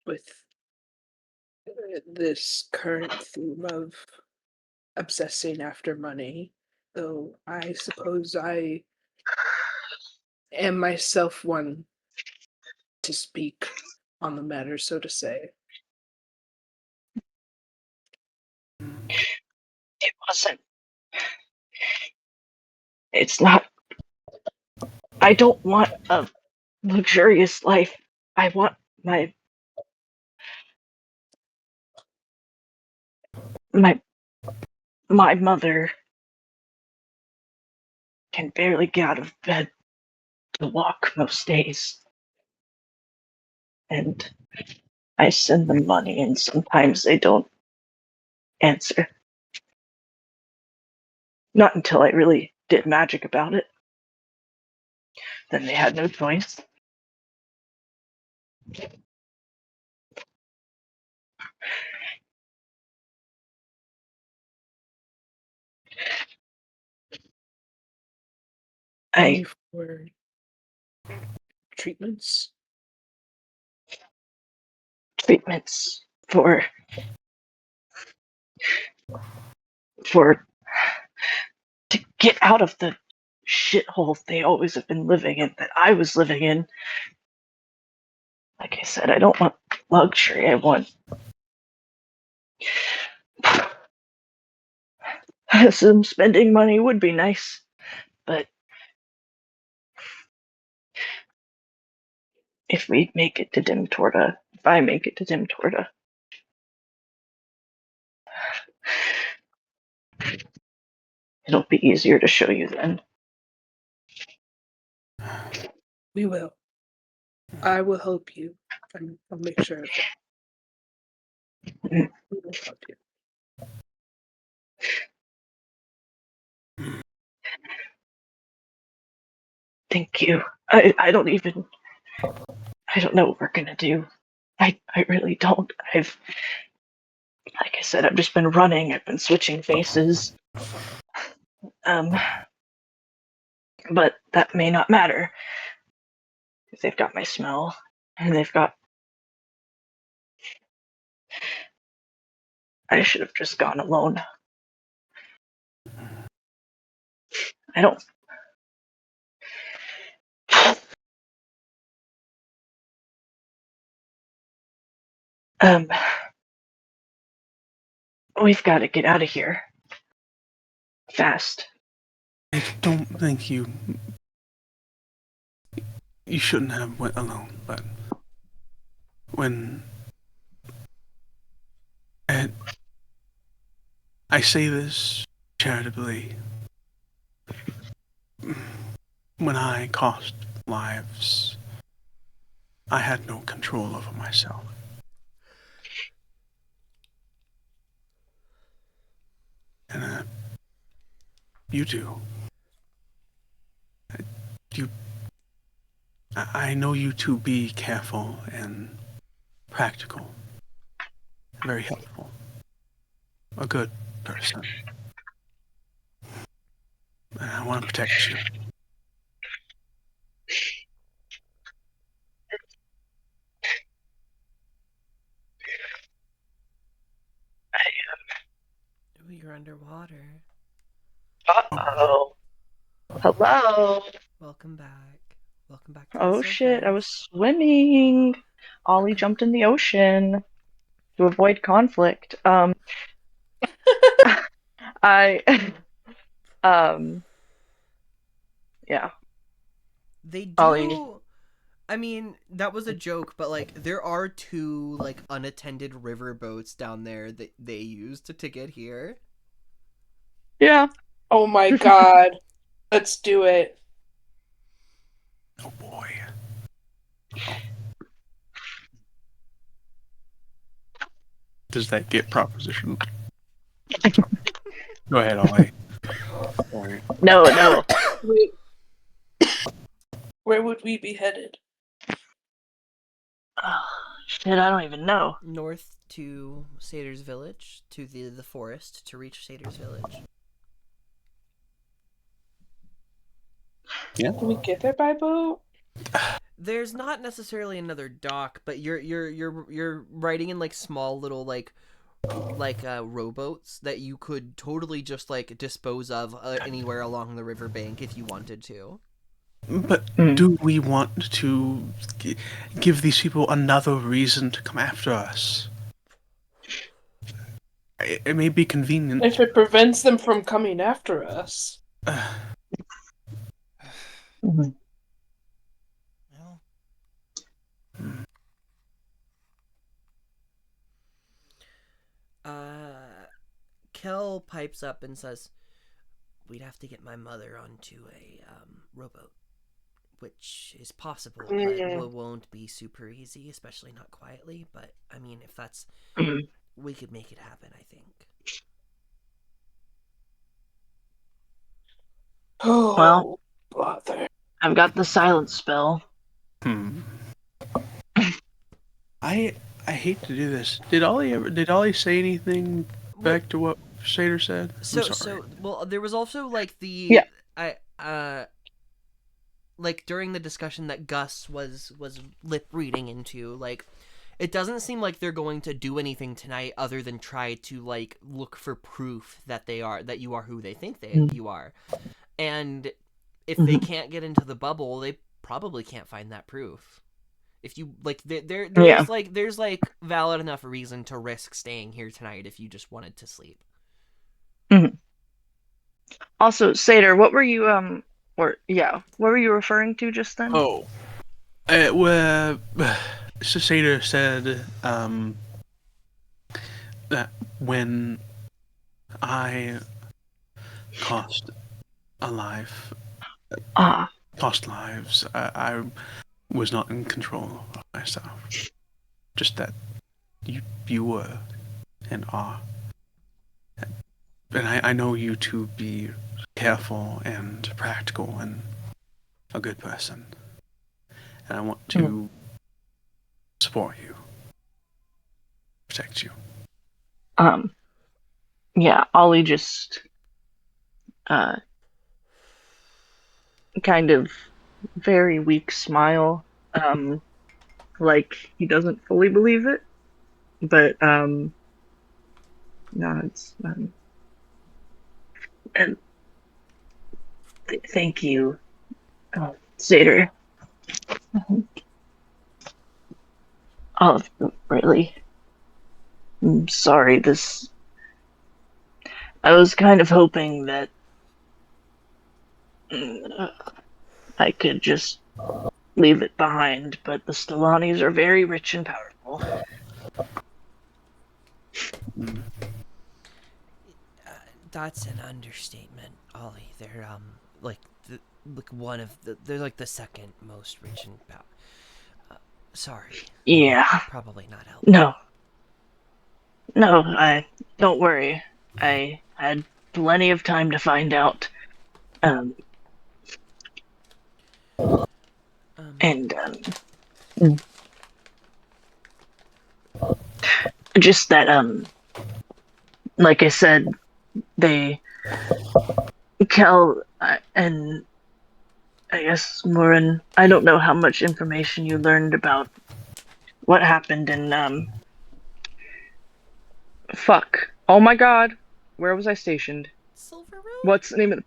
Speaker 3: with this current theme of obsessing after money, though I suppose I am myself one to speak on the matter, so to say.
Speaker 1: It wasn't. It's not. I don't want a luxurious life. I want my my my mother can barely get out of bed to walk most days, and I send them money, and sometimes they don't answer. Not until I really did magic about it. Then they had no choice.
Speaker 3: Money
Speaker 1: I
Speaker 3: for treatments?
Speaker 1: treatments for to get out of the shithole they always have been living in that I was living in. Like I said, I don't want luxury. I want some spending money would be nice, but if we make it to Dim Torta, if I make it to Dim Torta, it'll be easier to show you then.
Speaker 3: We will. I will help you. I'll make sure of it.
Speaker 1: Mm.
Speaker 3: We will help you.
Speaker 1: Thank you. I don't even I don't know what we're gonna do. I really don't. Like I said, I've just been running. I've been switching faces. But that may not matter. If they've got my smell, and they've got. I should have just gone alone. I don't. We've got to get out of here. Fast.
Speaker 5: I don't think you shouldn't have went alone, but when and I say this charitably, when I cost lives, I had no control over myself. And you do. I know you to be careful and practical, very helpful, a good person. And I want to protect you.
Speaker 2: Ooh, you're underwater.
Speaker 1: Uh-oh. Hello.
Speaker 2: Welcome back. Welcome back to
Speaker 1: Oh
Speaker 2: the
Speaker 1: shit, I
Speaker 2: surface.
Speaker 1: was swimming. Ollie jumped in the ocean to avoid conflict. I yeah.
Speaker 2: They
Speaker 1: Ollie.
Speaker 2: do. I mean, that was a joke, but like, there are 2 like unattended river boats down there that they used to get here.
Speaker 1: Yeah.
Speaker 3: Oh my god. Let's do it.
Speaker 5: Oh boy. Does that get propositioned? Go ahead, Ollie. Sorry.
Speaker 1: No.
Speaker 3: Wait. Where would we be headed?
Speaker 1: Oh, shit, I don't even know.
Speaker 2: North to Satyrs Village, to the forest, to reach Satyrs Village.
Speaker 5: Yeah.
Speaker 3: Can we get there by boat?
Speaker 2: There's not necessarily another dock, but you're riding in like small little like rowboats that you could totally just like dispose of anywhere along the riverbank if you wanted to.
Speaker 5: But do we want to give these people another reason to come after us? It may be convenient.
Speaker 3: If it prevents them from coming after us.
Speaker 1: Mhm.
Speaker 2: Well. Kel pipes up and says, "We'd have to get my mother onto a rowboat, which is possible, but it won't be super easy, especially not quietly. But I mean, if that's, we could make it happen. I think."
Speaker 3: Oh,
Speaker 1: Well,
Speaker 3: bother.
Speaker 1: I've got the silence spell.
Speaker 5: I hate to do this. Did Ollie say anything back to what Shader said? I'm sorry.
Speaker 2: Well, there was also like like during the discussion that Gus was lip reading into, like, it doesn't seem like they're going to do anything tonight other than try to like look for proof that you are who they think you are. And if they can't get into the bubble, they probably can't find that proof. If you like, there's valid enough reason to risk staying here tonight if you just wanted to sleep.
Speaker 1: Also, Satyr, what were you what were you referring to just then?
Speaker 5: Oh, Sader said that when I cost lives, I was not in control of myself. Just that you were and are. And I know you to be careful and practical and a good person. And I want to support you, protect you.
Speaker 1: Yeah, Ollie just kind of very weak smile, like he doesn't fully believe it, but no, it's and thank you, Zader. Oh, really? I'm sorry. I was kind of hoping that uh, I could just leave it behind, but the Stellanis are very rich and powerful.
Speaker 2: That's an understatement, Ollie. They're like one of they're like the second most rich and powerful. Sorry.
Speaker 1: Yeah.
Speaker 2: Probably not helpful.
Speaker 1: No, I don't worry. I had plenty of time to find out. And just that like I said, Kel and I guess Morin, I don't know how much information you learned about what happened in fuck. Oh my god. Where was I stationed?
Speaker 2: Silver Road?
Speaker 1: What's the name of the...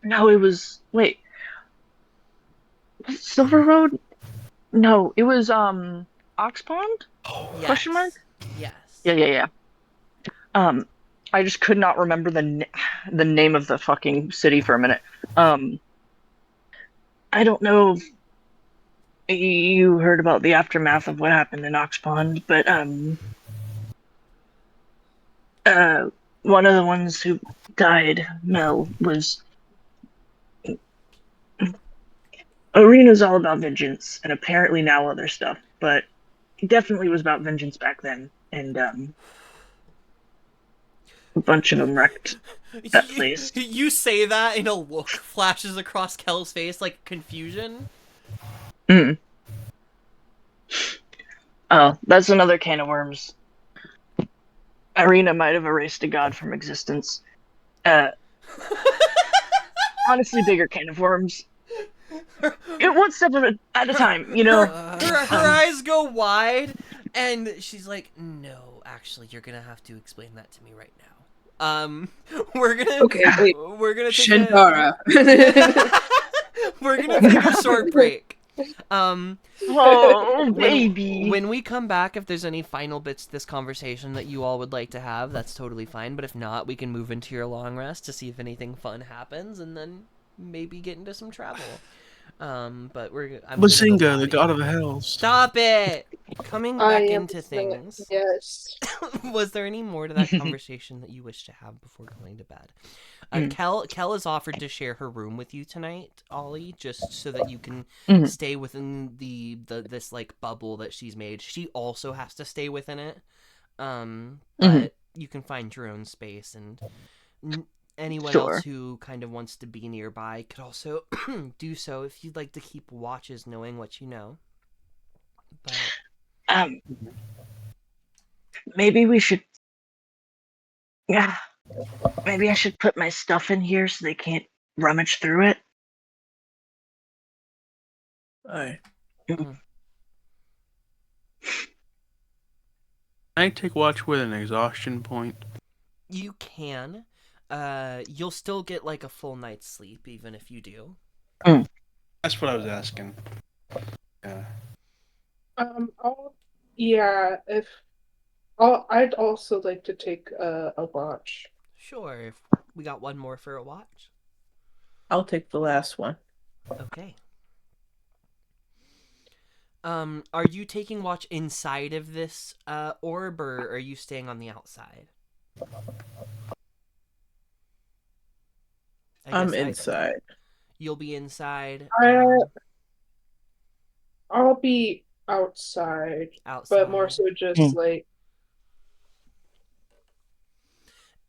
Speaker 1: No, it was... Wait. Silver Road? No, it was, Ox Pond?
Speaker 2: Yes.
Speaker 1: Question mark?
Speaker 2: Yes.
Speaker 1: Yeah. I just could not remember the name of the fucking city for a minute. I don't know if you heard about the aftermath of what happened in Ox Pond, but, one of the ones who died, Mel, was... Arena's all about vengeance, and apparently now other stuff, but it definitely was about vengeance back then, and, a bunch of them wrecked that place.
Speaker 2: You say that and a look flashes across Kel's face, like confusion.
Speaker 1: Oh, that's another can of worms. Arena might have erased a god from existence. Honestly, bigger can of worms. One step at a time, you know?
Speaker 2: Her eyes go wide, and she's like, no, actually, you're gonna have to explain that to me right now. We're gonna...
Speaker 3: Okay, wait.
Speaker 2: We're gonna take
Speaker 3: Shindara.
Speaker 2: We're gonna take a short break.
Speaker 1: Oh, baby.
Speaker 2: When we come back, if there's any final bits to this conversation that you all would like to have, that's totally fine. But if not, we can move into your long rest to see if anything fun happens, and then maybe get into some travel. But
Speaker 5: Bazinga, the god of the hells.
Speaker 2: Stop it! Coming back into things.
Speaker 3: Yes.
Speaker 2: Was there any more to that conversation that you wish to have before going to bed? Kel has offered to share her room with you tonight, Ollie, just so that you can stay within this like bubble that she's made. She also has to stay within it. But you can find your own space, and anyone else who kind of wants to be nearby could also do so if you'd like to keep watches knowing what you know. But
Speaker 1: maybe we should... Yeah. Maybe I should put my stuff in here so they can't rummage through it.
Speaker 6: Aye.
Speaker 5: I take watch with an exhaustion point.
Speaker 2: You can. You'll still get like a full night's sleep even if you do.
Speaker 5: That's what I was asking. Yeah.
Speaker 3: I'd also like to take a watch.
Speaker 2: Sure, if we got one more for a watch.
Speaker 6: I'll take the last one.
Speaker 2: Okay. Are you taking watch inside of this orb, or are you staying on the outside?
Speaker 6: I'm inside.
Speaker 2: You'll be inside.
Speaker 3: I'll be outside, but more so just like...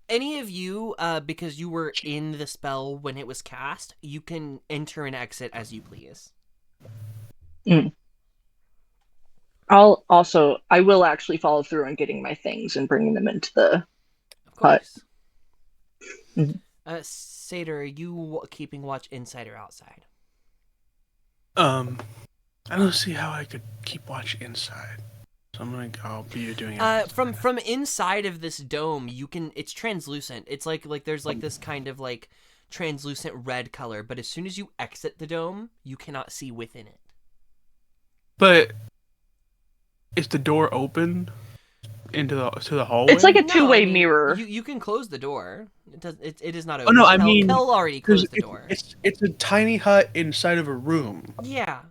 Speaker 2: Any of you, because you were in the spell when it was cast, you can enter and exit as you please.
Speaker 1: I will actually follow through on getting my things and bringing them into the
Speaker 2: Of
Speaker 1: hut.
Speaker 2: course.
Speaker 1: Mhm.
Speaker 2: Seder, are you keeping watch inside or outside?
Speaker 5: I don't see how I could keep watch inside. So I'll be doing it.
Speaker 2: From inside of this dome, you can. It's translucent. It's like there's like this kind of like translucent red color. But as soon as you exit the dome, you cannot see within it.
Speaker 5: But is the door open into the hallway?
Speaker 1: It's like a
Speaker 2: No,
Speaker 1: two-way mirror.
Speaker 2: You can close the door. It is not
Speaker 5: Oh
Speaker 2: open.
Speaker 5: no, I
Speaker 2: Kel,
Speaker 5: mean,
Speaker 2: Kel already
Speaker 5: because
Speaker 2: closed the door.
Speaker 5: it's a tiny hut inside of a room.
Speaker 2: Yeah,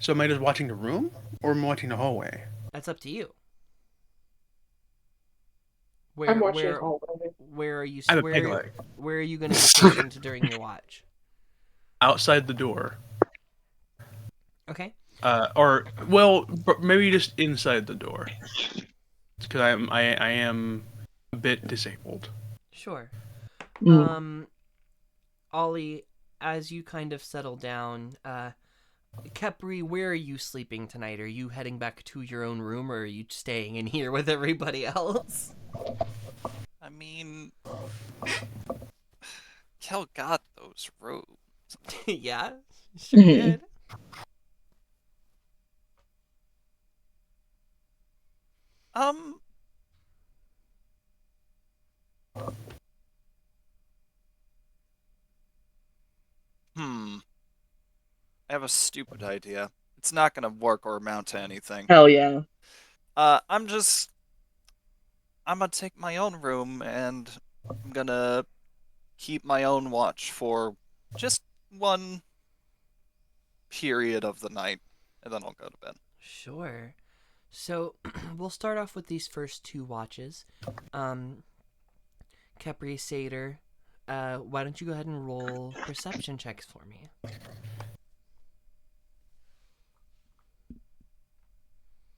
Speaker 5: So am I just watching the room, or am I watching the hallway?
Speaker 2: that's up to you.
Speaker 3: I'm watching hallway.
Speaker 2: Where are you?
Speaker 5: I have a peg
Speaker 2: Where
Speaker 5: leg.
Speaker 2: where are you going to be stationed during your watch?
Speaker 5: Outside the door.
Speaker 2: Okay.
Speaker 5: Maybe just inside the door. Because I am a bit disabled.
Speaker 2: Sure.
Speaker 1: Mm.
Speaker 2: Ollie, as you kind of settle down, Kepri, where are you sleeping tonight? Are you heading back to your own room, or are you staying in here with everybody else?
Speaker 4: I mean, Kel got those robes.
Speaker 2: Yeah, sure
Speaker 1: Mhm.
Speaker 2: did.
Speaker 4: Um, I have a stupid idea. It's not gonna work or amount to anything.
Speaker 1: Hell yeah.
Speaker 4: I'm gonna take my own room and I'm gonna keep my own watch for just one period of the night, and then I'll go to bed.
Speaker 2: Sure. So we'll start off with these first two watches. Kepri, Seder, why don't you go ahead and roll perception checks for me?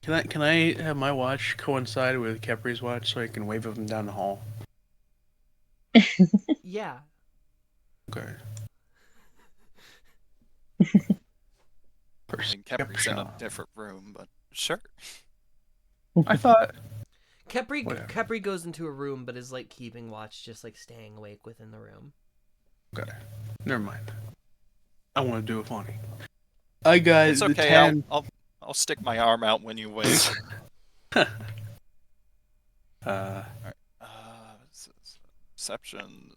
Speaker 5: Can I have my watch coincide with Kepri's watch so I can wave him down the hall?
Speaker 2: Yeah.
Speaker 5: Okay.
Speaker 4: I mean, Kepri's in a different room, but sure.
Speaker 5: I thought. Whatever.
Speaker 2: Kepri goes into a room, but is like keeping watch, just like staying awake within the room.
Speaker 5: Okay. Never mind. I want to do it funny. I got
Speaker 4: It's
Speaker 5: the
Speaker 4: okay.
Speaker 5: 10.
Speaker 4: I'll stick my arm out when you wave. Perception.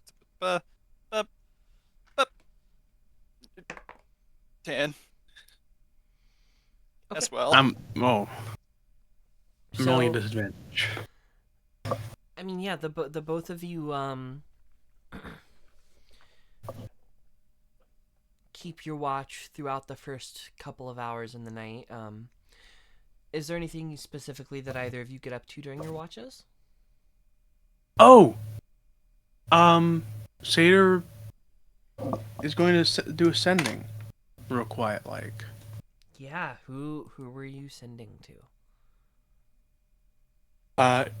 Speaker 4: 10. As well.
Speaker 5: I'm only
Speaker 2: So,
Speaker 5: at disadvantage.
Speaker 2: I mean, yeah, the both of you keep your watch throughout the first couple of hours in the night. Is there anything specifically that either of you get up to during your watches?
Speaker 5: Oh! Seder is going to do ascending. Real quiet, like.
Speaker 2: Yeah, who were you sending to?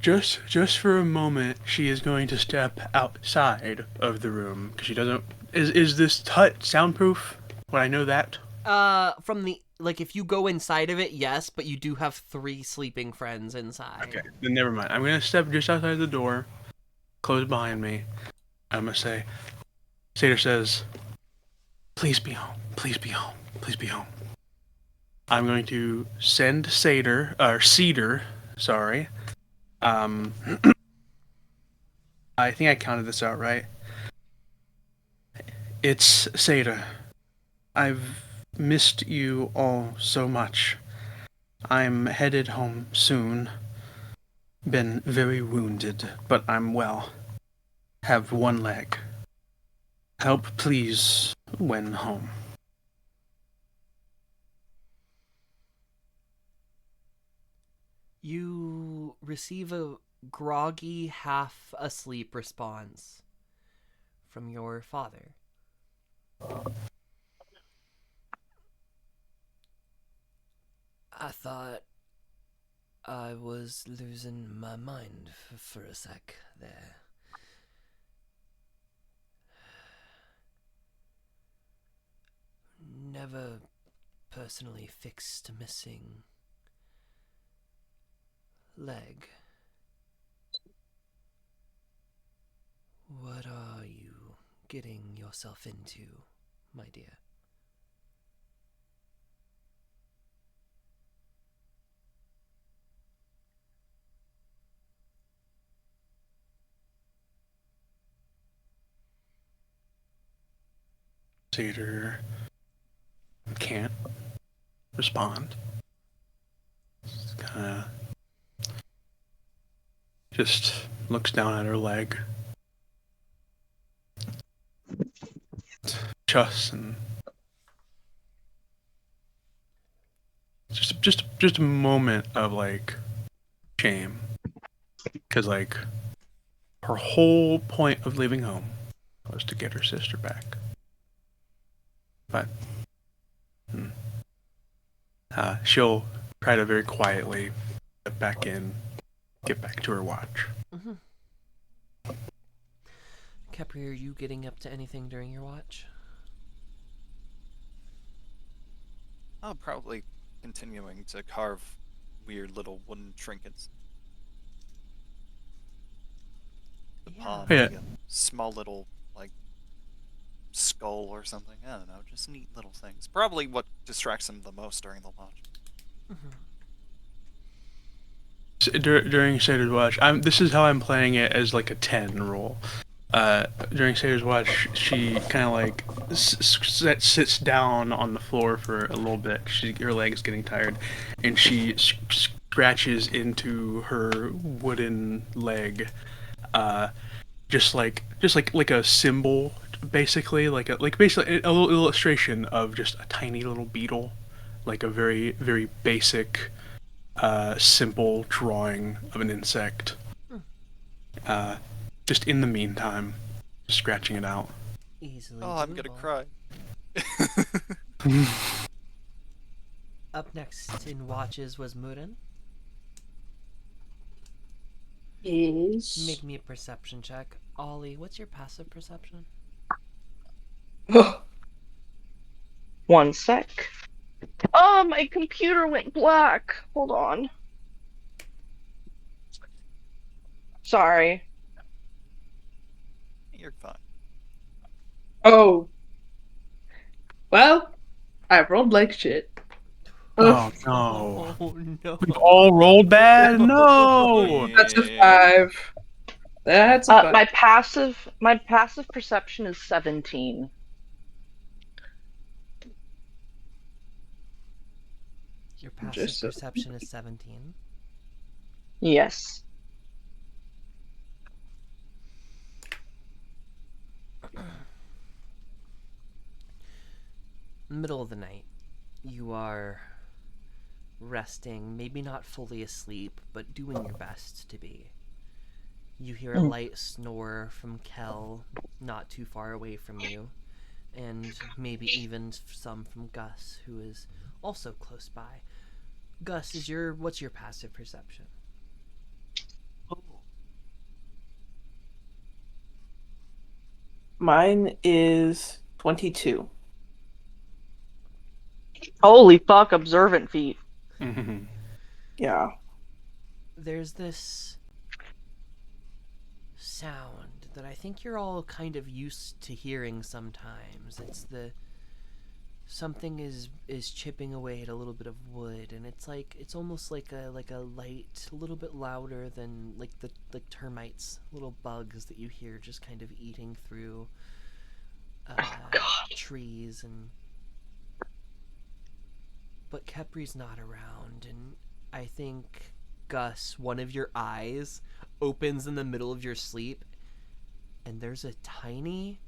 Speaker 5: Just for a moment, she is going to step outside of the room because she doesn't. Is this hut soundproof? Would I know that?
Speaker 2: From the like, if you go inside of it, yes, but you do have 3 sleeping friends inside.
Speaker 5: Okay, then never mind. I'm gonna step just outside the door, close behind me. I'm gonna say, Seder says, "Please be home. Please be home. Please be home." I'm going to send Cedar, sorry. I think I counted this out right. It's Cedar. I've missed you all so much. I'm headed home soon. Been very wounded, but I'm well. Have one leg. Help, please, when home.
Speaker 2: You receive a groggy, half asleep response from your father. I thought I was losing my mind for a sec there. Never personally fixed a missing leg. What are you getting yourself into, my dear?
Speaker 5: Satyr can't respond. Kind of just looks down at her leg. Chus and just a moment of like shame, because like her whole point of leaving home was to get her sister back. But she'll try to very quietly get back in, get back to her watch.
Speaker 2: Mm-hmm. Capri, are you getting up to anything during your watch?
Speaker 4: I'm probably continuing to carve weird little wooden trinkets. The palm,
Speaker 5: Yeah.
Speaker 4: like a small little like skull or something. I don't know, just neat little things. Probably what distracts him the most during the watch.
Speaker 2: Mm-hmm.
Speaker 5: During Satyr's watch, this is how I'm playing it as like a 10 roll. During Satyr's watch, she kind of like sits down on the floor for a little bit. Her leg's getting tired, and she scratches into her wooden leg, just like a symbol, basically, basically a little illustration of just a tiny little beetle, like a very very basic, simple drawing of an insect. Just in the meantime, scratching it out.
Speaker 2: Easily.
Speaker 4: Oh, I'm gonna
Speaker 2: doable.
Speaker 4: cry.
Speaker 2: Up next in watches was Murin.
Speaker 3: Yes.
Speaker 2: Make me a perception check. Ollie, what's your passive perception?
Speaker 1: One sec. Oh, my computer went black. Hold on. Sorry.
Speaker 4: You're fine.
Speaker 3: Oh. Well, I rolled like shit.
Speaker 5: Oh no!
Speaker 2: Oh no!
Speaker 5: We've all rolled bad. No.
Speaker 3: That's a 5. That's a 5.
Speaker 1: My passive perception is 17.
Speaker 2: Your passive
Speaker 3: Just a-
Speaker 2: perception is 17.
Speaker 1: Yes.
Speaker 2: Middle of the night. You are resting, maybe not fully asleep, but doing your best to be. You hear a light snore from Kel, not too far away from you, and maybe even some from Gus, who is also close by. Gus, what's your passive perception?
Speaker 6: Mine is 22.
Speaker 1: Holy fuck, observant feat.
Speaker 6: Yeah.
Speaker 2: There's this sound that I think you're all kind of used to hearing sometimes. It's something is chipping away at a little bit of wood, and it's almost like a light, a little bit louder than like termites, little bugs that you hear just kind of eating through trees. But Kepri's not around, and I think, Gus, one of your eyes opens in the middle of your sleep, and there's a tiny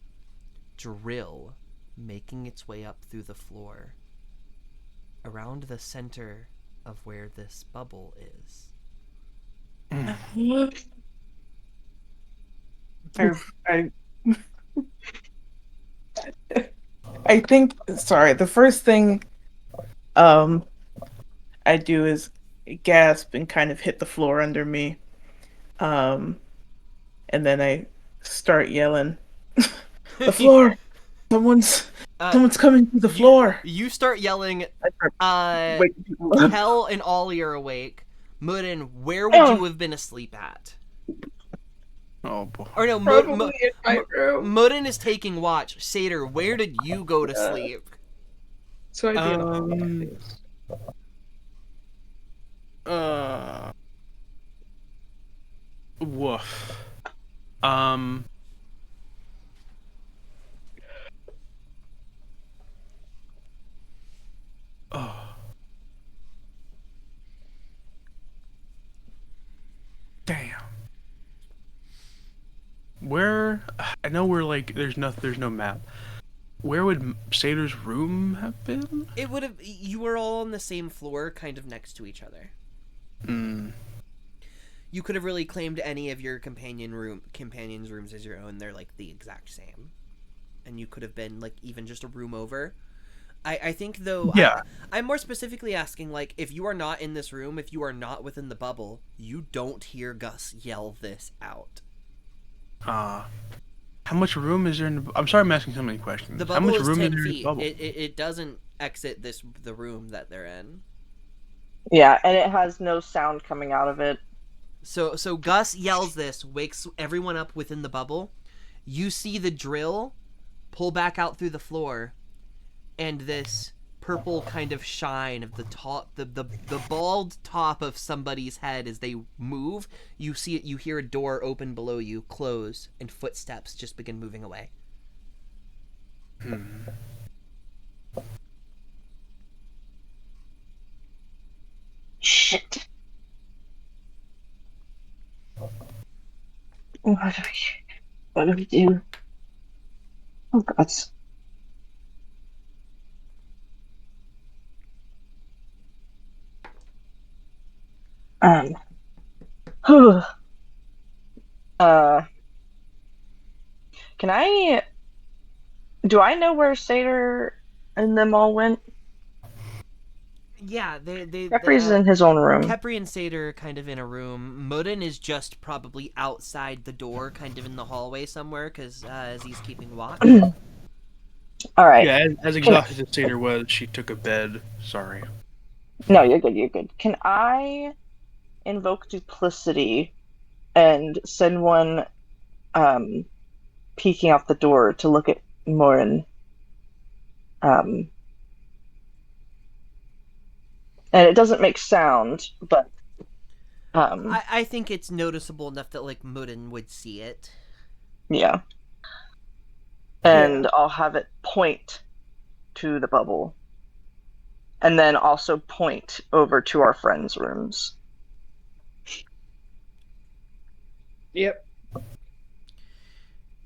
Speaker 2: drill making its way up through the floor around the center of where this bubble is.
Speaker 6: I think, sorry, the first thing I do is gasp and kind of hit the floor under me. And then I start yelling, "The floor! Someone's coming through the floor!"
Speaker 2: You start yelling
Speaker 6: Waking people up.
Speaker 2: Kel and Ollie are awake. Mudden, where would you have been asleep at?
Speaker 5: Oh boy.
Speaker 2: Or no,
Speaker 3: Probably in my room.
Speaker 2: Mudden is taking watch. Satyr, where did you go to sleep?
Speaker 3: So I'd be in a
Speaker 5: Um, Woof. Oh. Damn. Where? I know we're like there's no map. Where would Satyr's room have been?
Speaker 2: It would have. You were all on the same floor, kind of next to each other.
Speaker 5: Hmm.
Speaker 2: You could have really claimed any of your companions' rooms as your own. They're like the exact same, and you could have been like even just a room over. I think though.
Speaker 5: Yeah.
Speaker 2: I'm more specifically asking like if you are not in this room, if you are not within the bubble, you don't hear Gus yell this out.
Speaker 5: How much room is there in the... I'm sorry I'm asking so many questions.
Speaker 2: The
Speaker 5: How
Speaker 2: bubble
Speaker 5: much
Speaker 2: is
Speaker 5: room
Speaker 2: 10
Speaker 5: is there in the
Speaker 2: feet.
Speaker 5: bubble?
Speaker 2: It doesn't exit the room that they're in.
Speaker 1: Yeah, and it has no sound coming out of it.
Speaker 2: So Gus yells this, wakes everyone up within the bubble. You see the drill pull back out through the floor, and this purple kind of shine of the top, the bald top of somebody's head as they move. You see it. You hear a door open below you, close, and footsteps just begin moving away.
Speaker 1: Shit. What do we do? Oh, God. Whew. Do I know where Satyr and them all went?
Speaker 2: Yeah, they
Speaker 1: Jeffrey's in his own room.
Speaker 2: Kepri and Satyr are kind of in a room. Mudden is just probably outside the door, kind of in the hallway somewhere, because as he's keeping watch.
Speaker 1: All right.
Speaker 5: Yeah, as exhausted as Satyr was, she took a bed. Sorry.
Speaker 1: No, you're good. You're good. Can I invoke duplicity and send one peeking out the door to look at Morin? And it doesn't make sound, but
Speaker 2: I think it's noticeable enough that like Mudden would see it.
Speaker 1: yeah. And I'll have it point to the bubble. And then also point over to our friends' rooms.
Speaker 3: Yep.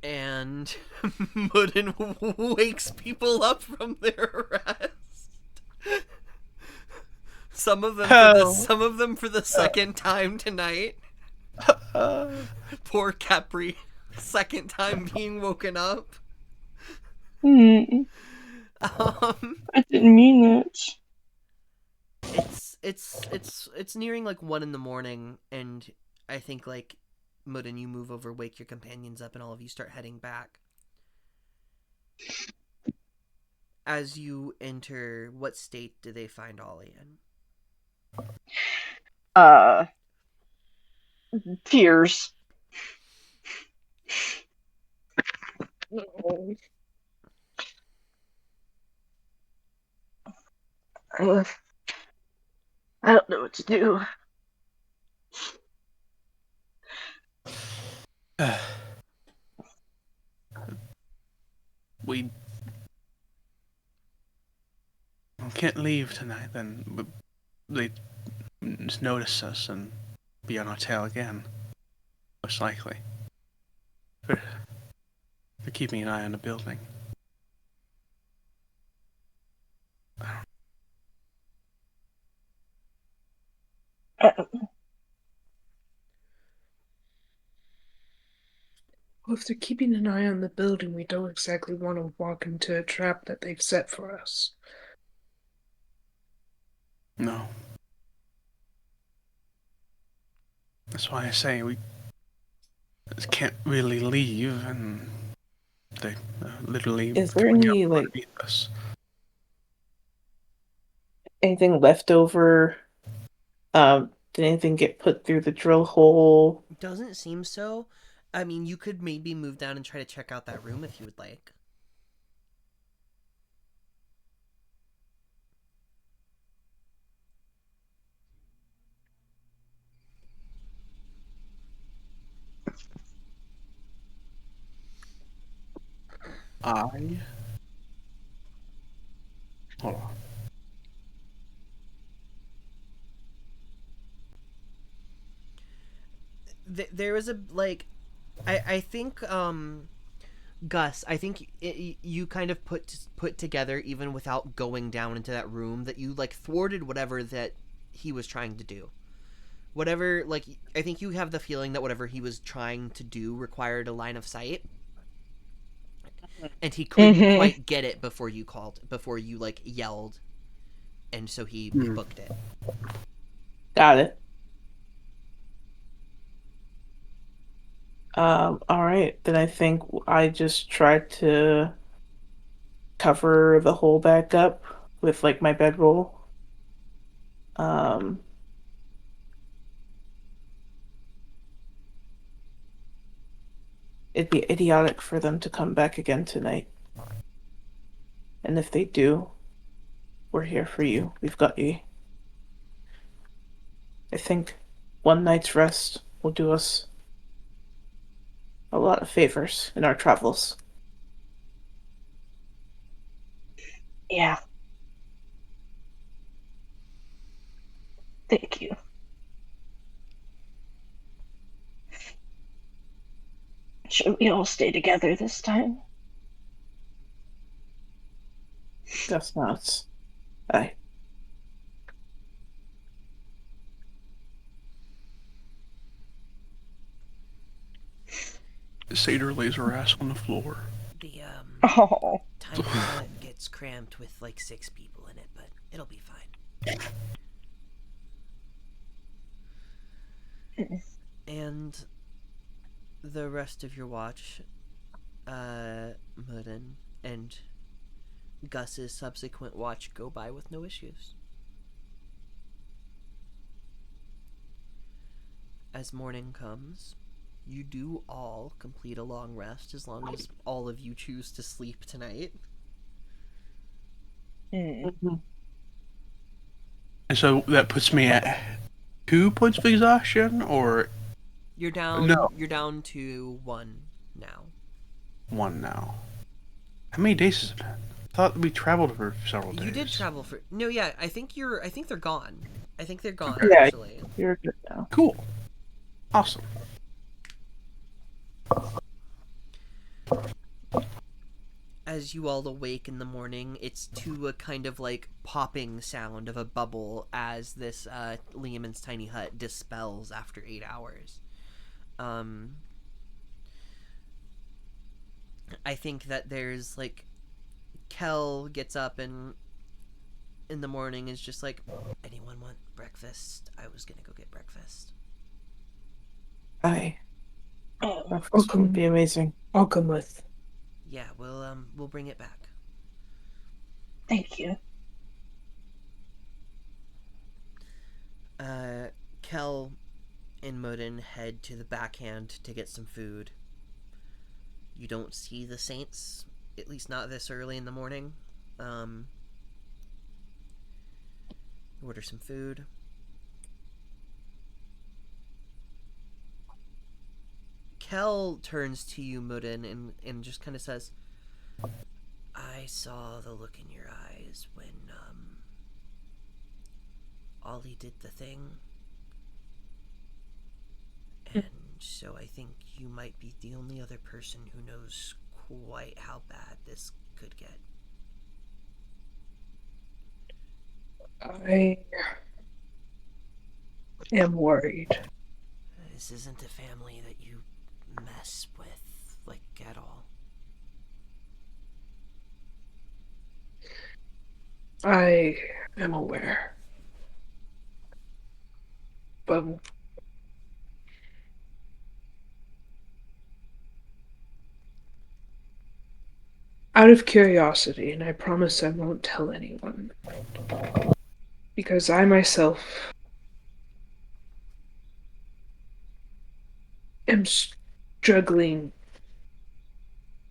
Speaker 2: And Mudden wakes people up from their rest. Some of them for the second time tonight. Poor Capri, second time being woken up.
Speaker 1: I didn't mean it.
Speaker 2: It's nearing like 1 a.m, and I think like Mudden, you move over, wake your companions up, and all of you start heading back. As you enter, what state do they find Ollie in?
Speaker 1: Tears. I don't know what to do.
Speaker 5: We can't leave tonight, then. They just notice us and be on our tail again. Most likely. They're keeping an eye on the building.
Speaker 3: Well, if they're keeping an eye on the building, we don't exactly want to walk into a trap that they've set for us.
Speaker 5: No. That's why I say we can't really leave, and they literally
Speaker 6: Is there
Speaker 5: coming
Speaker 6: any
Speaker 5: out
Speaker 6: like
Speaker 5: underneath us.
Speaker 6: anything left over? Did anything get put through the drill hole?
Speaker 2: Doesn't seem so. I mean, you could maybe move down and try to check out that room if you would like.
Speaker 5: Hold on.
Speaker 2: There was a like, I think Gus, I think you kind of put together, even without going down into that room, that you like thwarted whatever that he was trying to do. Whatever, like, I think you have the feeling that whatever he was trying to do required a line of sight, and he couldn't quite get it before you like yelled, and so he booked it.
Speaker 6: Got it. All right, then I think I just tried to cover the hole back up with like my bedroll. It'd be idiotic for them to come back again tonight. And if they do, we're here for you. We've got you. I think one night's rest will do us a lot of favors in our travels.
Speaker 1: Yeah. Thank you. Should we all stay together this time?
Speaker 6: Guess not. Aye.
Speaker 5: Satyr lays her ass on the floor.
Speaker 2: The
Speaker 1: Oh.
Speaker 2: tiny hut gets cramped with like 6 people in it, but it'll be fine. And the rest of your watch, Mudden and Gus's subsequent watch go by with no issues. As morning comes, you do all complete a long rest, as long as all of you choose to sleep tonight.
Speaker 6: Mm-hmm.
Speaker 5: And so that puts me at 2 points of exhaustion, or
Speaker 2: You're down.
Speaker 5: No.
Speaker 2: You're down to 1 now.
Speaker 5: 1 now? How many days has it been? I thought we traveled for several days.
Speaker 2: You did travel for no, yeah. I think they're gone. I think they're gone
Speaker 6: Yeah.
Speaker 2: actually.
Speaker 6: You're good now.
Speaker 5: Cool. Awesome.
Speaker 2: As you all awake in the morning, it's to a kind of like popping sound of a bubble as this Liamon's tiny hut dispels after 8 hours. I think that there's like Kel gets up and in the morning is just like, anyone want breakfast? I was gonna go get breakfast.
Speaker 6: Aye.
Speaker 1: Oh.
Speaker 6: Breakfast would be amazing.
Speaker 3: I'll come with.
Speaker 2: Yeah, we'll bring it back.
Speaker 1: Thank you.
Speaker 2: Kel and Mudden head to the backhand to get some food. You don't see the Saints, at least not this early in the morning. Order some food. Kel turns to you, Mudden, and just kind of says, I saw the look in your eyes when Ollie did the thing. And so I think you might be the only other person who knows quite how bad this could get.
Speaker 3: I am worried.
Speaker 2: This isn't a family that you mess with, like, at all.
Speaker 3: I am aware. But out of curiosity, and I promise I won't tell anyone, because I myself am struggling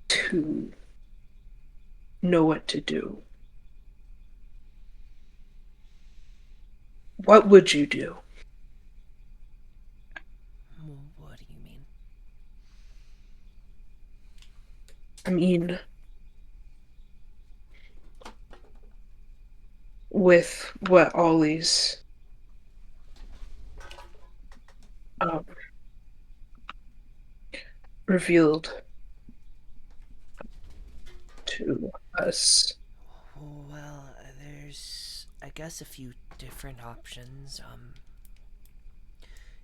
Speaker 3: to know what to do. What would you do?
Speaker 2: What do you mean?
Speaker 3: I mean, with what Ollie's um, revealed to us.
Speaker 2: Well, there's, I guess, a few different options.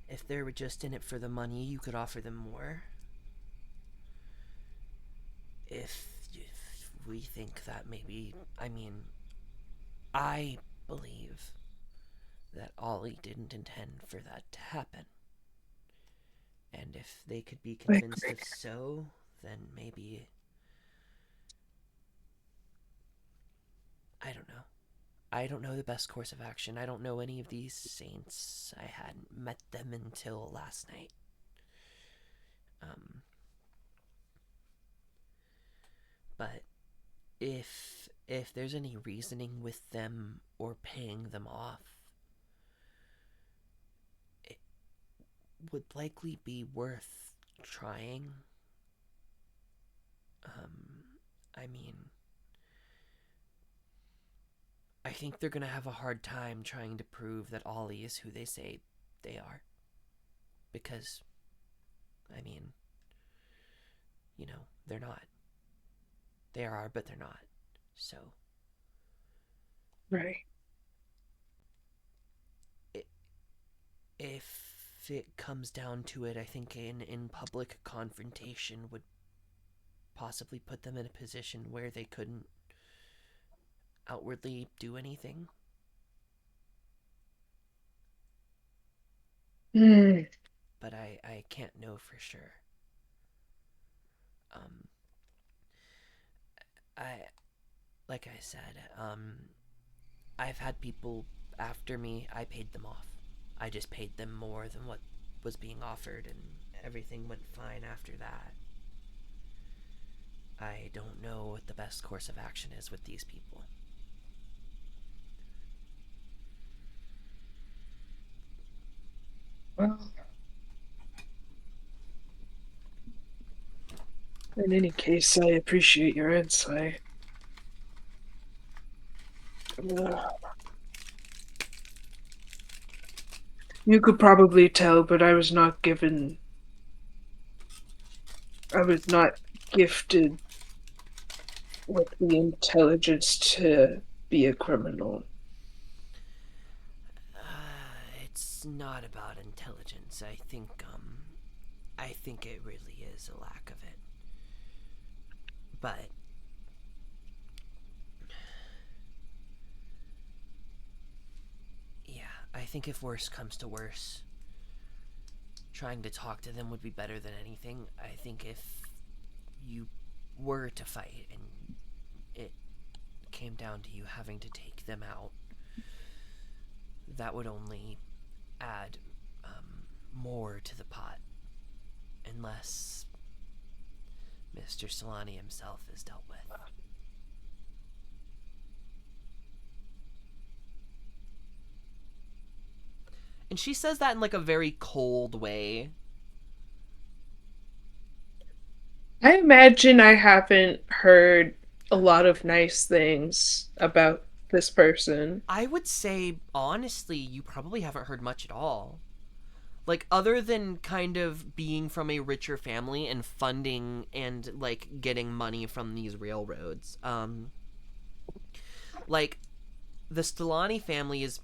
Speaker 2: If they were just in it for the money, you could offer them more. If we think that maybe, I mean, I believe that Ollie didn't intend for that to happen. And if they could be convinced of so, then maybe, I don't know. I don't know the best course of action. I don't know any of these saints. I hadn't met them until last night. But if there's any reasoning with them or paying them off, it would likely be worth trying. I mean, I think they're gonna have a hard time trying to prove that Ollie is who they say they are. Because, I mean, you know, they're not. They are, but they're not. So.
Speaker 3: Right.
Speaker 2: If it comes down to it, I think in public confrontation would possibly put them in a position where they couldn't outwardly do anything. But I can't know for sure. Like I said, I've had people after me, I paid them off. I just paid them more than what was being offered, and everything went fine after that. I don't know what the best course of action is with these people.
Speaker 3: Well, in any case, I appreciate your insight. You could probably tell, but I was not gifted with the intelligence to be a criminal.
Speaker 2: It's not about intelligence. I think it really is a lack of it. But yeah, I think if worse comes to worse, trying to talk to them would be better than anything. I think if you were to fight and it came down to you having to take them out, that would only add more to the pot, unless Mr. Solani himself is dealt with. And she says that in like a very cold way.
Speaker 3: I imagine I haven't heard a lot of nice things about this person.
Speaker 2: I would say, honestly, you probably haven't heard much at all. Like, other than kind of being from a richer family and funding and, like, getting money from these railroads. Like, the Stellani family is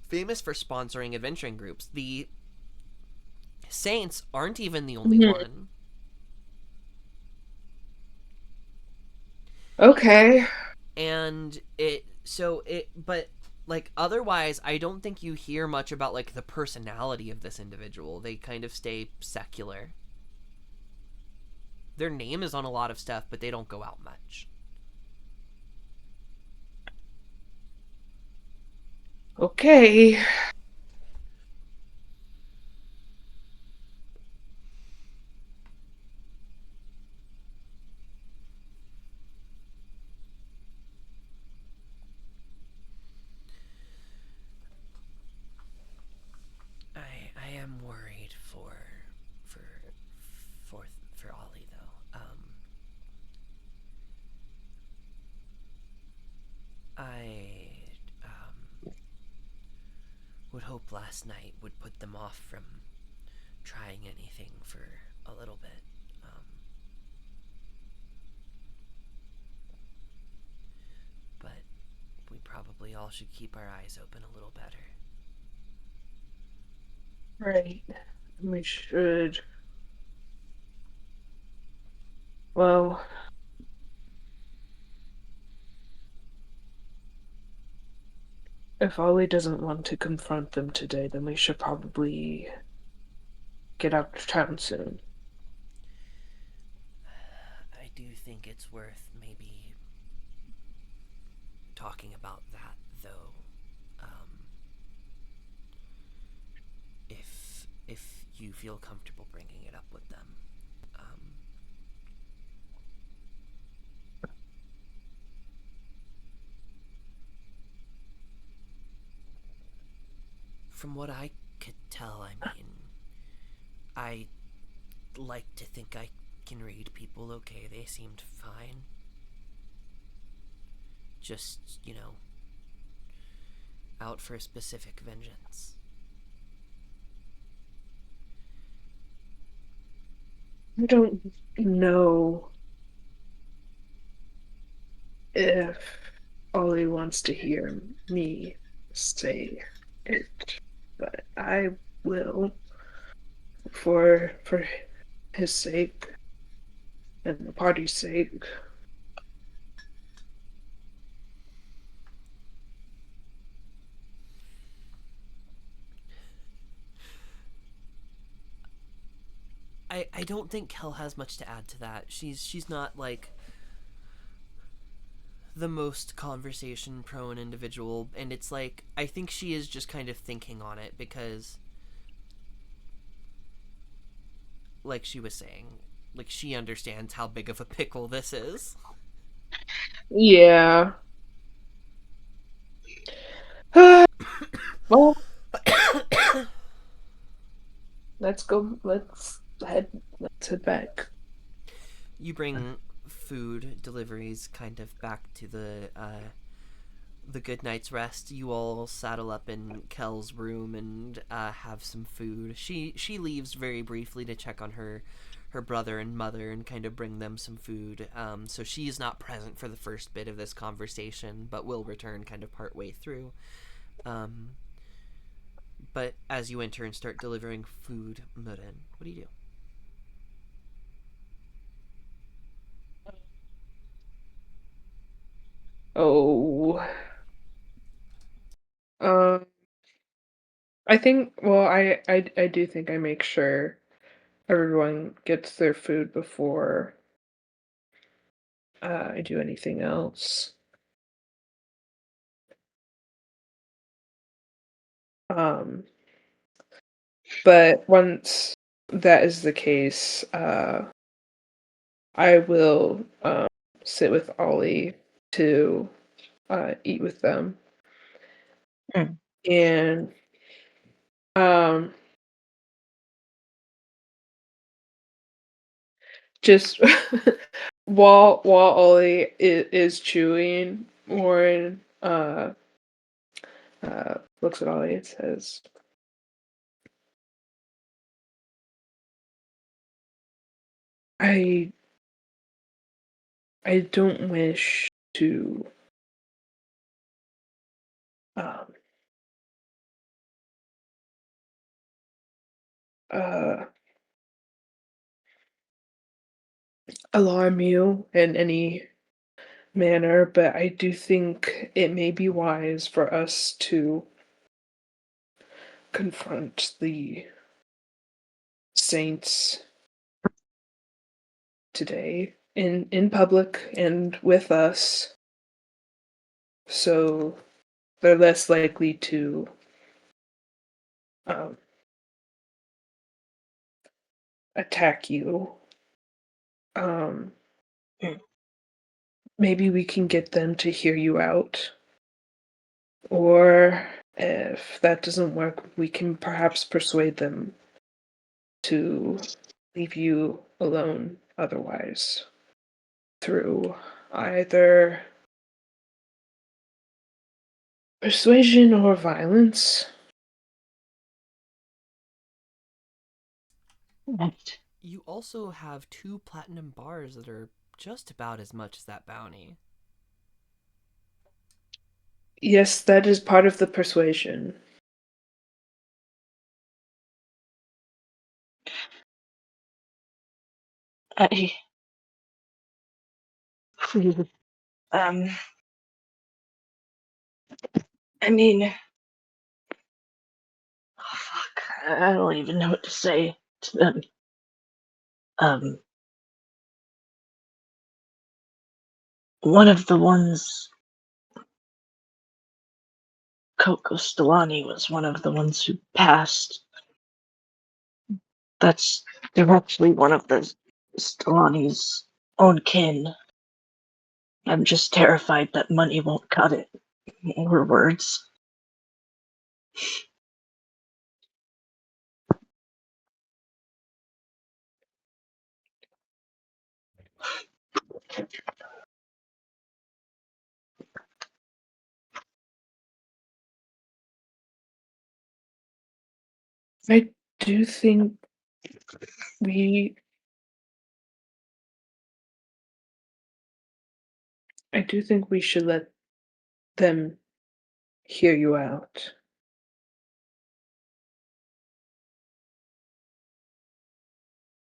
Speaker 2: famous for sponsoring adventuring groups. The Saints aren't even the only one.
Speaker 3: Okay.
Speaker 2: And but like otherwise I don't think you hear much about like the personality of this individual. They kind of stay secular. Their name is on a lot of stuff, but they don't go out much.
Speaker 3: Okay.
Speaker 2: I am worried for for for Ollie though. I would hope last night would put them off from trying anything for a little bit. Um, but we probably all should keep our eyes open a little better.
Speaker 3: Right. We should. Well, if Ollie doesn't want to confront them today, then we should probably get out of town soon.
Speaker 2: I do think it's worth maybe talking about that, though. If you feel comfortable bringing it up with them. Um, from what I could tell, I mean, I like to think I can read people okay. They seemed fine. Just, out for a specific vengeance.
Speaker 3: I don't know if Ollie wants to hear me say it, but I will for his sake and the party's sake.
Speaker 2: I don't think Kel has much to add to that. She's not like the most conversation prone individual, and it's like I think she is just kind of thinking on it because, like she was saying, like she understands how big of a pickle this is.
Speaker 3: Yeah. Well, let's go. Let's head back.
Speaker 2: You bring food deliveries kind of back to the good night's rest. You all saddle up in Kel's room and have some food. She leaves very briefly to check on her brother and mother and kind of bring them some food. So she is not present for the first bit of this conversation, but will return kind of part way through. But as you enter and start delivering food, Murin, what do you do?
Speaker 3: Oh. Um. I think. Well, I do think I make sure everyone gets their food before I do anything else. Um. But once that is the case, I will sit with Ollie to eat with them.
Speaker 6: Mm.
Speaker 3: And um, just while Ollie is chewing, Warren looks at Ollie and says, "I I don't wish to um, uh, alarm you in any manner, but I do think it may be wise for us to confront the saints today in public and with us, so they're less likely to um, attack you. Um,
Speaker 1: Mm.
Speaker 3: Maybe we can get them to hear you out. Or if that doesn't work, we can perhaps persuade them to leave you alone otherwise through either persuasion or violence.
Speaker 1: Right.
Speaker 2: You also have 2 platinum bars that are just about as much as that bounty.
Speaker 3: Yes, that is part of the persuasion.
Speaker 1: I um I mean, oh, fuck. I don't even know what to say to them. Um one of the ones Coco Stellani was one of the ones who passed. That's directly one of the Stellani's own kin. I'm just terrified that money won't cut it. Or words.
Speaker 3: I do think we I do think we should let them hear you out.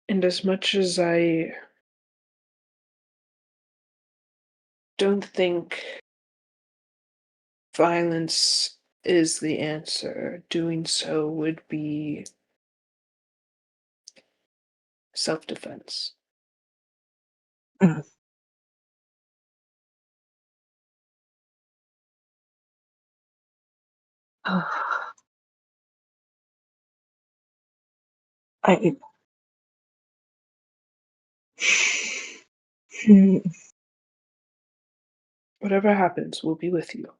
Speaker 3: And as much as I don't think violence is the answer, doing so would be self-defense.
Speaker 1: Mm. I Hmm,
Speaker 3: Whatever happens, we'll be with you.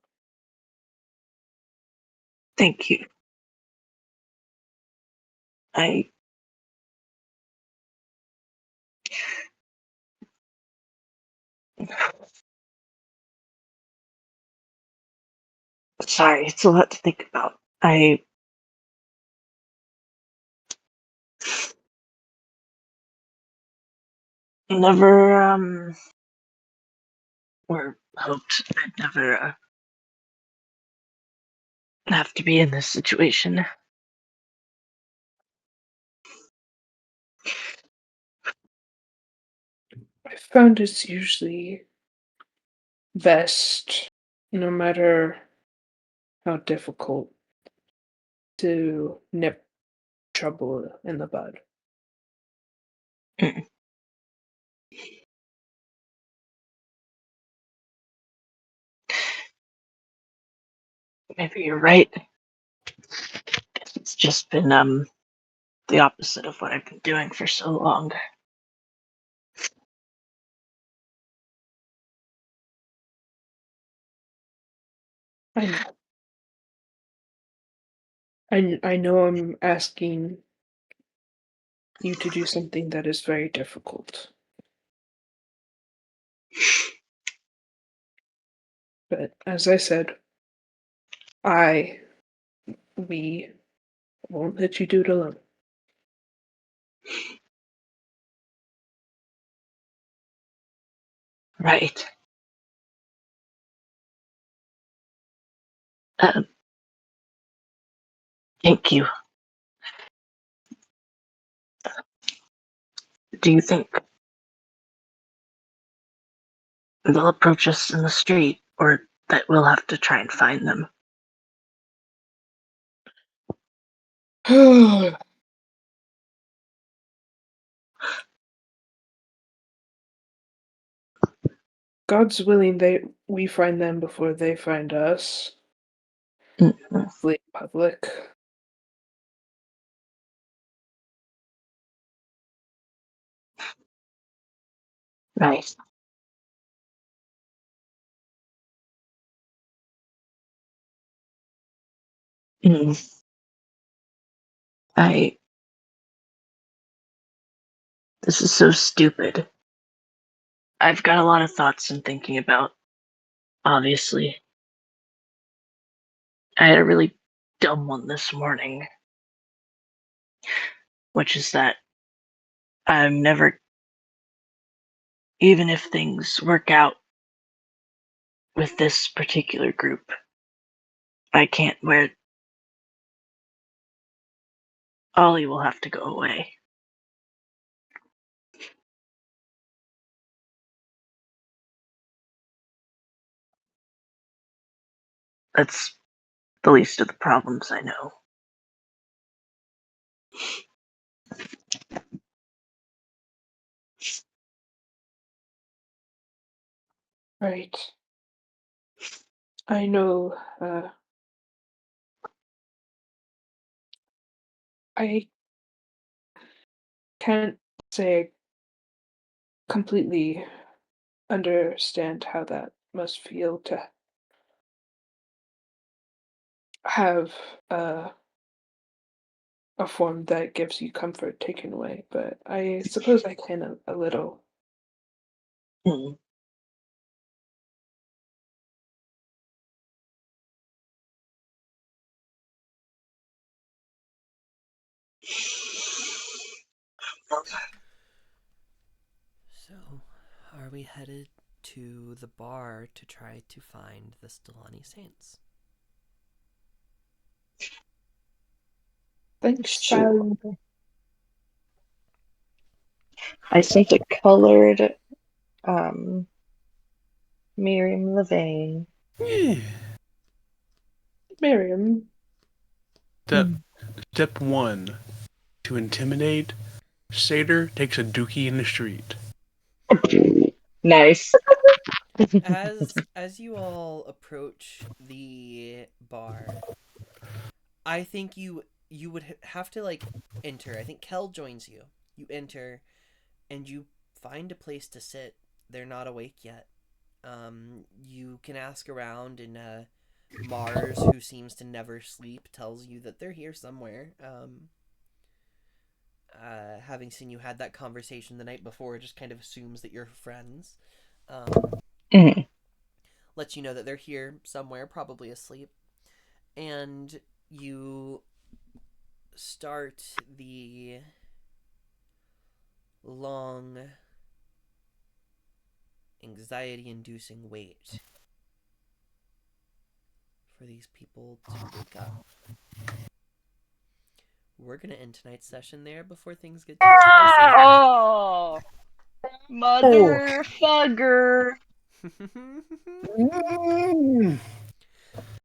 Speaker 1: thank you. I sorry, it's a lot to think about. I never or hoped I'd never have to be in this situation.
Speaker 3: I found it's usually best, no matter how difficult, to nip trouble in the bud.
Speaker 1: Mm. Maybe you're right. It's just been the opposite of what I've been doing for so long.
Speaker 3: I know. I know I'm asking you to do something that is very difficult. But as I said, we won't let you do it alone.
Speaker 1: Right. Thank you. Do you think they'll approach us in the street, or that we'll have to try and find them?
Speaker 3: God's willing we find them before they find us.
Speaker 1: Mhm.
Speaker 3: Late public.
Speaker 1: Right. Mm. I. This is so stupid. I've got a lot of thoughts I'm thinking about, obviously. I had a really dumb one this morning, which is that I'm never, even if things work out with this particular group, I can't wear. Ollie will have to go away. That's the least of the problems I know.
Speaker 3: Right. I know, I can't say I completely understand how that must feel to have a form that gives you comfort taken away, but I suppose I can a little.
Speaker 1: Mm.
Speaker 2: So, are we headed to the bar to try to find the Stellani Saints?
Speaker 3: Thanks,
Speaker 1: Sure. I sent a colored Miriam Levane.
Speaker 5: Yeah.
Speaker 3: Miriam.
Speaker 5: Step 1. To intimidate, Satyr takes a dookie in the street.
Speaker 1: Nice.
Speaker 2: As you all approach the bar, I think you would have to like enter. I think Kel joins you. You enter and you find a place to sit. They're not awake yet. You can ask around, and Mars, who seems to never sleep, tells you that they're here somewhere. Having seen you had that conversation the night before, just kind of assumes that you're friends.
Speaker 1: Mm.
Speaker 2: Lets you know that they're here somewhere, probably asleep. And you start the long, anxiety-inducing wait for these people to wake up. We're gonna end tonight's session there before things get too spicy.
Speaker 1: Oh, motherfucker.
Speaker 5: Mm.